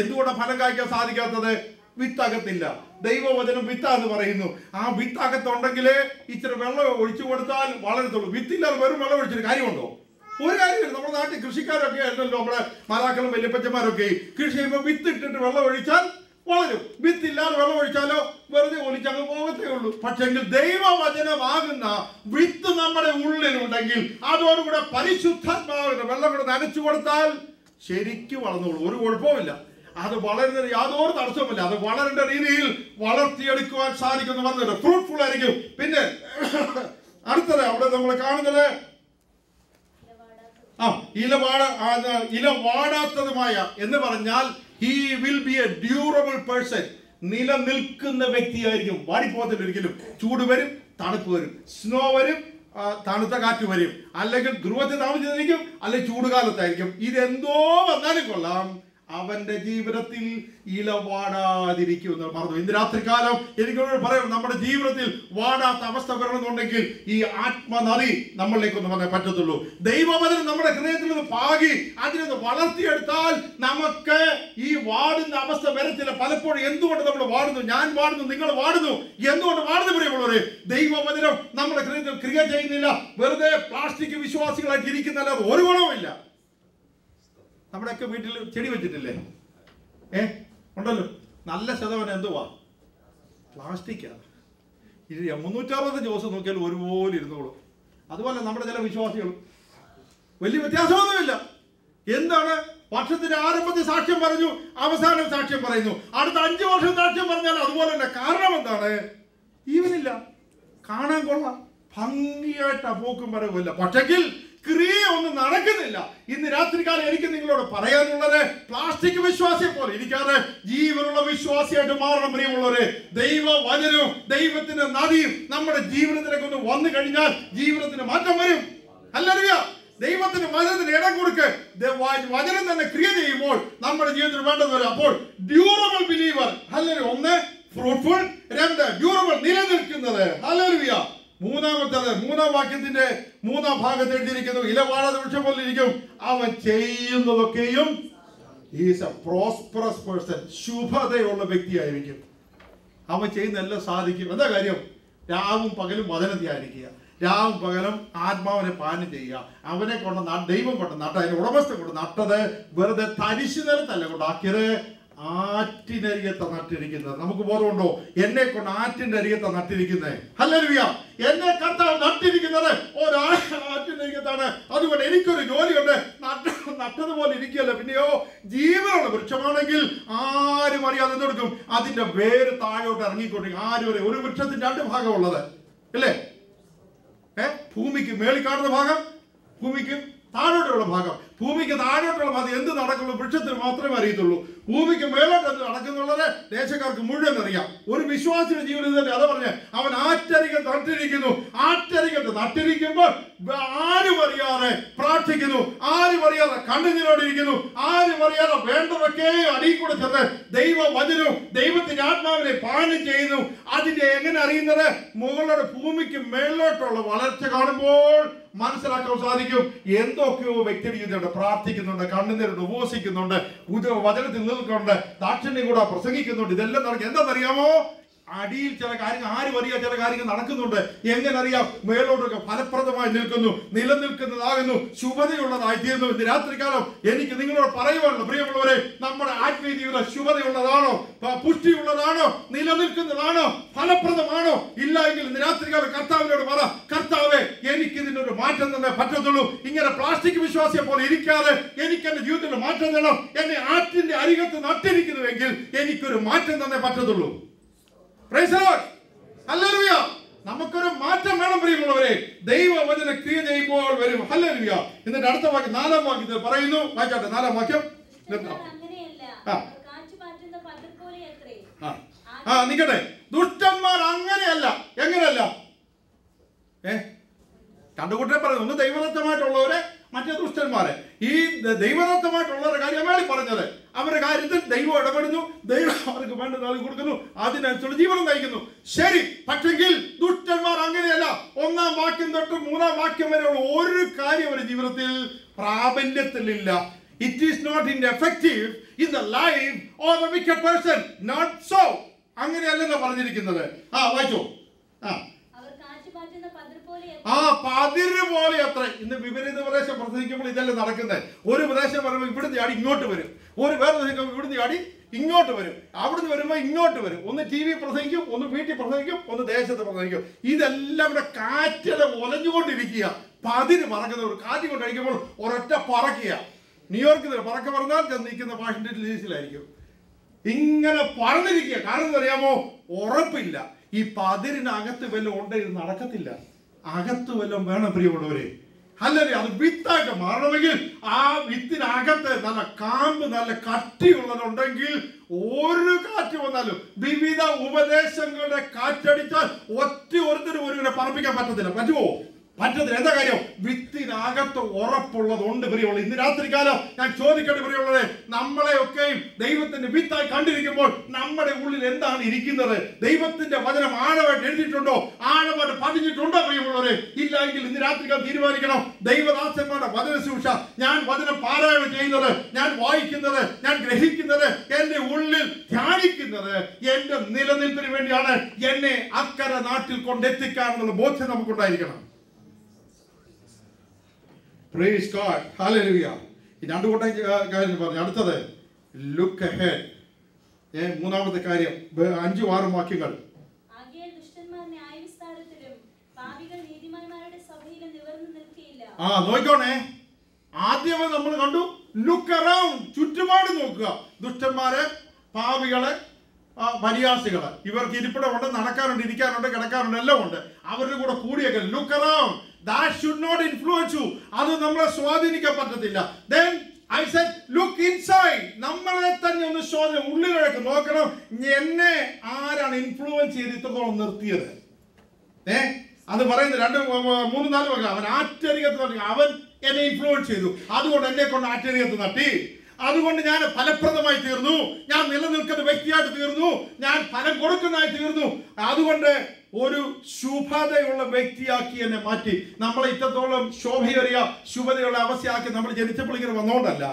എന്തുകൊണ്ടാണ് ഫലം കായ്ക്കാൻ സാധിക്കാത്തത്? വിത്തകത്തില്ല. ദൈവവചനം വിത്താന്ന് പറയുന്നു. ആ വിത്തകത്തുണ്ടെങ്കിൽ ഇച്ചിരി വെള്ളം ഒഴിച്ചു കൊടുത്താൽ വളരത്തുള്ളൂ. വിത്തില്ലാതെ വെറും വെള്ളം ഒഴിച്ചിട്ട് കാര്യമുണ്ടോ? ഒരു കാര്യമില്ല. നമ്മുടെ നാട്ടിൽ കൃഷിക്കാരൊക്കെ ആയിരുന്നല്ലോ, നമ്മുടെ മാതാക്കളും വല്യപ്പച്ചന്മാരൊക്കെ കൃഷി ചെയ്യുമ്പോൾ വിത്ത് ഇട്ടിട്ട് വെള്ളം ഒഴിച്ചാൽ വളരും. വിത്തില്ലാതെ വെള്ളം ഒഴിച്ചാലോ വെറുതെ ഒലിച്ചങ്ങ് പോകത്തേ ഉള്ളൂ. പക്ഷെങ്കിൽ ദൈവവചനമാകുന്ന വിത്ത് നമ്മുടെ ഉള്ളിലുണ്ടെങ്കിൽ അതോടുകൂടെ പരിശുദ്ധാത്മാവിന്റെ വെള്ളം കൂടെ നനച്ചു കൊടുത്താൽ ശരിക്കും വളർന്നോളൂ. ഒരു കുഴപ്പമില്ല. അത് വളരുന്ന യാതൊരു തടസ്സവുമില്ല. അത് വളരേണ്ട രീതിയിൽ വളർത്തിയെടുക്കുവാൻ സാധിക്കുന്നു. പറഞ്ഞത് ഫ്രൂട്ട്ഫുൾ ആയിരിക്കും. പിന്നെ അടുത്തത് അവിടെ നമ്മൾ കാണുന്നത് ഇലവാടാത്തതുമായ എന്ന് പറഞ്ഞാൽ he will be a durable person. നിലനിൽക്കുന്ന വ്യക്തിയായിരിക്കും. വാടിപ്പോകത്തില്ല ഒരിക്കലും. ചൂട് വരും, തണുപ്പ് വരും, സ്നോ വരും, തണുത്ത കാറ്റ് വരും, അല്ലെങ്കിൽ ധ്രുവത്തിൽ താമസിച്ചിരിക്കും, അല്ലെങ്കിൽ ചൂടുകാലത്തായിരിക്കും. ഇതെന്തോ വന്നാലും കൊള്ളാം, അവന്റെ ജീവിതത്തിൽ ഇല വാടാതിരിക്കും എന്ന് പറഞ്ഞു. ഇന്ന് രാത്രികാലം എനിക്കോട് പറയാം, നമ്മുടെ ജീവിതത്തിൽ വാടാത്ത അവസ്ഥ വരണമെന്നുണ്ടെങ്കിൽ ഈ ആത്മനദി നമ്മളിലേക്കൊന്ന് വന്നേ പറ്റത്തുള്ളൂ. ദൈവവചനം നമ്മുടെ ഹൃദയത്തിൽ നിന്ന് പാകി അതിനൊന്ന് വളർത്തിയെടുത്താൽ നമുക്ക് ഈ വാടുന്ന അവസ്ഥ വരത്തില്ല. പലപ്പോഴും എന്തുകൊണ്ട് നമ്മൾ വാടുന്നു? ഞാൻ വാടുന്നു, നിങ്ങൾ വാടുന്നു. എന്തുകൊണ്ട് വാടുന്നു പ്രിയമുള്ളവരെ? ദൈവവചനം നമ്മുടെ ഹൃദയത്തിൽ ക്രിയ ചെയ്യുന്നില്ല. വെറുതെ പ്ലാസ്റ്റിക് വിശ്വാസികളായിട്ട് ഇരിക്കുന്നല്ലാതെ ഒരു ഗുണവുമില്ല. നമ്മുടെയൊക്കെ വീട്ടിൽ ചെടി വെച്ചിട്ടില്ലേ? ഉണ്ടല്ലോ. നല്ല ശതമാനം എന്തുവാ? പ്ലാസ്റ്റിക്കാണ്. 365 ദിവസം നോക്കിയാലും ഒരുപോലെ ഇരുന്നോളൂ. അതുപോലെ നമ്മുടെ ചില വിശ്വാസികളും വലിയ വ്യത്യാസമൊന്നുമില്ല. എന്താണ്? വർഷത്തിന്റെ ആരംഭത്തിൽ സാക്ഷ്യം പറഞ്ഞു, അവസാനം സാക്ഷ്യം പറയുന്നു. അടുത്ത 5 വർഷം സാക്ഷ്യം പറഞ്ഞാൽ അതുപോലെ തന്നെ. കാരണം എന്താണ്? ഈവനില്ല, കാണാൻ കൊള്ളാം, ഭംഗിയായിട്ട് പോക്കും വരവില്ല. പക്ഷെങ്കിൽ ക്രിയ ഒന്നും നടക്കുന്നില്ല. ഇന്ന് രാത്രികാലം എനിക്ക് നിങ്ങളോട് പറയാനുള്ളത്, പ്ലാസ്റ്റിക് വിശ്വാസിയെ പോലെ ഇരിക്കാതെ ജീവനുള്ള വിശ്വാസിയായിട്ട് മാറണം പ്രിയമുള്ളവരെ. ദൈവവചനവും ദൈവത്തിന്റെ നദിയും നമ്മുടെ ജീവിതത്തിലേക്ക് ഒന്ന് വന്നു കഴിഞ്ഞാൽ ജീവിതത്തിന് മാറ്റം വരും. ഹല്ലേലൂയ. ദൈവത്തിന് വചനത്തിന് ഇടം കൊടുക്ക്. വചനം തന്നെ ക്രിയ ചെയ്യുമ്പോൾ നമ്മുടെ ജീവിതത്തിൽ വേണ്ടത് വരും. അപ്പോൾ durable believer. Hallelujah. 1 fruitful, 2 durable, നിലനിൽക്കുന്നത്. ഹല്ലേലൂയ. മൂന്നാമത്തേത് 3-ാം വാക്യത്തിന്റെ 3-ാം ഭാഗത്ത് എഴുതിയിരിക്കുന്നു, ഇലവാടാതെ വൃക്ഷം പോലെ ഇരിക്കും, അവൻ ചെയ്യുന്നതൊക്കെയും ഈസ് എ പ്രോസ്പറസ് പേഴ്സൺ. ശുഭതയുള്ള വ്യക്തിയായിരിക്കും. അവൻ ചെയ്യുന്ന എല്ലാം സാധിക്കും. എന്താ കാര്യം? രാവും പകലും വചനം ധ്യാനിക്കുക, രാവും പകലും ആത്മാവിനെ പാനം ചെയ്യുക. അവനെ കൊണ്ട് ദൈവം കൊണ്ട് നട്ട, അതിന്റെ ഉടമസ്ഥ കൊണ്ട് നട്ടത് വെറുതെ തരിശു നിലത്തല്ല കൊണ്ടാക്കിയത്, ആറ്റിനരികത്തെ നട്ടിരിക്കുന്നത്. നമുക്ക് ബോധമുണ്ടോ? എന്നെ കൊണ്ട് ആറ്റിന്റെ അരികത്തെ നട്ടിരിക്കുന്നത്. ഹല്ലേലൂയ. എന്നെ കർത്താവ് നട്ടിരിക്കുന്നത് ആറ്റിനരികത്താണ്. അതുകൊണ്ട് എനിക്കൊരു ജോലിയുണ്ട്. നട്ടതുപോലെ ഇരിക്കുകയല്ല. പിന്നെയോ ജീവനുള്ള വൃക്ഷമാണെങ്കിൽ ആരും അറിയാതെ എന്തെടുക്കും? അതിന്റെ വേര് താഴോട്ട് ഇറങ്ങിക്കൊണ്ടിരിക്കും. ആരും അറിയാം. ഒരു വൃക്ഷത്തിന് 2 ഭാഗമുള്ളത് അല്ലേ? ഭൂമിക്ക് മേളിൽ കാണുന്ന ഭാഗം, ഭൂമിക്ക് താഴോട്ടുള്ള ഭാഗം. ഭൂമിക്ക് താഴോട്ടുള്ള ഭാഗം എന്ത് നടക്കുള്ളൂ വൃക്ഷത്തിന് മാത്രമേ അറിയത്തുള്ളൂ. ഭൂമിക്ക് മേലോട്ട് എന്ത് നടക്കുന്നുള്ളത് ദേശക്കാർക്ക് മുഴുവൻ അറിയാം. ഒരു വിശ്വാസിയുടെ ജീവിതത്തിൽ അതാ പറഞ്ഞ, അവൻ ആറ്റരികത്ത് നട്ടിരിക്കുന്നു. ആറ്റരികത്ത് നട്ടിരിക്കുമ്പോൾ ആരും അറിയാതെ പ്രാർത്ഥിക്കുന്നു, ആരും അറിയാതെ കണ്ണുനീരോടിരിക്കുന്നു, ആരും അറിയാതെ വേണ്ടതൊക്കെ അടിയിൽ കൂടെ ചെന്ന് ദൈവവചനവും ദൈവത്തിന്റെ ആത്മാവിനെ പാനം ചെയ്യുന്നു. അതിന്റെ എങ്ങനെ അറിയുന്നത്? മുകളുടെ ഭൂമിക്ക് മേലോട്ടുള്ള വളർച്ച കാണുമ്പോൾ മനസ്സിലാക്കാൻ സാധിക്കും. എന്തൊക്കെയോ വ്യക്തിയുടെ ജീവിതമുണ്ട്. പ്രാർത്ഥിക്കുന്നുണ്ട്, കണ്ണുനീരുണ്ട്, ഉപവസിക്കുന്നുണ്ട്, വചനത്തിൽ നിൽക്കുന്നുണ്ട്, ദാക്ഷിണ്യം കൂടെ പ്രസംഗിക്കുന്നുണ്ട്. ഇതെല്ലാം നടക്കും. എന്താണെന്നറിയാമോ? അടിയിൽ ചില കാര്യങ്ങൾ ആരും അറിയാം, ചില കാര്യങ്ങൾ നടക്കുന്നുണ്ട്. എങ്ങനെ അറിയാം? മേലോട്ടൊക്കെ ഫലപ്രദമായി നിൽക്കുന്നു, നിലനിൽക്കുന്നതാകുന്നു, ശുഭതയുള്ളതായി തീർന്നു. ഇന്ന് രാത്രികാലം എനിക്ക് നിങ്ങളോട് പറയുവാനുള്ള പ്രിയമുള്ളവരെ, നമ്മുടെ ആത്മീയ ജീവിതം ശുഭതയുള്ളതാണോ, പുഷ്ടിയുള്ളതാണോ, നിലനിൽക്കുന്നതാണോ, ഫലപ്രദമാണോ? ഇല്ല എങ്കിൽ ഇന്ന് രാത്രികാലം കർത്താവിനോട് പറ, കർത്താവേ എനിക്ക് ഇതിനൊരു മാറ്റം തന്നെ പറ്റത്തുള്ളൂ. ഇങ്ങനെ പ്ലാസ്റ്റിക് വിശ്വാസിയെ പോലെ ഇരിക്കാതെ എനിക്ക് എന്റെ ജീവിതത്തിൽ മാറ്റം തരണം. എന്നെ ആറ്റിന്റെ അരികത്ത് നട്ടിരിക്കുന്നുവെങ്കിൽ എനിക്കൊരു മാറ്റം തന്നെ പറ്റത്തുള്ളൂ. Praise the Lord. Hallelujah. നമുക്കൊരു മാറ്റം വേണം പ്രിയമുള്ളവരെ. ദൈവവചന ക്രിയ ചെയ്യുമ്പോൾ വരും. ഹല്ലേലൂയ. എന്നിട്ട് അടുത്ത വാക്യം, 4-ാം വാക്യത്തിൽ പറയുന്നു, വായിച്ചാട്ടെ 4-ാം വാക്യം. നിക്കട്ടെ. ദുഷ്ടന്മാർ അങ്ങനെയല്ല. എങ്ങനെയല്ല? കണ്ടുകൂട്ടെ പറയുന്നു. ഒന്ന് ദൈവദത്തമായിട്ടുള്ളവരെ, മറ്റേ ദുഷ്ടന്മാരെ. ഈ ദൈവദത്തമായിട്ടുള്ളവരുടെ കാര്യമാണ് പറഞ്ഞത്. അവരുടെ കാര്യത്തിൽ ദൈവം ഇടപെടുന്നു, ദൈവം അവർക്ക് വേണ്ട നൽകി കൊടുക്കുന്നു, അതിനനുസരിച്ച് ജീവിതം നയിക്കുന്നു. ശരി, പക്ഷെങ്കിൽ ദുഷ്ടന്മാർ അങ്ങനെയല്ല. 1-ാം വാക്യം തൊട്ട് 3-ാം വാക്യം വരെയുള്ള ഒരു കാര്യം അവരുടെ ജീവിതത്തിൽ പ്രാബല്യത്തിലില്ല. It is not in effective in the life of the wicked person. Not so. അങ്ങനെയല്ലെന്ന് പറഞ്ഞിരിക്കുന്നത്. വായിച്ചോ. പതിര് പോലെ അത്ര. ഇന്ന് വിപരീത പ്രദേശം പ്രസംഗിക്കുമ്പോൾ ഇതെല്ലാം നടക്കുന്നത്. ഒരു പ്രദേശം പറയുമ്പോൾ ഇവിടുന്ന് ചാടി ഇങ്ങോട്ട് വരും, ഒരു വേറെ പ്രസംഗിക്കുമ്പോൾ ഇവിടുന്ന് ചാടി ഇങ്ങോട്ട് വരും, അവിടുന്ന് വരുമ്പോൾ ഇങ്ങോട്ട് വരും. ഒന്ന് ടി വി പ്രസംഗിക്കും, ഒന്ന് വീട്ടിൽ പ്രസംഗിക്കും, ഒന്ന് ദേശത്ത് പ്രസംഗിക്കും. ഇതെല്ലാം ഇവിടെ കാറ്റിലെ ഒലഞ്ഞുകൊണ്ടിരിക്കുക. പതിര് പറക്കുന്ന ഒരു കാറ്റ് കൊണ്ട് അടിക്കുമ്പോൾ ഒരൊറ്റ പറക്കുക. ന്യൂയോർക്കിൽ പറക്ക പറഞ്ഞാൽ നിൽക്കുന്ന വാഷിംഗ്ടൺ ഡിസിയിലായിരിക്കും. ഇങ്ങനെ പറന്നിരിക്കുക. കാരണം എന്താ അറിയാമോ? ഉറപ്പില്ല. ഈ പതിരിനകത്ത് വല്ലതും ഉണ്ടെങ്കിൽ നടക്കത്തില്ല. അകത്ത് വല്ലതും വേണം പ്രിയമുള്ളവരെ. അല്ലല്ലേ? അത് വിത്തായിട്ട് മാറണമെങ്കിൽ ആ വിത്തിനകത്ത് നല്ല കാമ്പ്, നല്ല കട്ടിയുള്ളതുണ്ടെങ്കിൽ ഒരു കാറ്റ് വന്നാലും, വിവിധ ഉപദേശങ്ങളുടെ കാറ്റടിച്ചാൽ ഒരുത്തരും ഒരുവിനെ പറപ്പിക്കാൻ പറ്റത്തില്ല. പറ്റുമോ? പറ്റത്തില്ല. എന്താ കാര്യം? വിത്തിനകത്ത് ഉറപ്പുള്ളതുണ്ട് പ്രിയമുള്ള. ഇന്ന് രാത്രികാലം ഞാൻ ചോദിക്കട്ടെ പ്രിയമുള്ളവരെ, നമ്മളെയൊക്കെയും ദൈവത്തിന്റെ വിത്തായി കണ്ടിരിക്കുമ്പോൾ നമ്മുടെ ഉള്ളിൽ എന്താണ് ഇരിക്കുന്നത്? ദൈവത്തിന്റെ വചനം ആഴമായിട്ട് എഴുതിയിട്ടുണ്ടോ? ആഴമായിട്ട് പതിഞ്ഞിട്ടുണ്ടോ പ്രിയമുള്ളവരെ? ഇല്ല എങ്കിൽ ഇന്ന് രാത്രികാലം തീരുമാനിക്കണം. ദൈവദാസന്മാരുടെ വചന ശുശ്രൂഷ, ഞാൻ വചനം പാരായണം ചെയ്യുന്നത്, ഞാൻ വായിക്കുന്നത്, ഞാൻ ഗ്രഹിക്കുന്നത്, എന്റെ ഉള്ളിൽ ധ്യാനിക്കുന്നത് എന്റെ നിലനിൽപ്പിന് വേണ്ടിയാണ്, എന്നെ അക്കരെ നാട്ടിൽ കൊണ്ടെത്തിക്കാനുള്ള ബോധ്യം നമുക്കുണ്ടായിരിക്കണം. Praise God. Hallelujah. ഈ രണ്ടുകൂട്ടം കാര്യം പറഞ്ഞു. അടുത്തത് ലുക്ക് അഹെഡ്. 3-ാമത്തെ കാര്യം 5-6 വാക്യങ്ങൾ. നോക്കണേ. ആദ്യമേ നമ്മൾ കണ്ടു ലുക്ക് അറൗണ്ട്. ചുറ്റുപാട് നോക്കുക. ദുഷ്ടന്മാരെ, പാപികളെ, പരിഹാസികള്, ഇവർക്ക് ഇരിപ്പിടമുണ്ട്, നടക്കാറുണ്ട്, ഇരിക്കാറുണ്ട്, കിടക്കാറുണ്ട്, എല്ലാം ഉണ്ട്. അവരുടെ കൂടെ കൂടിയൊക്കെ look around. That should not influence you. അത് നമ്മളെ സ്വാധീനിക്കാൻ പറ്റത്തില്ല. Then I said look inside. നമ്മളെ തന്നെ ഒന്ന് ഉള്ളിലേക്ക് നോക്കണം. എന്നെ ആരാണ് ഇൻഫ്ലുവൻസ് ചെയ്ത് ഇത്രത്തോളം നിർത്തിയത്? അത് പറയുന്നത് 2-3-4 വാക്യം. അവൻ ആറ്റരികത്ത് നട്ടി. അവൻ എന്നെ ഇൻഫ്ലുവൻസ് ചെയ്തു, അതുകൊണ്ട് എന്നെ കൊണ്ട് ആറ്റരികത്ത് നട്ടി. അതുകൊണ്ട് ഞാൻ ഫലപ്രദമായി തീർന്നു, ഞാൻ നിലനിൽക്കുന്ന വ്യക്തിയായിട്ട് തീർന്നു, ഞാൻ ഫലം കൊടുക്കുന്നതായി തീർന്നു. അതുകൊണ്ട് ഒരു ശുഭതയുള്ള വ്യക്തിയാക്കി എന്നെ മാറ്റി. നമ്മളെ ഇത്രത്തോളം ശോഭയേറിയ ശുഭതയുള്ള അവസ്ഥയാക്കി നമ്മൾ ജനിച്ചപ്പോൾ ഇങ്ങനെ വന്നുകൊണ്ടല്ല,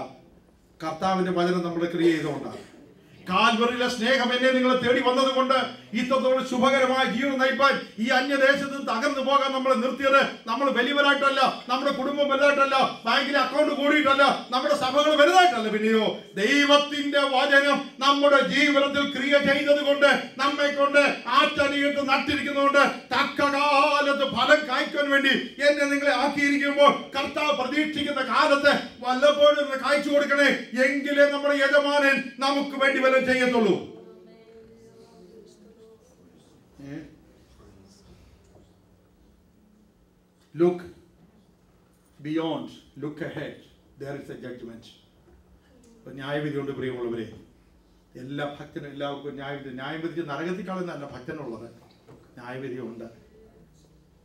കർത്താവിന്റെ വചനം നമ്മൾ ക്രിയ ചെയ്തുകൊണ്ടാണ്. കാൽവറിയിലെ സ്നേഹം എന്നെ നിങ്ങളെ തേടി വന്നത് കൊണ്ട് ഇത്രത്തോളം ശുഭകരമായ ജീവിതം നയിപ്പാൻ ഈ അന്യദേശത്ത് തകർന്നു പോകാൻ നമ്മളെ നിർത്തിയത് നമ്മൾ വലിയവരായിട്ടല്ല, നമ്മുടെ കുടുംബം വലുതായിട്ടല്ല, ബാങ്കിലെ അക്കൗണ്ട് കൂടിയിട്ടല്ല, നമ്മുടെ സഭകൾ വലുതായിട്ടല്ല, പിന്നെയോ ദൈവത്തിന്റെ വചനം നമ്മുടെ ജീവിതത്തിൽ ക്രിയ ചെയ്തത് കൊണ്ട്, നമ്മെ കൊണ്ട് ആറ്റനികത്ത് നട്ടിരിക്കുന്നതുകൊണ്ട് തക്ക കാലത്ത് ഫലം കായ്ക്കാൻ വേണ്ടി എന്നെ നിങ്ങളെ ആക്കിയിരിക്കുമ്പോൾ കർത്താവ് പ്രതീക്ഷിക്കുന്ന കാലത്ത് വല്ലപ്പോഴും കായ്ച്ചു കൊടുക്കണേ. എങ്കിലേ നമ്മുടെ യജമാനൻ നമുക്ക് വേണ്ടി വല്ല ചെയ്യത്തുള്ളൂ. Look beyond, look ahead. There is a judgment. ന്യായവിധി ഉണ്ട് പ്രിയമുള്ളവരെ. എല്ലാ ഭക്തനും എല്ലാവർക്കും ന്യായം വിധിച്ച് നരകത്തിൽ കളയുന്നതല്ല ഭക്തനുള്ളത്, ന്യായവിധി ഉണ്ട്.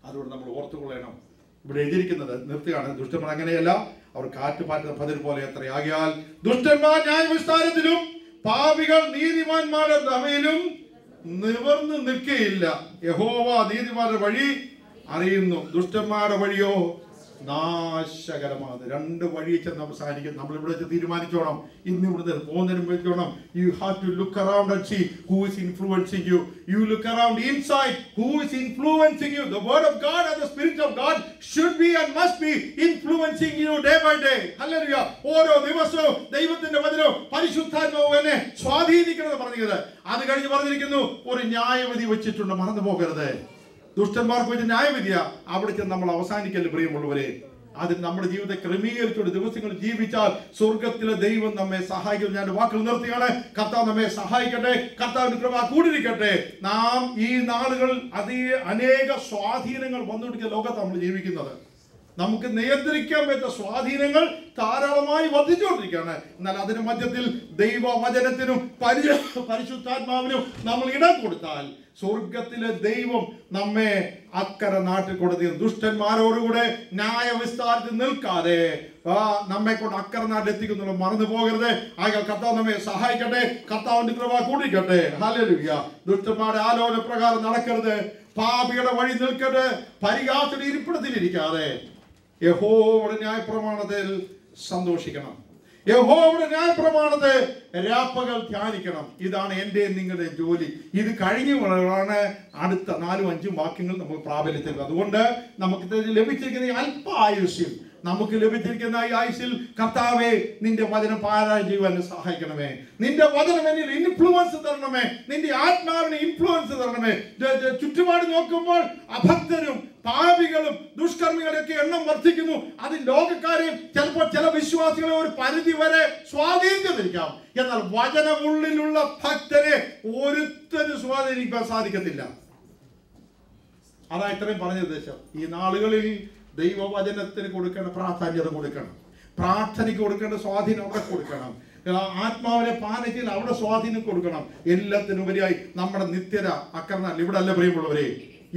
അതുകൊണ്ട് നമ്മൾ ഓർത്തുകൊള്ളണം. ഇവിടെ എഴുതിയിരിക്കുന്നത് നിർത്തുകയാണ്. ദുഷ്ടന്മാർ അങ്ങനെയല്ല, അവർ കാറ്റ് പാറ്റുന്ന പതിര് പോലെ എത്ര. ആകിയാൽ ദുഷ്ടന്മാർ ന്യായവിസ്താരത്തിലും പാപികൾ നീതിമാന്മാരുടെ തമയിലും നിവർന്നു നിൽക്കുകയില്ല. യഹോവ നീതിമാരുടെ വഴി അറിയുന്നു, ദുഷ്ടന്മാരുടെ വഴിയോ നാശകരമാണ്. രണ്ട് വഴി ചെന്ന് അവസാനിക്കും. നമ്മൾ ഇവിടെ വെച്ച് തീരുമാനിച്ചോണം, ഇന്ന് ഇവിടുന്ന് പോകുന്നതിന് വെച്ചോണം. You have to look around and see who is influencing you. You look around inside who is influencing you. The word of God and the spirit of God should be and must be influencing you day by day. ഹല്ലേലൂയ. ഓരോ ദിവസവും ദൈവത്തിന്റെ വചനവും പരിശുദ്ധാത്മാവും എന്നെ സ്വാധീനിക്കണമെന്ന് പറഞ്ഞത്. അത് കഴിഞ്ഞ് പറഞ്ഞിരിക്കുന്നു, ഒരു ന്യായവിധി വെച്ചിട്ടുണ്ട്, മറന്നു പോകരുത്. ദുഷ്ടന്മാർക്ക് വെച്ച് ന്യായവിധിയ, അവിടെ ചെന്ന് നമ്മൾ അവസാനിക്കല്ലേ പ്രിയമുള്ളവരെ. അതിന് നമ്മുടെ ജീവിതത്തെ ക്രമീകരിച്ചുകൊണ്ട് ദിവസങ്ങൾ ജീവിച്ചാൽ സ്വർഗത്തിലെ ദൈവം നമ്മെ സഹായിക്കും. ഞാൻ വാക്കുകൾ നിർത്തിയാണ്. കർത്താവ് നമ്മെ സഹായിക്കട്ടെ. കർത്താവിന്റെ കൃപ കൂടിയിരിക്കട്ടെ. നാം ഈ നാളുകൾ അനേക സ്വാധീനങ്ങൾ വന്നുകൊണ്ടിരിക്കുന്ന ലോകത്ത് നമ്മൾ ജീവിക്കുന്നത്. നമുക്ക് നിയന്ത്രിക്കാൻ പറ്റുന്ന സ്വാധീനങ്ങൾ ധാരാളമായി വർദ്ധിച്ചുകൊണ്ടിരിക്കുകയാണ്. എന്നാൽ അതിന് മധ്യത്തിൽ ദൈവവചനത്തിനും പരിശുദ്ധാത്മാവിനും നമ്മൾ ഇടം കൊടുത്താൽ സ്വർഗത്തിലെ ദൈവം നമ്മെ അക്കരെ നാട്ടിൽ കൊടുത്തു. ദുഷ്ടന്മാരോടുകൂടെ ന്യായവിസ്താരത്തിൽ നിൽക്കാതെ നമ്മെ കൊണ്ട് അക്കരെ നാട്ടിൽ എത്തിക്കുന്നുള്ള മറന്നു പോകരുത്. ആകെ കർത്താവ് നമ്മെ സഹായിക്കട്ടെ. കർത്താവിന്റെ കൃപ കൂടിക്കട്ടെ. ഹല്ലേലൂയ. ദുഷ്ടന്മാരുടെ ആലോചന പ്രകാരം നടക്കരുത്. പാപിയുടെ വഴി നിൽക്കരുത്. പരിഹാസയുടെ ഇരിപ്പിടത്തിലിരിക്കാതെ യഹോവയുടെ ന്യായപ്രമാണത്തിൽ സന്തോഷിക്കണം. യഹോവയുടെ ന്യായപ്രമാണത്തെ രാപ്പകൽ ധ്യാനിക്കണം. ഇതാണ് എൻ്റെ നിങ്ങളുടെ ജോലി. ഇത് കഴിഞ്ഞുകൊണ്ടാണ് അടുത്ത 4-5 വാക്യങ്ങൾ നമുക്ക് പ്രാബല്യത്തിൽ. അതുകൊണ്ട് നമുക്ക് ലഭിച്ചിരിക്കുന്ന ഈ അല്പ ആയുഷ്യം, നമുക്ക് ലഭിച്ചിരിക്കുന്ന ഈ ആയുസിൽ കർത്താവേ നിന്റെ വചനം പാരായണം ചെയ്യുവാൻ സഹായിക്കണമേ. നിന്റെ വചനം എന്നിൽ ഇൻഫ്ലുവൻസ് തരണമേ. നിന്റെ ആത്മാവിന് ഇൻഫ്ലുവൻസ് തരണമേ. ചുറ്റുപാട് നോക്കുമ്പോൾ അഭക്തരും പാപികളും ദുഷ്കർമ്മികളൊക്കെ എണ്ണം വർദ്ധിക്കുന്നു. അത് ലോകക്കാരെയും ചിലപ്പോൾ ചില വിശ്വാസികളെ ഒരു പരിധി വരെ സ്വാധീനിച്ചിരിക്കാം. എന്നാൽ വചനമുള്ളിലുള്ള ഭക്തരെ ഒരുത്തരും സ്വാധീനിക്കാൻ സാധിക്കത്തില്ല. അതാ ഇത്രയും പറഞ്ഞ ഉദ്ദേശം. ഈ നാളുകളിൽ ദൈവവചനത്തിന് കൊടുക്കേണ്ട പ്രാധാന്യത കൊടുക്കണം. പ്രാർത്ഥനയ്ക്ക് കൊടുക്കേണ്ട സ്വാധീനം അവിടെ കൊടുക്കണം. ആത്മാവിനെ പാനത്തിൽ അവിടെ സ്വാധീനം കൊടുക്കണം. എല്ലാത്തിനുപരിയായി നമ്മുടെ നിത്യത അക്കർന്നാൽ ഇവിടെ അല്ല പ്രിയമുള്ളവരെ.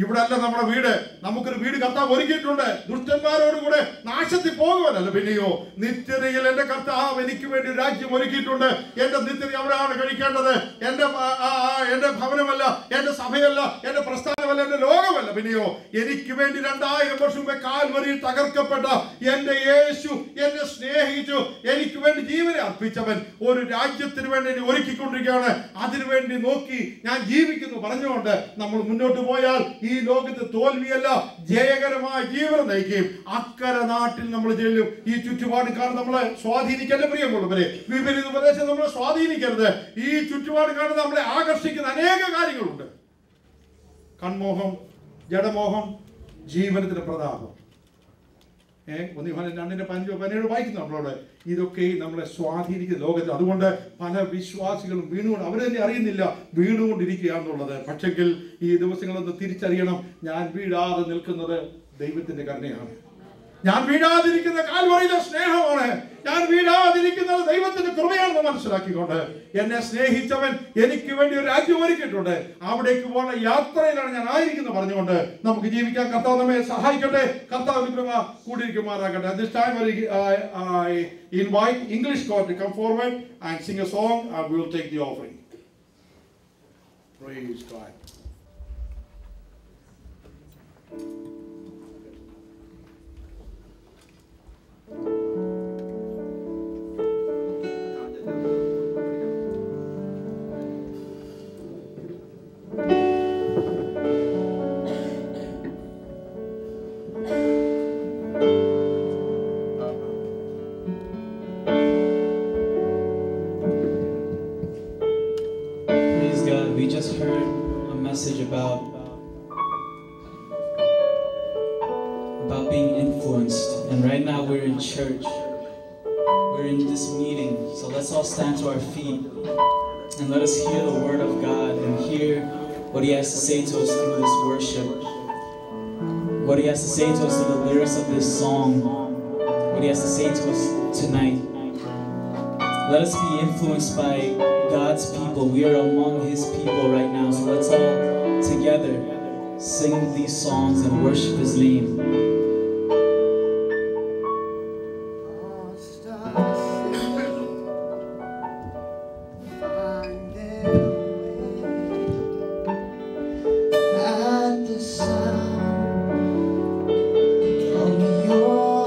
ഇവിടെ അല്ല നമ്മുടെ വീട്. നമുക്കൊരു വീട് കർത്താവ് ഒരുക്കിയിട്ടുണ്ട്. ദുഷ്ടന്മാരോടുകൂടെ നാശത്തിൽ പോകുവാനല്ല, പിന്നെയോ നിത്യതയിൽ എന്റെ കർത്താവ് എനിക്ക് വേണ്ടി രാജ്യം ഒരുക്കിയിട്ടുണ്ട്. എന്റെ നിത്യത അവിടെയാണ് കഴിക്കേണ്ടത്. എന്റെ ഭവനമല്ല, എന്റെ സഭയല്ല, എന്റെ പ്രസ്ഥാനമല്ല, എന്റെ ലോകമല്ല, പിന്നെയോ എനിക്ക് വേണ്ടി 2000 വർഷം മുമ്പേ കാൽവരിയിൽ തകർക്കപ്പെട്ട എന്റെ യേശു എന്നെ സ്നേഹിച്ചു. എനിക്ക് വേണ്ടി ജീവനെ അർപ്പിച്ചവൻ ഒരു രാജ്യത്തിന് വേണ്ടി എന്നെ ഒരുക്കിക്കൊണ്ടിരിക്കുകയാണ്. അതിനുവേണ്ടി നോക്കി ഞാൻ ജീവിക്കുന്നു പറഞ്ഞുകൊണ്ട് നമ്മൾ മുന്നോട്ട് പോയാൽ ഈ ലോകത്ത് തോൽവിയല്ല, ജയകരമായ ജീവനം നയിക്കുകയും അക്കരെ നാട്ടിൽ നമ്മൾ ചെല്ലും. ഈ ചുറ്റുപാട് കാണുന്ന നമ്മളെ സ്വാധീനിക്കല്ലേ പ്രിയമുള്ളവരെ. വിപരീത ഉപദേശം നമ്മളെ സ്വാധീനിക്കരുത്. ഈ ചുറ്റുപാട് കാണുന്ന നമ്മളെ ആകർഷിക്കുന്ന അനേക കാര്യങ്ങളുണ്ട്. കൺമോഹം, ജഡമോഹം, ജീവനത്തിന്റെ പ്രതാപം. 1-2-17 വായിക്കുന്നു നമ്മളോട്. ഇതൊക്കെ നമ്മളെ സ്വാധീനിക്കുന്ന ലോകത്തിൽ. അതുകൊണ്ട് പല വിശ്വാസികളും വീണുകൊണ്ട് അവർ തന്നെ അറിയുന്നില്ല വീണുകൊണ്ടിരിക്കുക എന്നുള്ളത്. പക്ഷെങ്കിൽ ഈ ദിവസങ്ങളൊന്ന് തിരിച്ചറിയണം. ഞാൻ വീഴാതെ നിൽക്കുന്നത് ദൈവത്തിന്റെ കരുണയാണ്. ഞാൻ വീഴാതിരിക്കുന്ന കാൽവറിയിലെ സ്നേഹമാണ്. ഞാൻ വീഴാതിരിക്കുന്നത് ദൈവത്തിന്റെ കൃപയാണെന്ന് മനസ്സിലാക്കിക്കൊണ്ട് എന്നെ സ്നേഹിച്ചവൻ എനിക്ക് വേണ്ടി ഒരു രാജ്യം ഒരുക്കിയിട്ടുണ്ട്. അവിടേക്ക് പോകുന്ന യാത്രയിലാണ് ഞാൻ ആയിരിക്കുന്നത് പറഞ്ഞുകൊണ്ട് നമുക്ക് ജീവിക്കാൻ കർത്താവ് നമ്മെ സഹായിക്കട്ടെ. കർത്താവിന്റെ കൃപ കൂടിയിരിക്കുമാറാകട്ടെ. At this time I invite English choir to come forward and sing a song and we will take the offering. Praise God. We just heard a message about being influenced, and right now we're in church. We're in this meeting, so let's all stand to our feet and let us hear the word of God and hear what He has to say to us through this worship, what He has to say to us through the lyrics of this song, what He has to say to us tonight. Let us be influenced by God's people. We are among His people right now, so let's all together sing these songs and worship His name. At the sound of your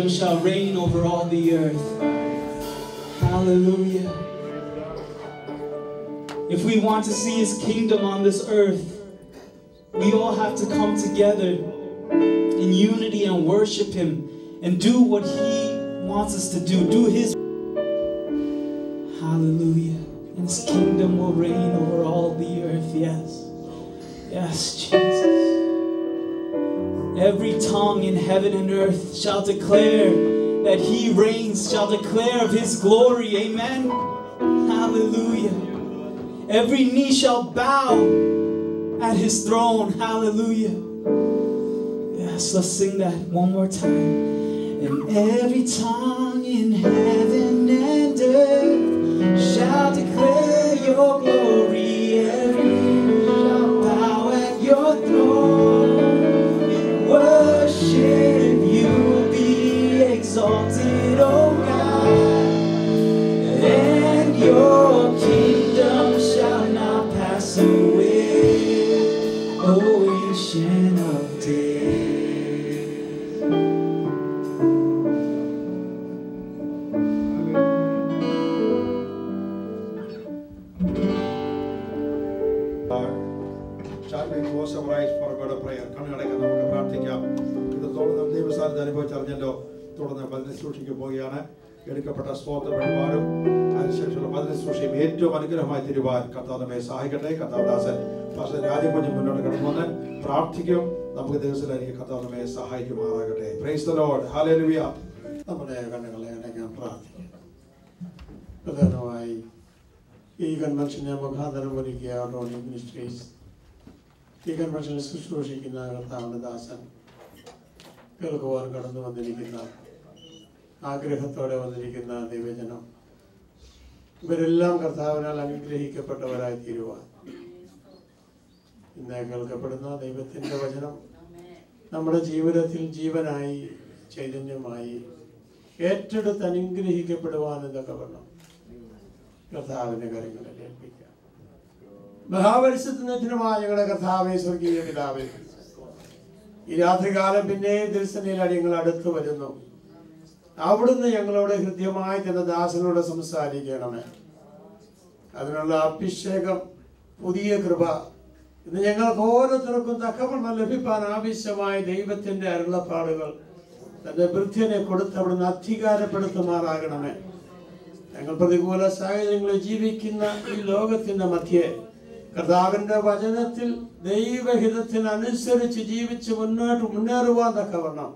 kingdom shall reign over all the earth. Hallelujah. If we want to see His kingdom on this earth, we all have to come together in unity and worship Him and do what He wants us to do. Do His. Hallelujah. And His kingdom will reign over all the earth. Yes. Yes, Jesus. Every tongue in heaven and earth shall declare that He reigns, shall declare of His glory. Amen. Hallelujah. Every knee shall bow at His throne. Hallelujah. Yes, let's sing that one more time. And every tongue in heaven and earth shall declare Your glory. Every knee shall bow at Your throne. In worship You be exalted, O God. And Your kingdom shall not pass away, O Ancient of Days. നമുക്ക് പ്രാർത്ഥിക്കാം. ഇത്രത്തോളം നാം ദൈവസ്ഥാനത്ത് അനുഭവിച്ചറിഞ്ഞല്ലോ. തുടർന്ന് ബദൽ സൂക്ഷിക്ക് പോവുകയാണ്. എടുക്കപ്പെട്ട സ്തോത്ര വഴിപാടും അതിനുശേഷമുള്ള ബദൽ സൂക്ഷിയും ഏറ്റവും അനുഗ്രഹമായി തീരുവാൻ കർത്താവ് നമ്മെ സഹായിക്കട്ടെ. കർത്താവദാസൻ പാസ്റ്റർ രാജകുഞ്ഞ് മുന്നോട്ട് കടന്നുവന്ന് പ്രാർത്ഥിക്കും. നമുക്ക് ദിവസത്തിലായിരിക്കും കർത്താവ് നമ്മെ സഹായിക്കുമാറാകട്ടെ. Praise the lord. ഹല്ലേലൂയ. നമ്മുടെ കണ്ണുകളെ അടയ്ക്കാൻ പ്രാർത്ഥിക്കാം. പ്രധാനമായി ഈ കൺവെൻഷനെ മുഖാന്തരം ഒരുക്കിയ റോണി മിനിസ്ട്രീസ്, ഈ കൺവെൻഷനിൽ ശുശ്രൂഷിക്കുന്ന കർത്താവിന്റെ ദാസൻ, കേൾക്കുവാൻ കടന്നു വന്നിരിക്കുന്ന ആഗ്രഹത്തോടെ വന്നിരിക്കുന്ന ദൈവജനം, ഇവരെല്ലാം കർത്താവിനാൽ അനുഗ്രഹിക്കപ്പെട്ടവരായി തീരുവാൻ ഇന്ന് കേൾക്കപ്പെടുന്ന ദൈവത്തിൻ്റെ വചനം നമ്മുടെ ജീവിതത്തിൽ ജീവനായി ചൈതന്യമായി ഏറ്റെടുത്ത് അനുഗ്രഹിക്കപ്പെടുവാൻ എന്നൊക്കെ വേണം കർത്താവിൻ്റെ കാര്യങ്ങളിൽ ഏൽപ്പിക്കാം. മഹാപരിശുദ്ധമായ ഞങ്ങളുടെ കർത്താവേ, സ്വർഗീയ പിതാവേ, ഈ രാത്രികാലം പിന്നെയും തിരുസന്നിധിയിൽ അടിയങ്ങൾ അടുത്ത് വരുന്നു. അവിടുന്ന് ഞങ്ങളോട് ഹൃദ്യമായി തന്നെ ദാസനോട് സംസാരിക്കണമേ. അതിനുള്ള അഭിഷേകം, പുതിയ കൃപ ഇന്ന് ഞങ്ങൾക്ക് ഓരോരുത്തർക്കും തക്കവണ്ണം ലഭിക്കാൻ ആവശ്യമായ ദൈവത്തിന്റെ അരുളപ്പാടുകൾ തന്റെ വൃദ്ധ്യനെ കൊടുത്ത് അവിടുന്ന് അധികാരപ്പെടുത്തുമാറാകണമേ. ഞങ്ങൾ പ്രതികൂല സാഹചര്യങ്ങളിൽ ജീവിക്കുന്ന ഈ ലോകത്തിന്റെ മധ്യേ കർത്താവിന്റെ വചനത്തിൽ ദൈവഹിതത്തിനനുസരിച്ച് ജീവിച്ച് മുന്നേറുവാൻ തക്കവണ്ണം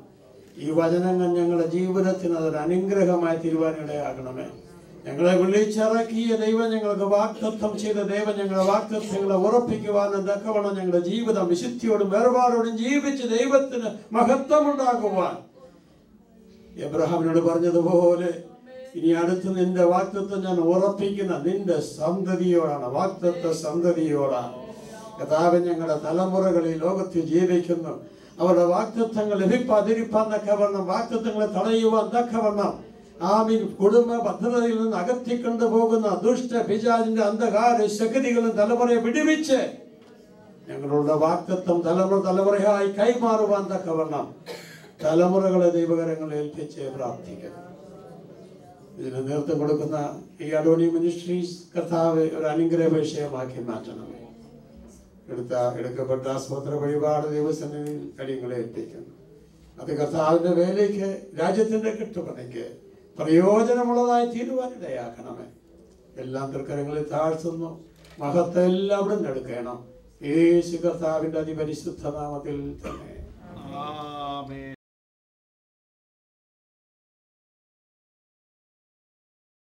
ഈ വചനങ്ങൾ ഞങ്ങളുടെ ജീവിതത്തിന് അതൊരു അനുഗ്രഹമായി തീരുവാനിടയാകണമേ. ഞങ്ങളെ വിളിച്ചിറക്കിയ ദൈവം, ഞങ്ങൾക്ക് വാഗ്ദത്തം ചെയ്ത ദൈവം, ഞങ്ങളുടെ വാഗ്ദത്തങ്ങളെ ഉറപ്പിക്കുവാനും തക്കവണ്ണം ഞങ്ങളുടെ ജീവിതം വിശുദ്ധിയോടും വേർപാടോടും ജീവിച്ച് ദൈവത്തിന് മഹത്വമുണ്ടാക്കുവാൻ എബ്രഹാമിനോട് പറഞ്ഞതുപോലെ ഇനി അടുത്ത് നിന്റെ വാഗ്ദത്തം ഞാൻ ഉറപ്പിക്കുന്ന നിന്റെ സന്തതിയോടാണ്, വാഗ്ദത്ത സന്തതിയോടാണ്. കർത്താവ് ഞങ്ങളുടെ തലമുറകൾ ഈ ലോകത്തിൽ ജീവിക്കുന്നു. അവരുടെ വാഗ്ദത്തങ്ങൾ ലഭിക്കാതിരിപ്പാൻ തക്കവണ്ണം, വാഗ്ദത്തങ്ങളെ തടയുവാൻ തക്കവണ്ണം ആമീൻ കുടുംബ പദ്ധതിയിൽ നിന്ന് അകത്തിക്കൊണ്ടു പോകുന്ന ദുഷ്ട പിശാചിന്റെ അന്ധകാര ശക്തികളും തലമുറയെ വിടുവിച്ച് ഞങ്ങളുടെ വാഗ്ദത്തം തലമുറയായി കൈമാറുവാൻ തക്കവണ്ണം തലമുറകളെ ദൈവകരങ്ങളെ ഏൽപ്പിച്ച് പ്രാർത്ഥിക്കുന്നു. ഇതിന് നേതൃത്വം കൊടുക്കുന്ന ഈ അഡോണി മിനിസ്ട്രീസ് കർത്താവ് ഒരു അനുഗ്രഹ വിഷയമാക്കി മാറ്റണമേ. എടുക്കപ്പെട്ട സ്തോത്ര വഴിപാട് ദൈവസന്നിധിയിൽ അടിയങ്ങളെ ഏൽപ്പിക്കുന്നു. അത് കർത്താവിന്റെ വേലയ്ക്ക്, രാജ്യത്തിന്റെ കെട്ടുപണിക്ക് പ്രയോജനമുള്ളതായി തീരുവാനിടയാക്കണമേ. എല്ലാം തൃക്കരങ്ങളിൽ താഴ്ത്തുന്നു. മഹത്വം എല്ലാവരും എടുക്കണം. യേശു കർത്താവിന്റെ അതിപരിശുദ്ധ നാമത്തിൽ തന്നെ.